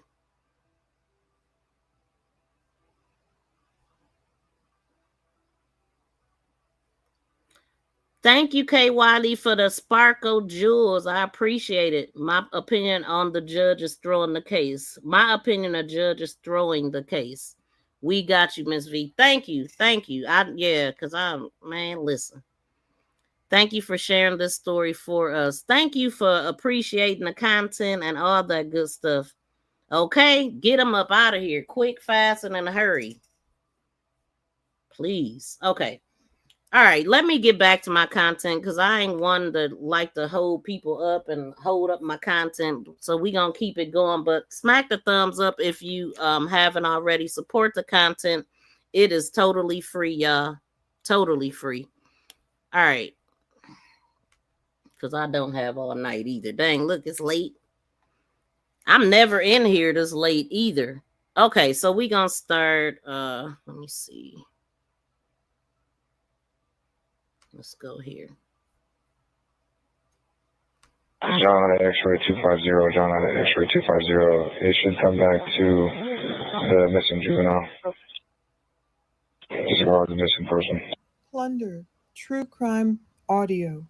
Thank you, K. Wiley, for the Sparkle Jewels. I appreciate it. My opinion on the judge is throwing the case. My opinion, the judge is throwing the case. We got you, Miss V. Thank you. Thank you. Listen. Thank you for sharing this story for us. Thank you for appreciating the content and all that good stuff. Okay, get them up out of here quick, fast, and in a hurry. Please. Okay. All right, let me get back to my content because I ain't one to like to hold people up and hold up my content. So we gonna keep it going. But smack the thumbs up if you haven't already. Support the content. It is totally free, y'all. Totally free. All right. Because I don't have all night either. Dang, look, it's late. I'm never in here this late either. Okay, so we gonna start. Let me see. Let's go here. John at X-ray 250. John at X-ray 250. It should come back to the missing juvenile. Disregard the missing person. Plunder. True crime audio.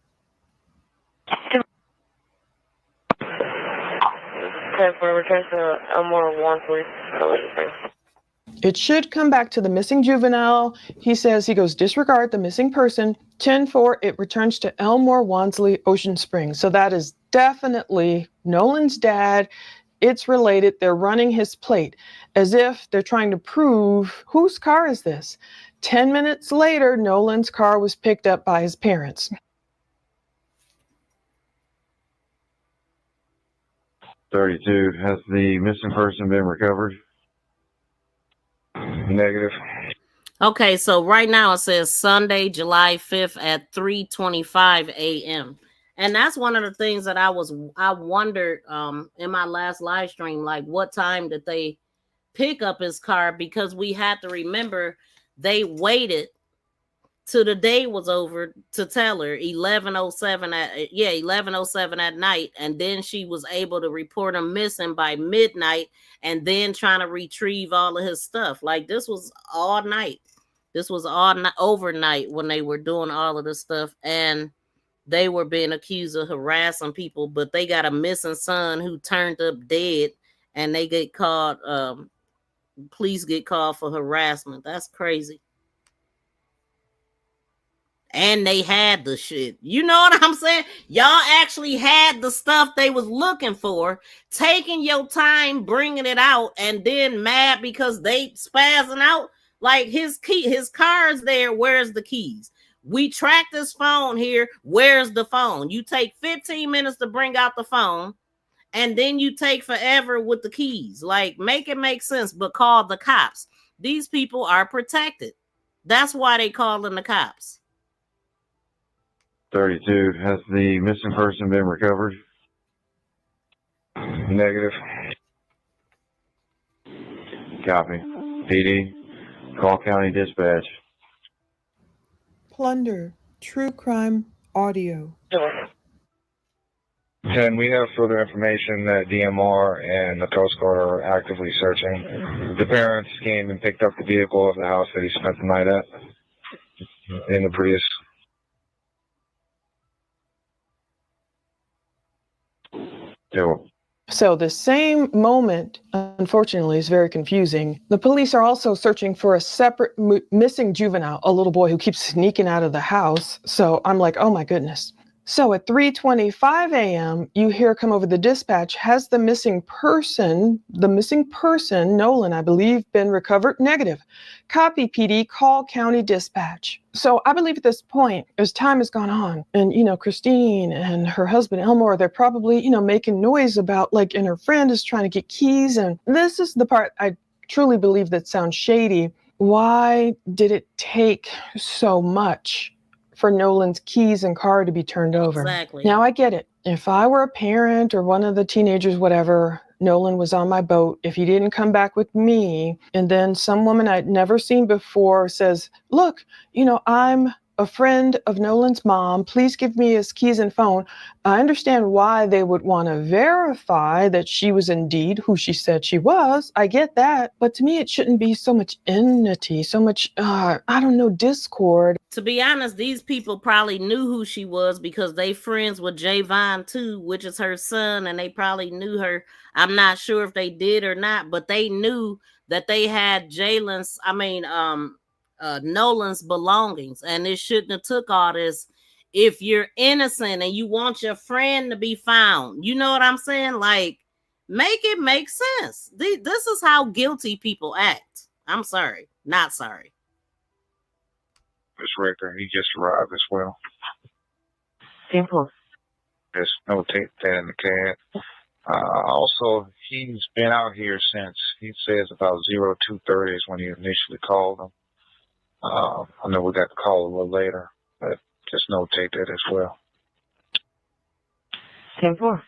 It should come back to the missing juvenile. He says he goes disregard the missing person. 10-4, it returns to Elmore Wansley, Ocean Springs. So that is definitely Nolan's dad. It's related. They're running his plate as if they're trying to prove whose car is this. 10 minutes later, Nolan's car was picked up by his parents. 32. Has the missing person been recovered? Negative. Okay, so right now it says Sunday, July 5th at 3:25 a.m. And that's one of the things that I wondered in my last live stream, like what time did they pick up his car? Because we had to remember they waited till the day was over to tell her 11:07 at night, and then she was able to report him missing by midnight, and then trying to retrieve all of his stuff. Like this was all night. This was all overnight when they were doing all of this stuff, and they were being accused of harassing people, but they got a missing son who turned up dead, and they get called. Police get called for harassment. That's crazy. And they had the shit. You know what I'm saying? Y'all actually had the stuff they was looking for, taking your time, bringing it out, and then mad because they spazzing out. Like his car is there. Where's the keys? We tracked this phone here. Where's the phone? You take 15 minutes to bring out the phone, and then you take forever with the keys. Like, make it make sense, but call the cops. These people are protected. That's why they calling the cops. 32. Has the missing person been recovered? Negative. Copy. PD. Call County Dispatch. Plunder. True crime audio. 10. We have further information that DMR and the Coast Guard are actively searching. The parents came and picked up the vehicle of the house that he spent the night at. in the Prius. Yeah. So the same moment, unfortunately, is very confusing. The police are also searching for a separate missing juvenile, a little boy who keeps sneaking out of the house. So I'm like, oh my goodness. So at 3:25 a.m., you hear come over the dispatch, has the missing person, Nolan, I believe, been recovered? Negative. Copy, PD, call county dispatch. So I believe at this point, as time has gone on, and, Christine and her husband, Elmore, they're probably, making noise about, and her friend is trying to get keys. And this is the part I truly believe that sounds shady. Why did it take so much for Nolan's keys and car to be turned over? Exactly. Now I get it. If I were a parent or one of the teenagers, whatever, Nolan was on my boat. If he didn't come back with me, and then some woman I'd never seen before says, look, I'm a friend of Nolan's mom. Please give me his keys and phone. I understand why they would want to verify that she was indeed who she said she was. I get that. But to me, it shouldn't be so much enmity, so much, discord. To be honest, these people probably knew who she was because they friends with Javon too, which is her son, and they probably knew her. I'm not sure if they did or not, but they knew that they had Nolan's belongings, and it shouldn't have took all this. If you're innocent and you want your friend to be found, you know what I'm saying? Like, make it make sense. This is how guilty people act. I'm sorry, not sorry. This record, he just arrived as well. Simple. Just notate that in the cab. Also, he's been out here since, he says about 02:30 is when he initially called him. I know we got the call a little later, but just notate that as well. Simple.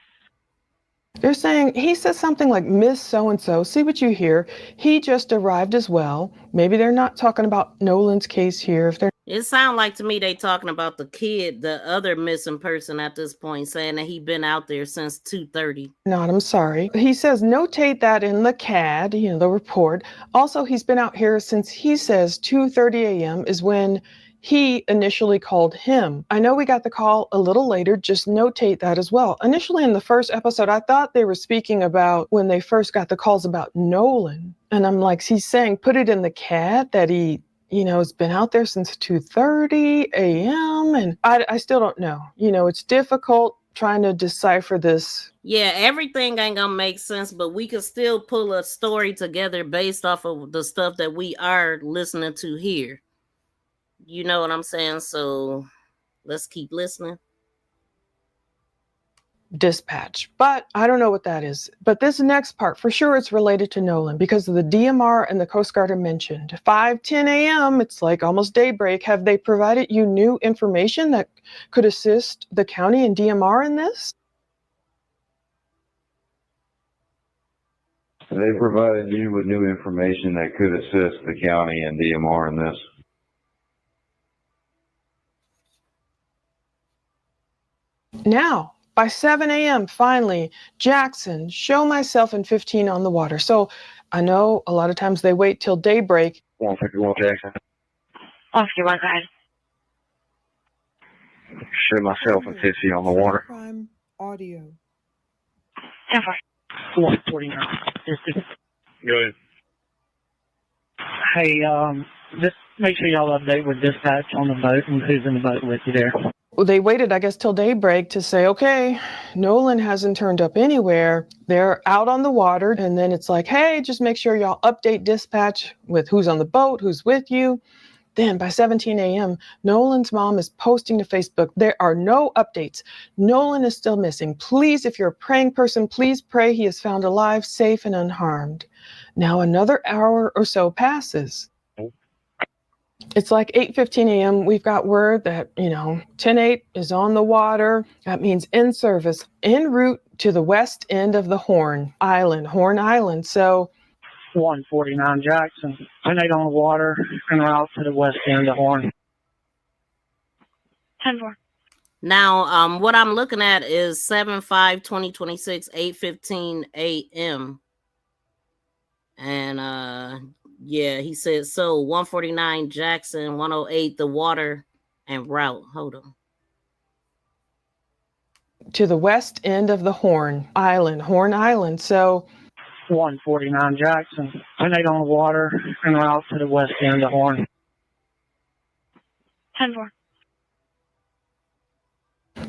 They're saying, he says something like, Miss So-and-so, see what you hear. He just arrived as well. Maybe they're not talking about Nolan's case here. If they're It sounds like to me they talking about the kid, the other missing person at this point, saying that he been out there since 2:30. not, I'm sorry. He says, notate that in the CAD, the report. Also, he's been out here since he says 2:30 a.m. is when he initially called him. I know we got the call a little later, just notate that as well. Initially in the first episode, I thought they were speaking about when they first got the calls about Nolan. And I'm like, he's saying, put it in the CAD that he has been out there since 2:30 a.m. And I still don't know. It's difficult trying to decipher this. Yeah, everything ain't gonna make sense, but we can still pull a story together based off of the stuff that we are listening to here. You know what I'm saying? So let's keep listening. Dispatch, but I don't know what that is. But this next part, for sure, it's related to Nolan because of the DMR and the Coast Guard are mentioned. 5:10 a.m., it's like almost daybreak. Have they provided you new information that could assist the county and DMR in this? They provided you with new information that could assist the county and DMR in this. Now, by 7 a.m., finally, Jackson, show myself in 15 on the water. So I know a lot of times they wait till daybreak. 151 Jackson. Oscar, my bad. Show myself in 50 on the water. Crime audio. 149. Go ahead. Hey, just make sure y'all update with dispatch on the boat and who's in the boat with you there. Well, they waited, I guess, till daybreak to say, okay, Nolan hasn't turned up anywhere. They're out on the water. And then it's like, hey, just make sure y'all update dispatch with who's on the boat, who's with you. Then by 17 a.m., Nolan's mom is posting to Facebook, there are no updates. Nolan is still missing. Please, if you're a praying person, please pray he is found alive, safe, and unharmed. Now another hour or so passes. It's like 8:15 a.m. We've got word that, 10-8 is on the water. That means in service, en route to the west end of the Horn Island. So 149 Jackson. 10-8 on the water en route to the west end of Horn. 10-4. Now, what I'm looking at is 7/5/2026, 8:15 a.m. And Yeah, he said so. 149 Jackson, 108 the water and route. Hold on. To the west end of the Horn Island. So 149 Jackson, tornado on the water and route to the west end of Horn. 10-4.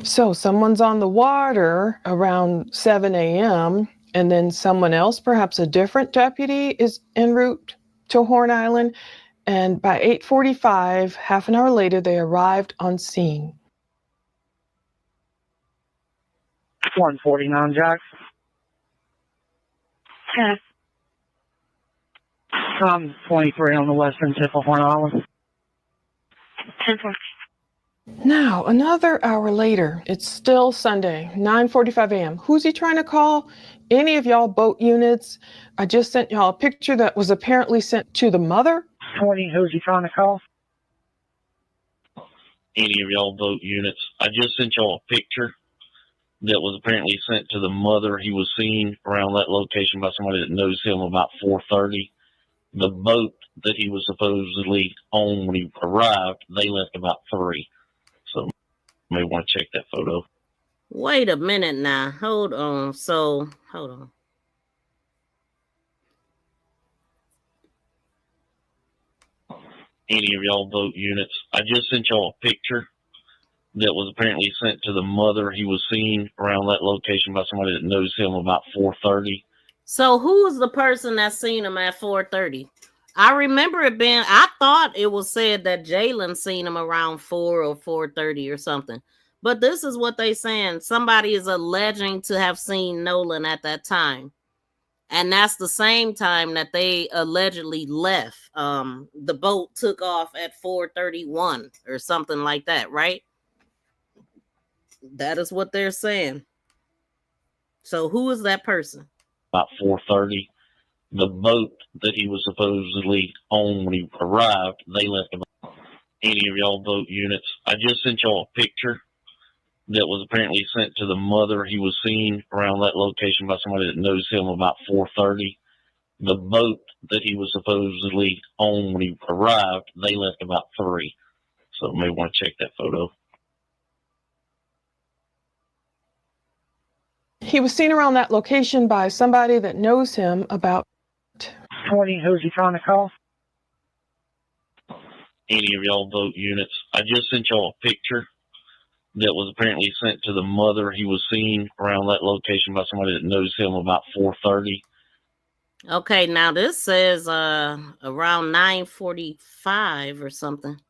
So someone's on the water around 7 a.m. and then someone else, perhaps a different deputy, is en route to Horn Island. And by 8:45, half an hour later, they arrived on scene. 149 Jackson. Yeah. 23 on the western tip of Horn Island. 10-4. Now, another hour later, it's still Sunday, 9:45 a.m. Who's he trying to call? Any of y'all boat units? I just sent y'all a picture that was apparently sent to the mother. 20, who's he trying to call? Any of y'all boat units. I just sent y'all a picture that was apparently sent to the mother. He was seen around that location by somebody that knows him about 4:30. The boat that he was supposedly on when he arrived, they left about 3. So you may want to check that photo. Wait a minute now. Hold on. So, hold on. Any of y'all boat units. I just sent y'all a picture that was apparently sent to the mother. He was seen around that location by somebody that knows him about 4:30. So who was the person that seen him at 4:30? I remember it being, I thought it was said that Jalen seen him around 4 or 4:30 or something. But this is what they saying. Somebody is alleging to have seen Nolan at that time. And that's the same time that they allegedly left. The boat took off at 4:31 or something like that, right? That is what they're saying. So who is that person? About 4:30. The boat that he was supposedly on when he arrived, they left about. Any of y'all boat units. I just sent y'all a picture that was apparently sent to the mother. He was seen around that location by somebody that knows him about 4:30. The boat that he was supposedly on when he arrived, they left about 3. So you may want to check that photo. He was seen around that location by somebody that knows him about. 20, who's he trying to call? Any of y'all boat units. I just sent y'all a picture that was apparently sent to the mother. He was seen around that location by somebody that knows him about 4:30. Okay, now this says around 9:45 or something.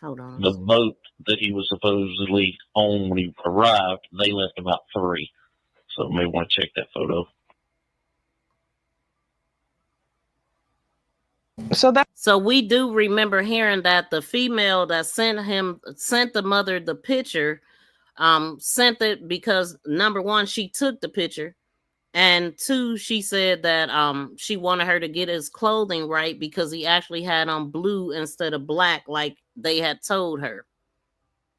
Hold on. The boat that he was supposedly on when he arrived, they left about 3. So you may want to check that photo. So we do remember hearing that the female that sent the mother the picture, sent it because number one, she took the picture, and 2, she said that she wanted her to get his clothing right because he actually had on blue instead of black, like they had told her.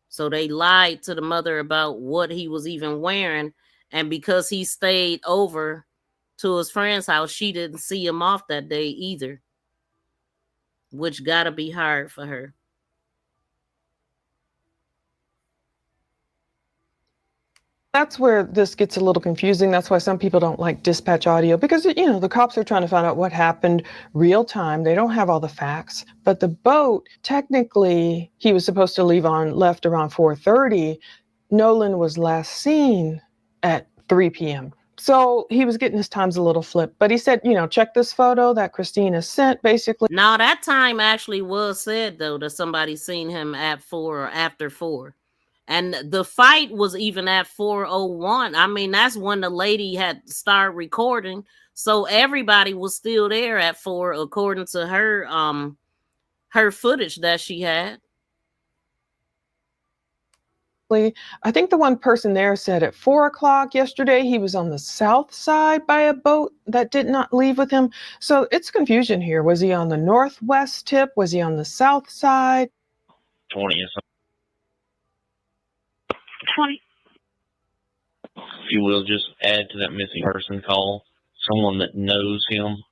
So they lied to the mother about what he was even wearing, and because he stayed over to his friend's house, she didn't see him off that day either, which gotta be hard for her. That's where this gets a little confusing. That's why some people don't like dispatch audio because, the cops are trying to find out what happened real time. They don't have all the facts. But the boat, technically, he was supposed to left around 4:30. Nolan was last seen at 3 p.m. So he was getting his times a little flipped. But he said, check this photo that Christina sent, basically. Now, that time actually was said, though, that somebody seen him at 4 or after 4. And the fight was even at 4:01. I mean, that's when the lady had started recording. So everybody was still there at 4, according to her footage that she had. I think the one person there said at 4 o'clock yesterday, he was on the south side by a boat that did not leave with him. So it's confusion here. Was he on the northwest tip? Was he on the south side? 20 or something. 20. If you will, just add to that missing person call someone that knows him.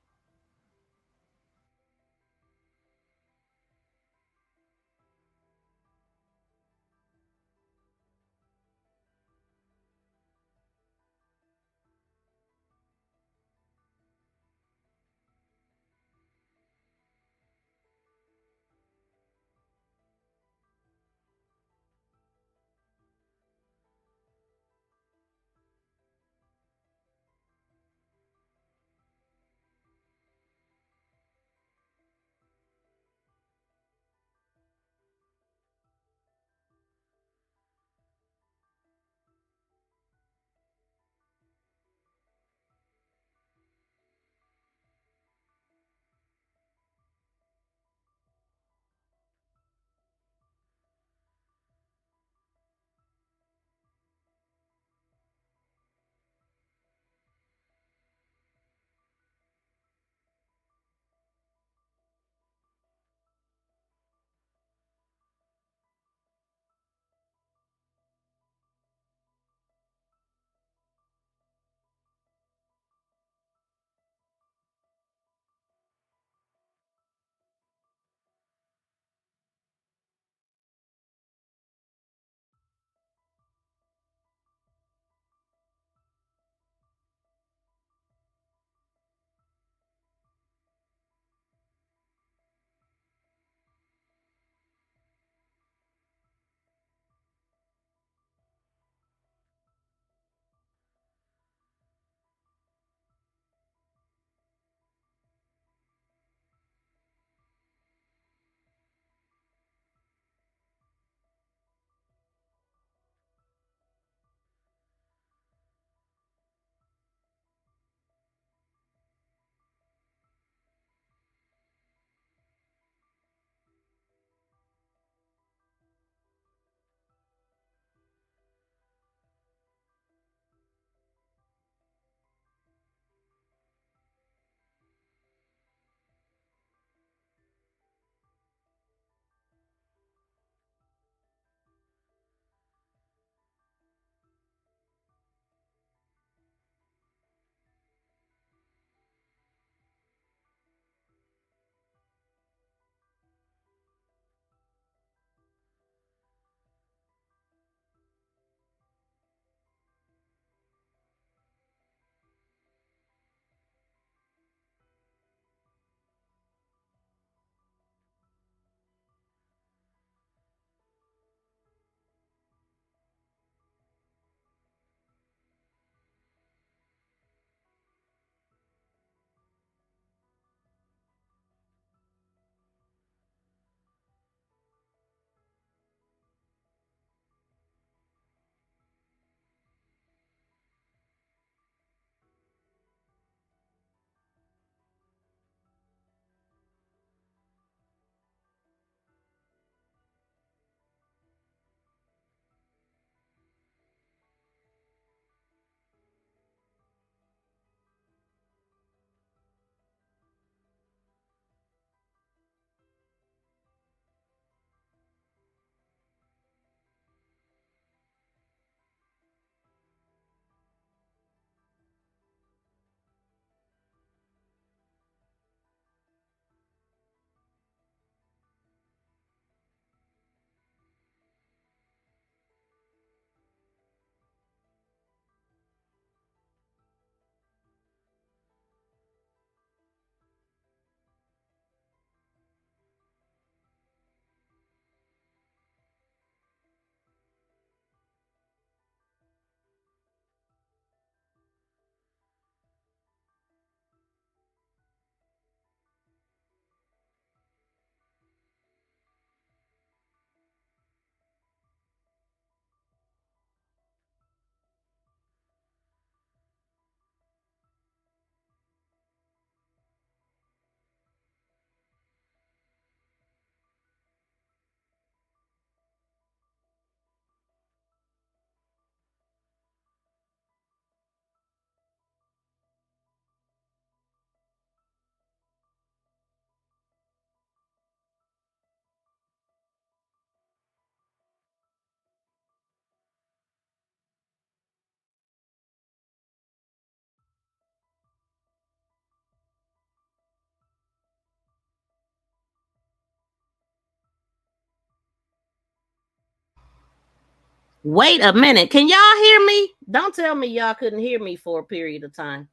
Wait a minute. Can y'all hear me? Don't tell me y'all couldn't hear me for a period of time.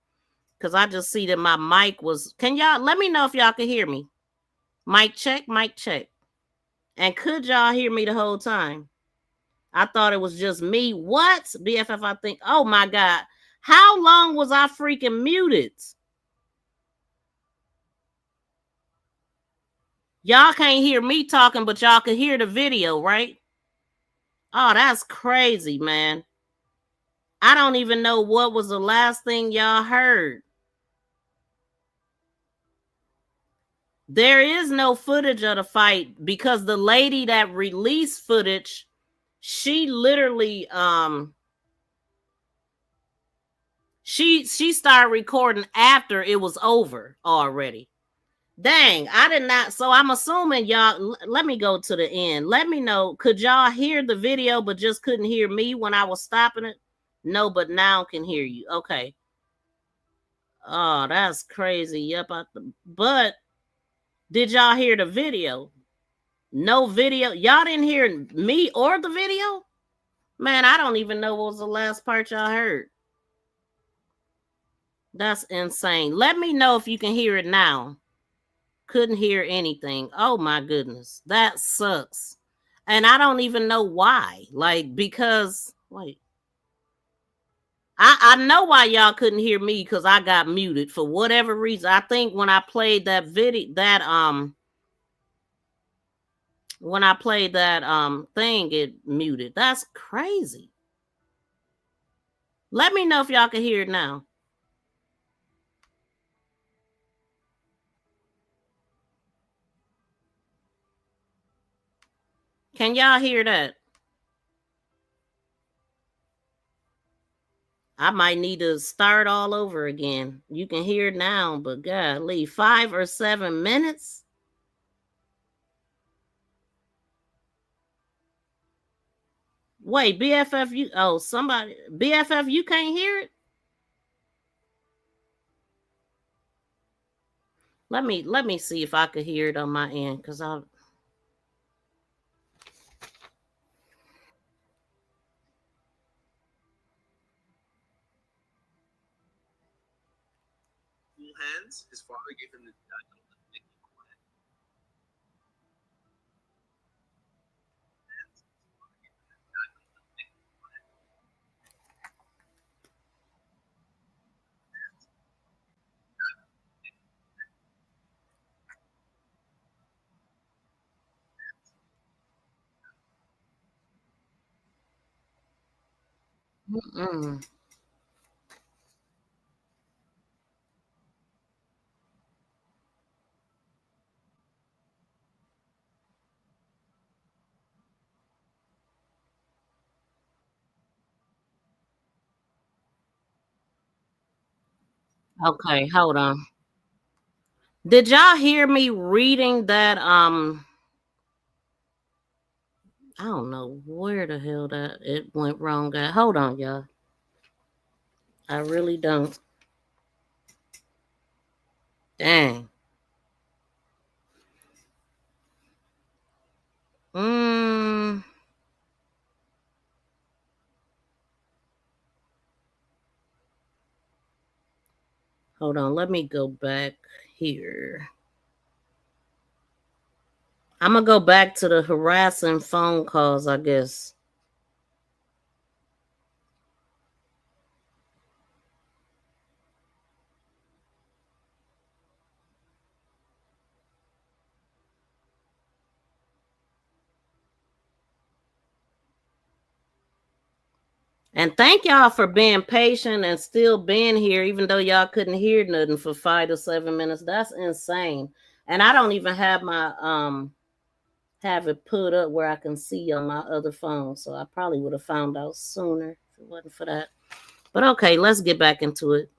Because I just see that my mic was... Can y'all... Let me know if y'all can hear me. Mic check, mic check. And could y'all hear me the whole time? I thought it was just me. What? BFF, I think... Oh, my God. How long was I freaking muted? Y'all can't hear me talking, but y'all can hear the video, right? Oh, that's crazy, man. I don't even know what was the last thing y'all heard. There is no footage of the fight because the lady that released footage, she literally she started recording after it was over already. Dang, I did not. So I'm assuming y'all, let me go to the end. Let me know, could y'all hear the video but just couldn't hear me when I was stopping it? No, but now can hear you. Okay. Oh, that's crazy. Yep. But did y'all hear the video? No video. Y'all didn't hear me or the video? Man, I don't even know what was the last part y'all heard. That's insane. Let me know if you can hear it now. Couldn't hear anything. Oh my goodness. That sucks. And I don't even know why. Like, because, wait. I know why y'all couldn't hear me, because I got muted for whatever reason. I think when I played that video, when I played that thing, it muted. That's crazy. Let me know if y'all can hear it now. Can y'all hear that? I might need to start all over again. You can hear it now, but golly, 5 or 7 minutes? Wait, BFF, you... Oh, somebody... BFF, you can't hear it? Let me see if I could hear it on my end, because I... Hands, his father gave him the Mm-mm. Okay, hold on. Did y'all hear me reading that? I don't know where the hell that it went wrong at. Hold on, y'all. I really don't. Dang. Hold on, let me go back here. I'm gonna go back to the harassing phone calls, I guess. And thank y'all for being patient and still being here, even though y'all couldn't hear nothing for 5 to 7 minutes. That's insane. And I don't even have my have it put up where I can see on my other phone. So I probably would have found out sooner if it wasn't for that. But okay, let's get back into it.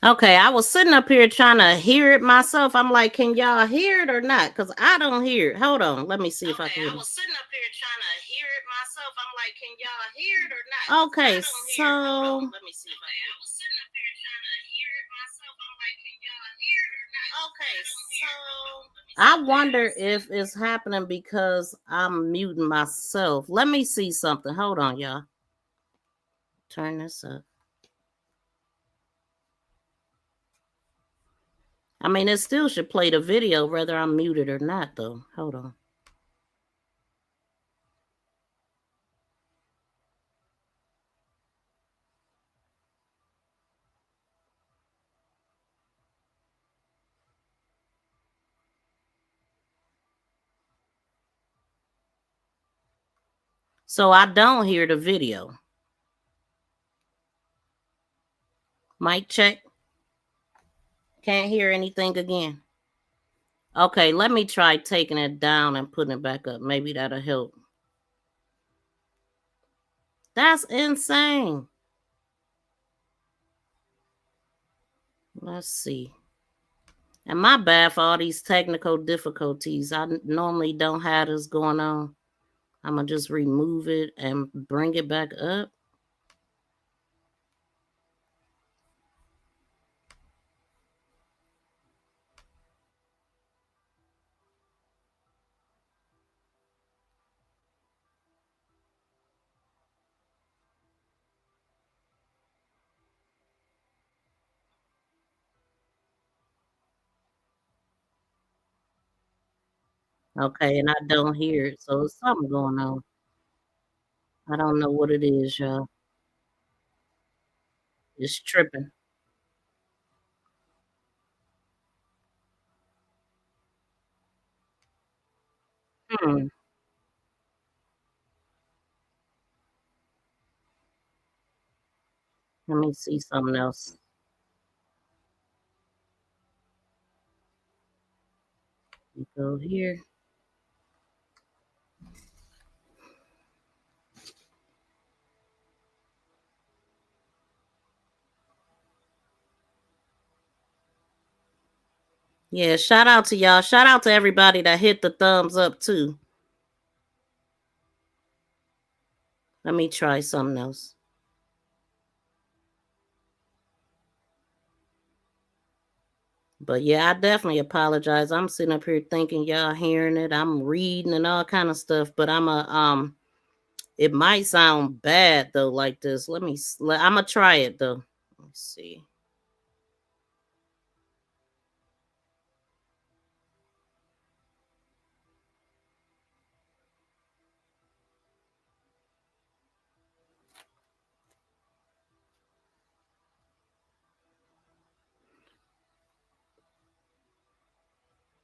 Okay, I was sitting up here trying to hear it myself. I'm like, can y'all hear it or not? Because I don't hear it. Hold on. Let me see if I can hear it. I was sitting up here trying to hear it myself. I'm like, can y'all hear it or not? Okay, so let me see if I can. I was sitting up here trying to hear it myself. I'm like, can y'all hear it or not? Okay, so I wonder if it's happening because I'm muting myself. Let me see something. Hold on, y'all. Turn this up. I mean, it still should play the video whether I'm muted or not, though. Hold on. So I don't hear the video. Mic check. Can't hear anything again. Okay, let me try taking it down and putting it back up. Maybe that'll help. That's insane. Let's see. And my bad for all these technical difficulties. I normally don't have this going on. I'm going to just remove it and bring it back up. Okay, and I don't hear it, so there's something going on. I don't know what it is, y'all. It's tripping. Hmm. Let me see something else. We go here. Yeah, shout out to y'all. Shout out to everybody that hit the thumbs up too. Let me try something else. But yeah, I definitely apologize. I'm sitting up here thinking y'all hearing it. I'm reading and all kind of stuff, but it might sound bad though like this. I'm gonna try it though. Let's see.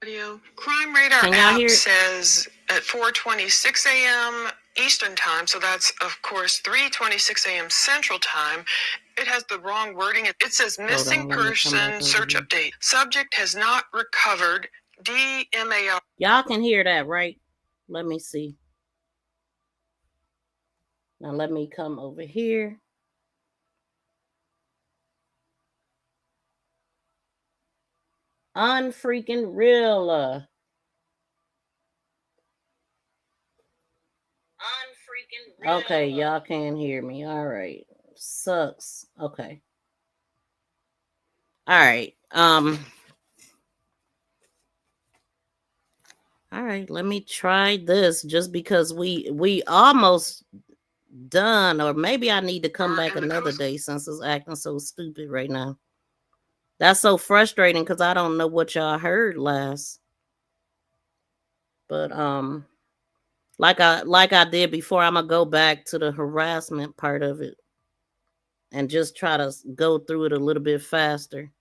Video. Crime Radar app says at 4:26 a.m. Eastern time, so that's of course 3:26 a.m. Central time. It has the wrong wording. It says missing person search update. Subject has not recovered. DMAR. Y'all can hear that, right? Let me see. Now let me come over here. Unfreaking real. Okay, y'all can't hear me. All right. Sucks. Okay. All right. All right, let me try this just because we almost done, or maybe I need to come back another day since it's acting so stupid right now. That's so frustrating because I don't know what y'all heard last. But like I did before, I'm gonna go back to the harassment part of it and just try to go through it a little bit faster.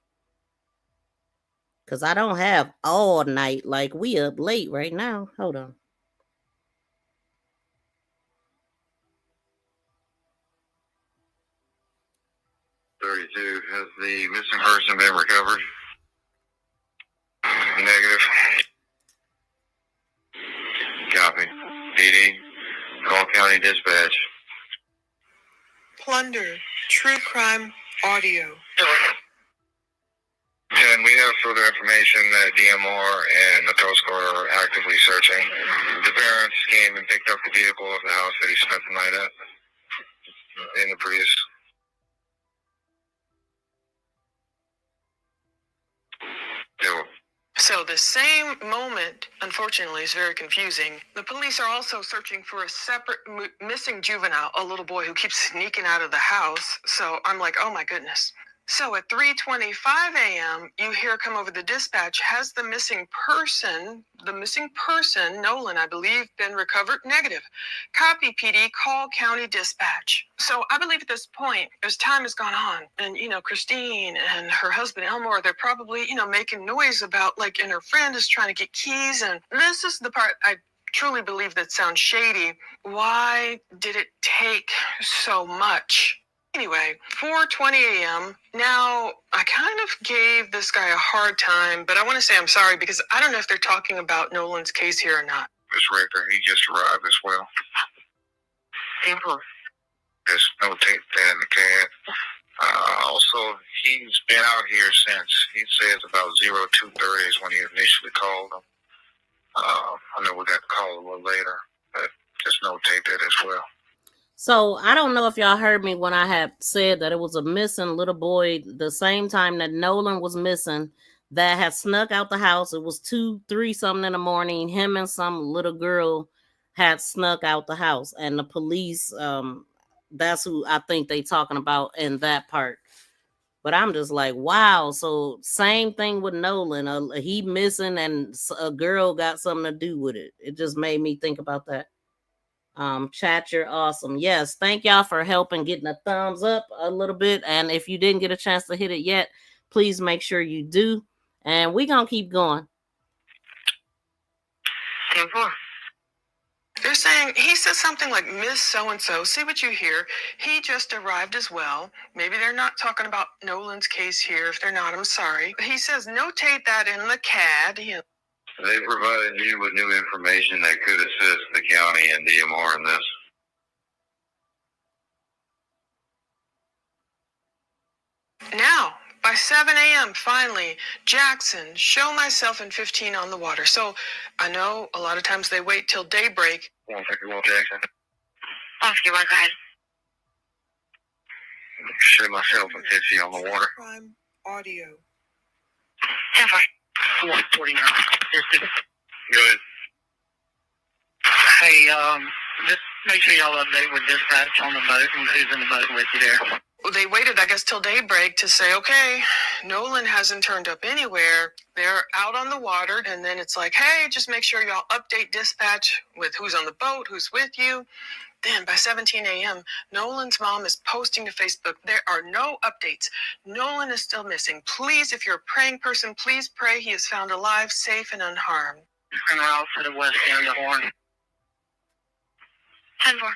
Cause I don't have all night. Like we up late right now. Hold on. Has the missing person been recovered? Negative. Copy. PD. Call County Dispatch. Plunder. True crime audio. further information that DMR and the Coast Guard are actively searching. The parents came and picked up the vehicle of the house that he spent the night at in the Prius. So the same moment, unfortunately, is very confusing. The police are also searching for a separate missing juvenile, a little boy who keeps sneaking out of the house. So I'm like, oh my goodness. So at 3:25 a.m., you hear come over the dispatch, has the missing person, Nolan, I believe, been recovered? Negative. Copy, PD, call county dispatch. So I believe at this point, as time has gone on, and, Christine and her husband, Elmore, they're probably, making noise about, and her friend is trying to get keys. And this is the part I truly believe that sounds shady. Why did it take so much? Anyway, 4:20 a.m. Now, I kind of gave this guy a hard time, but I want to say I'm sorry because I don't know if they're talking about Nolan's case here or not. Miss Richter, he just arrived as well. There's no tape there in the cab. Also, he's been out here since, he says, about 02:30 is when he initially called him. I know we got the call a little later, but just notate that as well. So I don't know if y'all heard me when I had said that it was a missing little boy the same time that Nolan was missing that had snuck out the house. It was 2-3 something in the morning. Him and some little girl had snuck out the house, and the police, that's who I think they talking about in that part. But I'm just like, wow. So same thing with Nolan. He missing and a girl got something to do with it. It just made me think about that. Chat, you're awesome. Yes, thank y'all for helping getting a thumbs up a little bit. And if you didn't get a chance to hit it yet, please make sure you do. And we're gonna keep going. They're saying, he says something like, Miss So-and-so, see what you hear. He just arrived as well. Maybe they're not talking about Nolan's case here. If they're not, I'm sorry. He says, notate that in the CAD. They provided you with new information that could assist the county and DMR in this. Now, by 7 a.m., finally, Jackson, show myself in 15 on the water. So I know a lot of times they wait till daybreak. Jackson. Oscar, my God. Show myself in 15 on the water. Crime audio. 149. Go ahead. Hey, just make sure y'all update with dispatch on the boat and who's in the boat with you there. Well, they waited, I guess, till daybreak to say, okay, Nolan hasn't turned up anywhere. They're out on the water. And then it's like, hey, just make sure y'all update dispatch with who's on the boat, who's with you. Then by 17 a.m., Nolan's mom is posting to Facebook, there are no updates. Nolan is still missing. Please, if you're a praying person, please pray he is found alive, safe, and unharmed. And out to the west end of Horn. 10-4.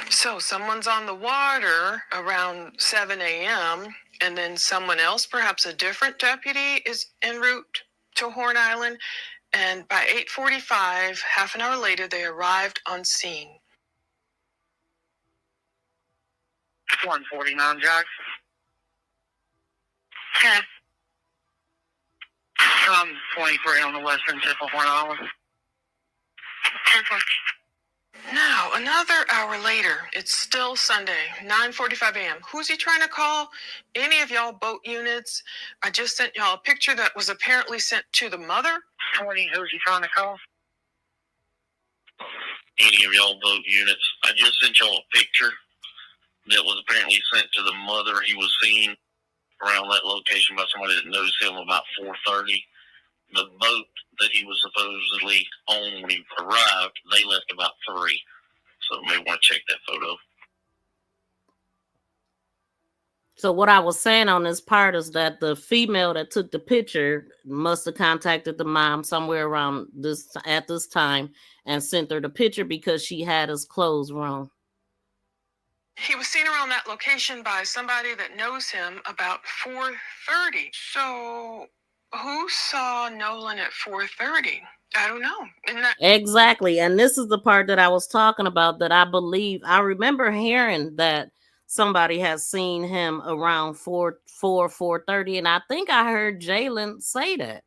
So someone's on the water around 7 a.m., and then someone else, perhaps a different deputy, is en route to Horn Island. And by 8:45, half an hour later, they arrived on scene. 149, Jackson. 10. 23 on the western tip of Horn Island. 10-4. Now, another hour later, it's still Sunday, 9:45 a.m. Who's he trying to call? Any of y'all boat units? I just sent y'all a picture that was apparently sent to the mother. 20, who's he trying to call? Any of y'all boat units. I just sent y'all a picture that was apparently sent to the mother. He was seen around that location by somebody that knows him about 4:30. The boat that he was supposedly on when he arrived, they left about 3. So you may want to check that photo. So what I was saying on this part is that the female that took the picture must have contacted the mom somewhere around at this time and sent her the picture because she had his clothes wrong. He was seen around that location by somebody that knows him about 4:30. So who saw Nolan at 4:30? I don't know. Exactly. And this is the part that I was talking about that I believe, I remember hearing that somebody has seen him around 4:30, and I think I heard Jalen say that.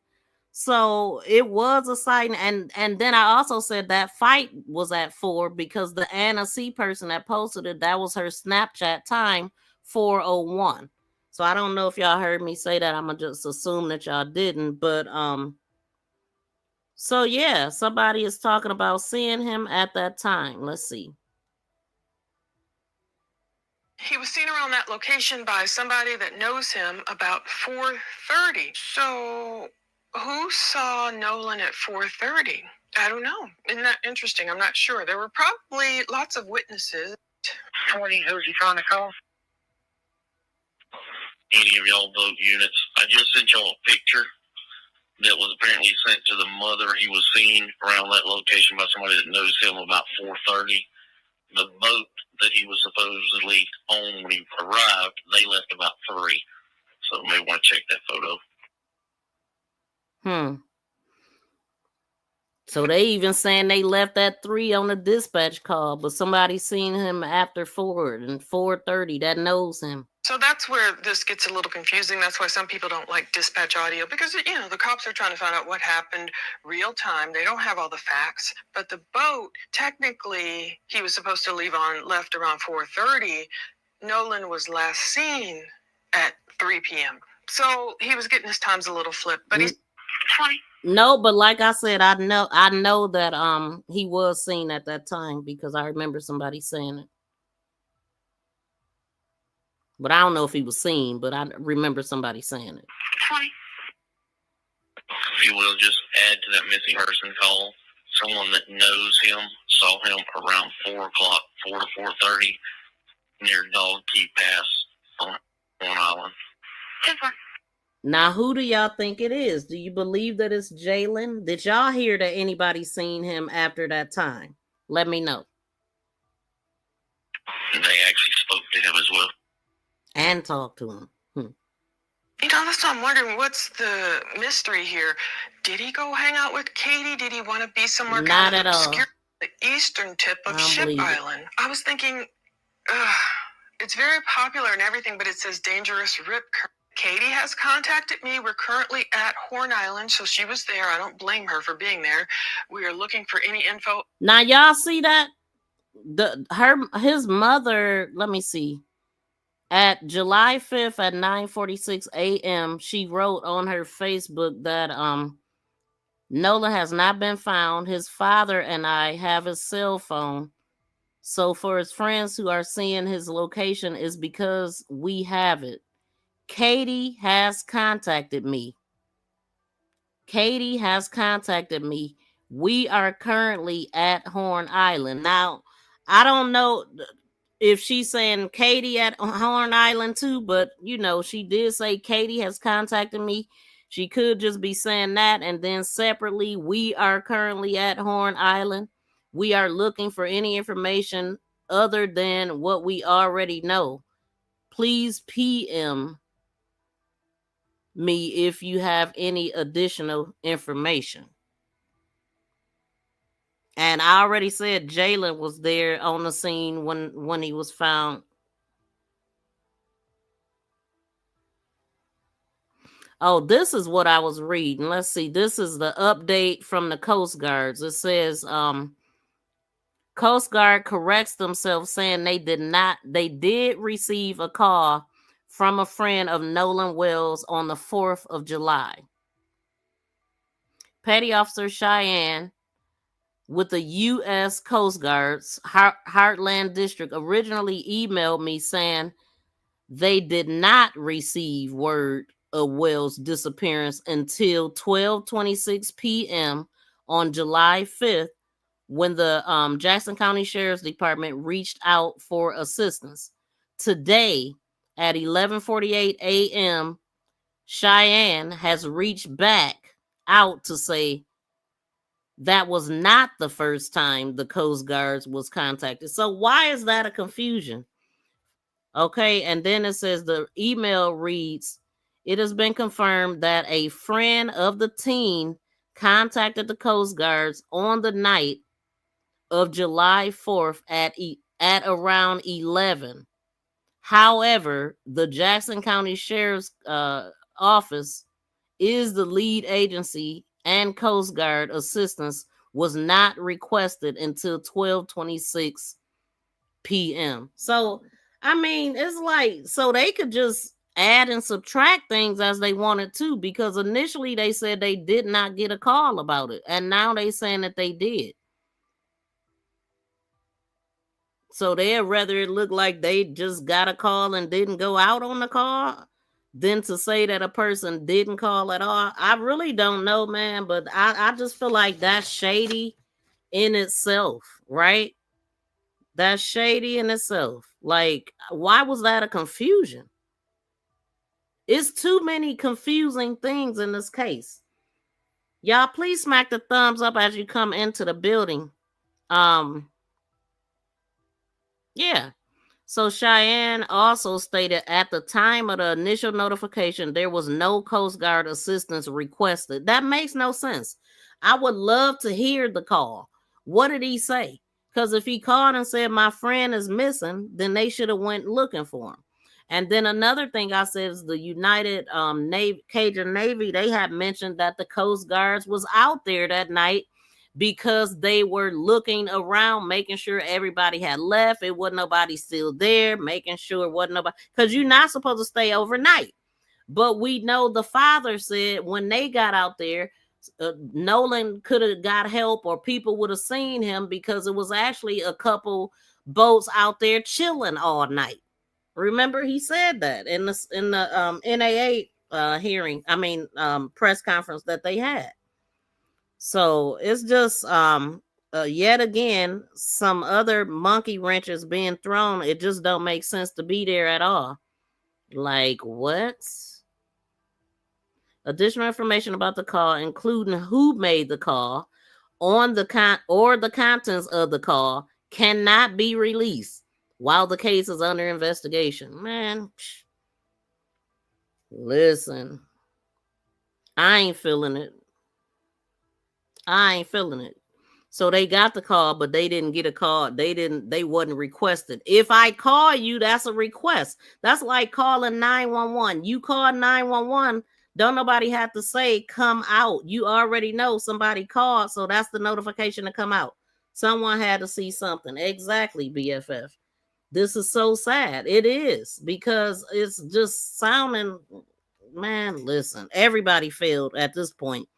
So it was a sighting, and then I also said that fight was at 4 because the Anna C person that posted it, that was her Snapchat time, 4:01. So I don't know if y'all heard me say that. I'm gonna just assume that y'all didn't, but so yeah, somebody is talking about seeing him at that time. Let's see. He was seen around that location by somebody that knows him about 4:30. So who saw Nolan at 4:30? I don't know. Isn't that interesting? I'm not sure. There were probably lots of witnesses. Who's he trying to call? Any of y'all vote units. I just sent y'all a picture that was apparently sent to the mother. He was seen around that location by somebody that knows him about 4:30. The boat that he was supposedly on when he arrived, they left about 3. So you may want to check that photo. So they even saying they left at 3 on the dispatch call, but somebody seen him after 4 and 4:30 that knows him. So that's where this gets a little confusing. That's why some people don't like dispatch audio because, the cops are trying to find out what happened real time. They don't have all the facts. But the boat, technically, he was supposed to left around 4:30. Nolan was last seen at 3 p.m. So he was getting his times a little flipped, but he's 20. No, but like I said, I know that he was seen at that time because I remember somebody saying it. But I don't know if he was seen, but I remember somebody saying it. If you will, just add to that missing person call. Someone that knows him saw him around 4 o'clock, 4 to 4:30, near Dog Key Pass on Island. Now, who do y'all think it is? Do you believe that it's Jalen? Did y'all hear that anybody seen him after that time? Let me know. They actually spoke to him as well. And talked to him. That's what I'm wondering. What's the mystery here? Did he go hang out with Katie? Did he want to be somewhere Not kind of at obscure? all. The eastern tip of I don't Ship believe it. Island. I was thinking, it's very popular and everything, but it says dangerous rip current. Katie has contacted me. We're currently at Horn Island, so she was there. I don't blame her for being there. We are looking for any info. Now, y'all see that? His mother, let me see. At July 5th at 9:46 a.m., she wrote on her Facebook that Nolan has not been found. His father and I have his cell phone. So for his friends who are seeing his location is because we have it. Katie has contacted me. We are currently at Horn Island. Now, I don't know if she's saying Katie at Horn Island too, but she did say Katie has contacted me. She could just be saying that, and then separately, we are currently at Horn Island. We are looking for any information other than what we already know. Please PM me if you have any additional information. And I already said Jalen was there on the scene when he was found. Oh, this is what I was reading. Let's see. This is the update from the Coast Guards. It says Coast Guard corrects themselves, saying they did receive a call from a friend of Nolan Wells on the 4th of July. Petty Officer Cheyenne with the U.S. Coast Guard's Heartland District originally emailed me saying they did not receive word of Wells' disappearance until 12:26 p.m. on July 5th, when the Jackson County Sheriff's Department reached out for assistance. Today, at 11:48 a.m., Cheyenne has reached back out to say that was not the first time the Coast Guards was contacted. So why is that a confusion? Okay, and then it says the email reads, it has been confirmed that a friend of the teen contacted the Coast Guards on the night of July 4th at around 11. However, the Jackson County Sheriff's Office is the lead agency, and Coast Guard assistance was not requested until 12:26 p.m. So, I mean, it's like, so they could just add and subtract things as they wanted to, because initially they said they did not get a call about it, and now they saying that they did. So they'd rather it look like they just got a call and didn't go out on the call than to say that a person didn't call at all. I really don't know, man, but I just feel like that's shady in itself, right? That's shady in itself. Like, why was that a confusion? It's too many confusing things in this case. Y'all, please smack the thumbs up as you come into the building. Yeah. So Cheyenne also stated at the time of the initial notification, there was no Coast Guard assistance requested. That makes no sense. I would love to hear the call. What did he say? Because if he called and said my friend is missing, then they should have went looking for him. And then another thing I said is the United Cajun Navy, they had mentioned that the Coast Guards was out there that night because they were looking around, making sure everybody had left. It wasn't nobody still there, making sure it wasn't nobody, because you're not supposed to stay overnight. But we know the father said when they got out there, Nolan could have got help, or people would have seen him, because it was actually a couple boats out there chilling all night. Remember, he said that in the NAA hearing, press conference that they had. So it's just yet again some other monkey wrenches being thrown. It just don't make sense to be there at all. Like, what? Additional information about the call, including who made the call, on the the contents of the call, cannot be released while the case is under investigation. Man, listen, I ain't feeling it. So they got the call, but they didn't get a call. They wasn't requested. If I call you, that's a request. That's like calling 911. You call 911, don't nobody have to say come out. You already know somebody called, so that's the notification to come out. Someone had to see something. Exactly, BFF. This is so sad. It is, because it's just sounding, man, listen, everybody failed at this point.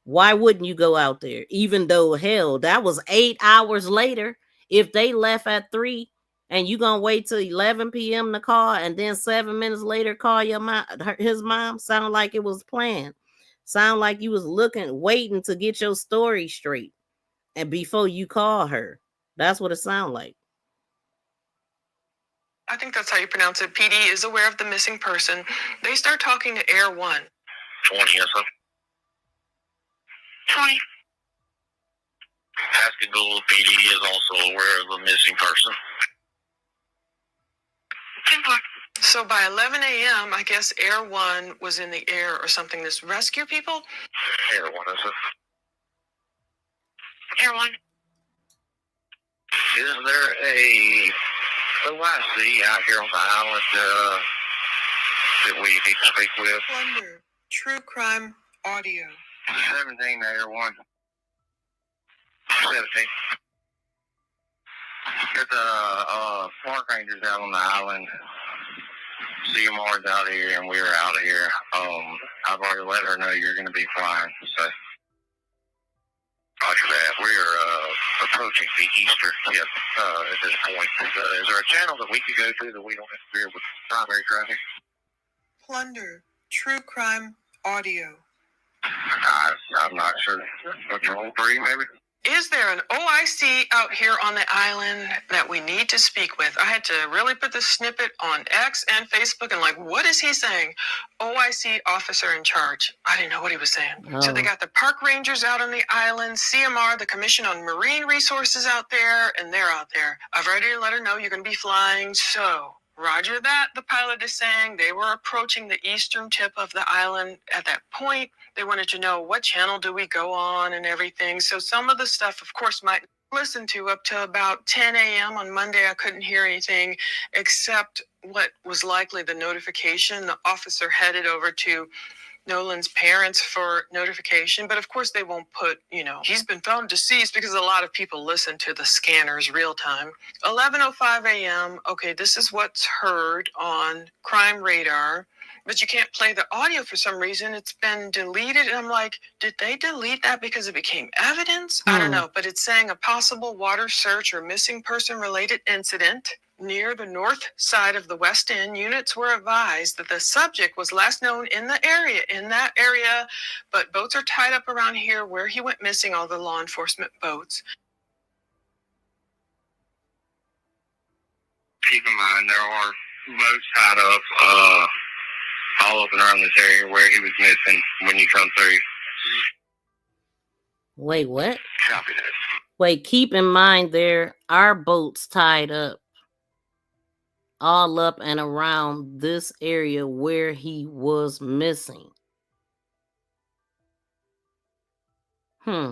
Why wouldn't you go out there? Even though, hell, that was 8 hours later. If they left at 3 and you gonna wait till 11 p.m. to call, and then 7 minutes later call your mom, his mom, sound like it was planned. Sound like you was waiting to get your story straight, and before you call her. That's what it sound like. I think that's how you pronounce it. PD is aware of the missing person. They start talking to Air 1. 20, yes, sir. 20. Pascagoula PD is also aware of the missing person. 10-4. So by 11 a.m., I guess Air 1 was in the air or something to rescue people? Air 1, is it? Air 1. Is there a OIC out here on the island that we need to speak with? Plunder. True crime audio. 17 Air 1. 17. There's park rangers out on the island. CMR's out here, and we're out here. I've already let her know you're going to be flying. So, roger that. We're approaching the Easter tip at this point. Is there a channel that we could go to that we don't interfere with primary traffic? Plunder. True crime audio. I'm not sure. Patrol 3, maybe? Is there an OIC out here on the island that we need to speak with? I had to really put this snippet on X and Facebook and what is he saying? OIC officer in charge. I didn't know what he was saying. Oh. So they got the park rangers out on the island, CMR, the Commission on Marine Resources out there, and they're out there. I've already let her know you're going to be flying, so Roger that, the pilot is saying. They were approaching the eastern tip of the island at that point. They wanted to know what channel do we go on and everything. So some of the stuff, of course, might listen to up to about 10 a.m. on Monday. I couldn't hear anything except what was likely the notification. The officer headed over to Nolan's parents for notification, but of course they won't put, he's been found deceased because a lot of people listen to the scanners real time. 11:05 a.m. Okay, this is what's heard on Crime Radar, but you can't play the audio for some reason. It's been deleted, and I'm like, did they delete that because it became evidence? I don't know, but it's saying a possible water search or missing person related incident near the north side of the West End. Units were advised that the subject was last known in that area, but boats are tied up around here where he went missing, all the law enforcement boats. Keep in mind, there are boats tied up all up and around this area where he was missing when you come through. Wait, what? Copy that. Wait, keep in mind there are boats tied up all up and around this area where he was missing. Keep in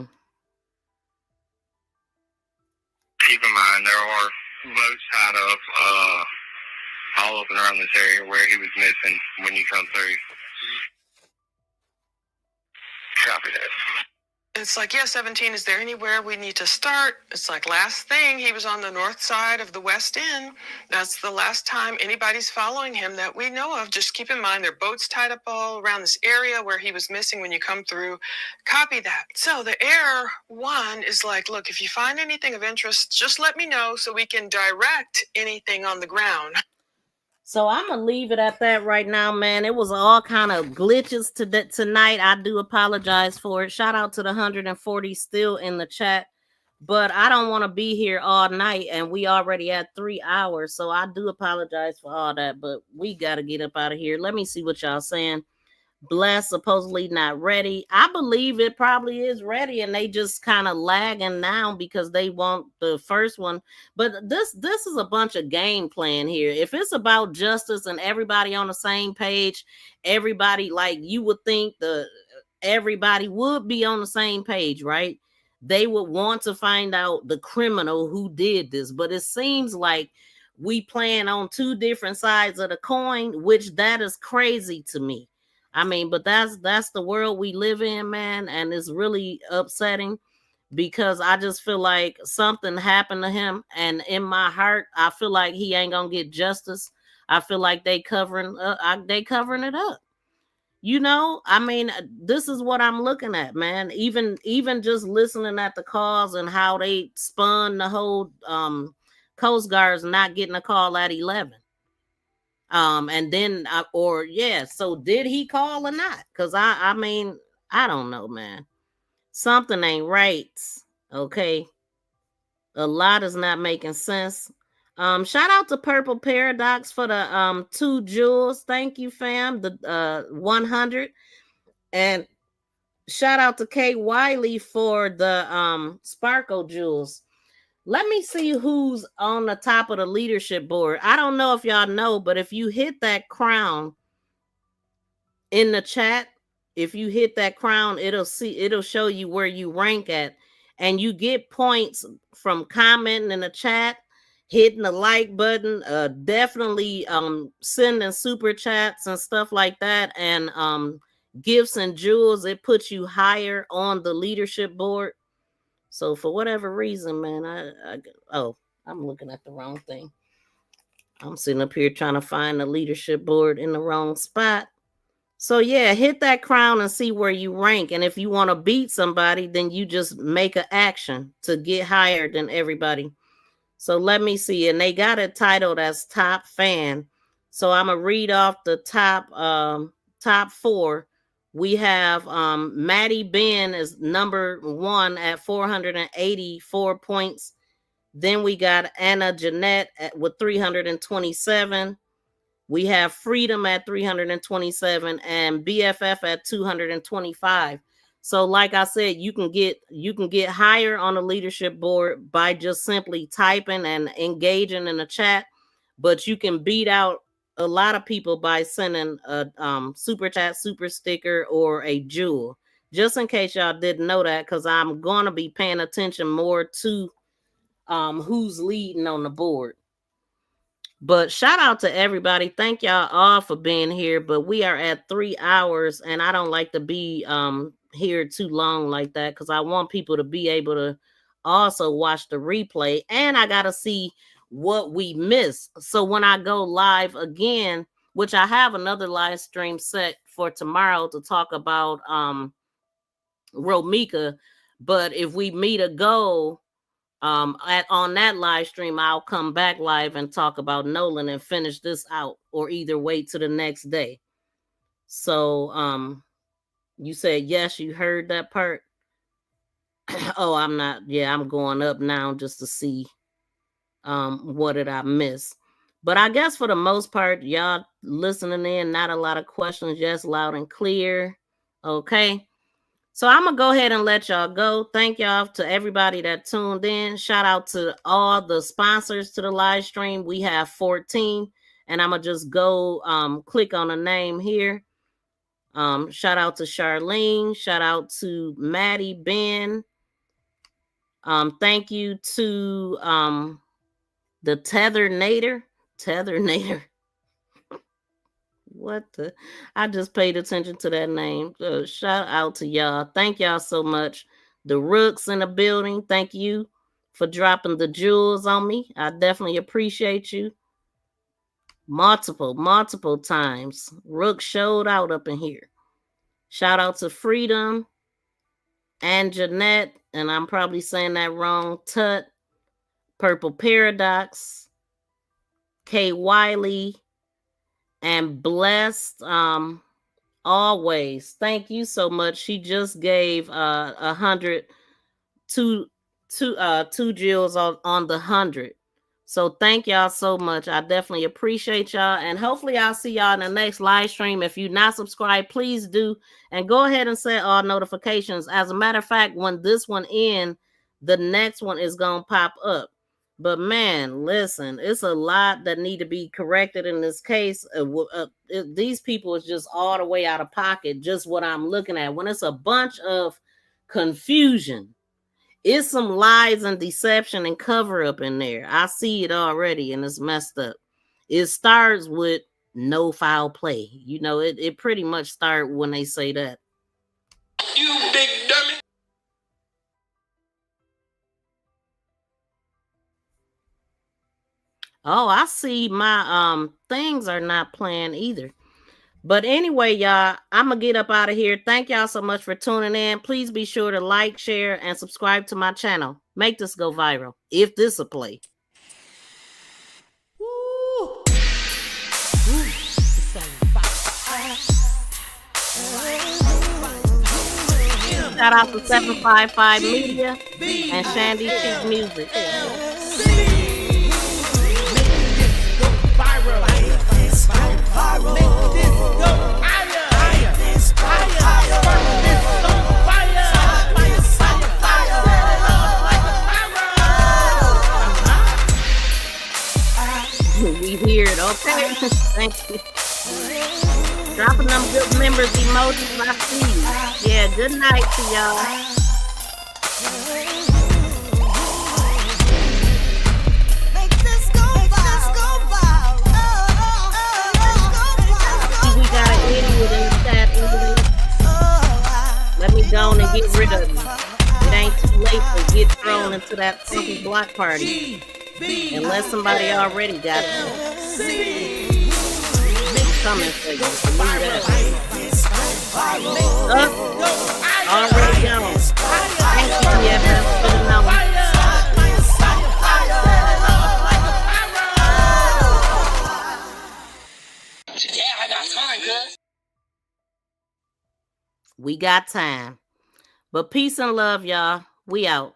mind, there are boats tied up all up and around this area where he was missing when you come through. Copy that. It's like, 17, is there anywhere we need to start? It's like, last thing, he was on the north side of the West End. That's the last time anybody's following him that we know of. Just keep in mind, there are boats tied up all around this area where he was missing when you come through. Copy that. So the Air One is like, look, if you find anything of interest, just let me know so we can direct anything on the ground. So I'm gonna leave it at that right now, man. It was all kind of glitches tonight. I do apologize for it. Shout out to the 140 still in the chat, but I don't want to be here all night, and we already at 3 hours. So I do apologize for all that, but we gotta get up out of here. Let me see what y'all saying. Bless supposedly not ready. I believe it probably is ready, and they just kind of lagging now because they want the first one. But this is a bunch of game playing here. If it's about justice and everybody on the same page, everybody, like, you would think everybody would be on the same page, right? They would want to find out the criminal who did this, but it seems like we playing on two different sides of the coin, which that is crazy to me. I mean, but that's the world we live in, man, and it's really upsetting because I just feel like something happened to him, and in my heart, I feel like he ain't gonna get justice. I feel like they covering it up. I mean, this is what I'm looking at, man. Even just listening at the calls and how they spun the whole Coast Guards not getting a call at 11. And then so did he call or not? Because I mean, I don't know, man. Something ain't right. Okay. A lot is not making sense. Shout out to Purple Paradox for the 2 jewels. Thank you, fam. The 100. And shout out to Kay Wiley for the Sparkle jewels. Let me see who's on the top of the leadership board. I don't know if y'all know, but if you hit that crown in the chat, if you hit that crown, it'll show you where you rank at, and you get points from commenting in the chat, hitting the like button, definitely sending super chats and stuff like that, and gifts and jewels. It puts you higher on the leadership board. So for whatever reason, man, I'm looking at the wrong thing. I'm sitting up here trying to find the leadership board in the wrong spot. So yeah, hit that crown and see where you rank. And if you want to beat somebody, then you just make an action to get higher than everybody. So let me see. And they got it titled as top fan. So I'm going to read off the top 4. We have Maddie Ben is number 1 at 484 points. Then we got Anna Jeanette with 327. We have Freedom at 327 and BFF at 225. So like I said, you can get higher on the leadership board by just simply typing and engaging in the chat. but you can beat out a lot of people by sending a super chat, super sticker, or a jewel. Just in case y'all didn't know that, because I'm going to be paying attention more to who's leading on the board. But shout out to everybody. Thank y'all all for being here. But we are at 3 hours, and I don't like to be here too long like that, because I want people to be able to also watch the replay, and I gotta see what we missed. So when I go live again, which I have another live stream set for tomorrow to talk about Romika, but if we meet a goal on that live stream, I'll come back live and talk about Nolan and finish this out, or either wait to the next day. So you said yes, you heard that part. Oh, I'm not. Yeah, I'm going up now just to see what did I miss. But I guess for the most part, y'all listening in, not a lot of questions, just loud and clear. Okay. So I'm going to go ahead and let y'all go. Thank y'all to everybody that tuned in. Shout out to all the sponsors to the live stream. We have 14, and I'm going to just go click on a name here. Shout out to Charlene. Shout out to Maddie, Ben. Thank you to the Tethernator. What the? I just paid attention to that name. Shout out to y'all. Thank y'all so much. The Rooks in the building. Thank you for dropping the jewels on me. I definitely appreciate you. Multiple times. Rook showed out up in here. Shout out to Freedom and Jeanette, and I'm probably saying that wrong. Tut, Purple Paradox, Kay Wiley, and Blessed. Always. Thank you so much. She just gave 100 two jewels on the 100. So thank y'all so much. I definitely appreciate y'all, and hopefully I'll see y'all in the next live stream. If you're not subscribed, please do, and go ahead and set all notifications. As a matter of fact, when this one ends, the next one is gonna pop up. But man, listen, it's a lot that need to be corrected in this case. These people is just all the way out of pocket. Just what I'm looking at, when it's a bunch of confusion, it's some lies and deception and cover up in there. I see it already, and it's messed up. It starts with no foul play. You know, it pretty much start when they say that. You big dummy. Oh, I see my things are not playing either. But anyway, y'all, I'm going to get up out of here. Thank y'all so much for tuning in. Please be sure to like, share, and subscribe to my channel. Make this go viral, if this will play. Woo. Shout out to 755 Media and Shandy Cheap Music. We hear it, okay? Thank you. Dropping them good members emojis, I see you. Yeah, good night to y'all. We got an idiot in the chat. Let me go on and get rid of him. It ain't too late to get thrown into that funky block party. Unless somebody already got it. Coming for you. Already gone. Thank you, yeah, for the number. Yeah, I got time, cuz. We got time. But peace and love, y'all. We out.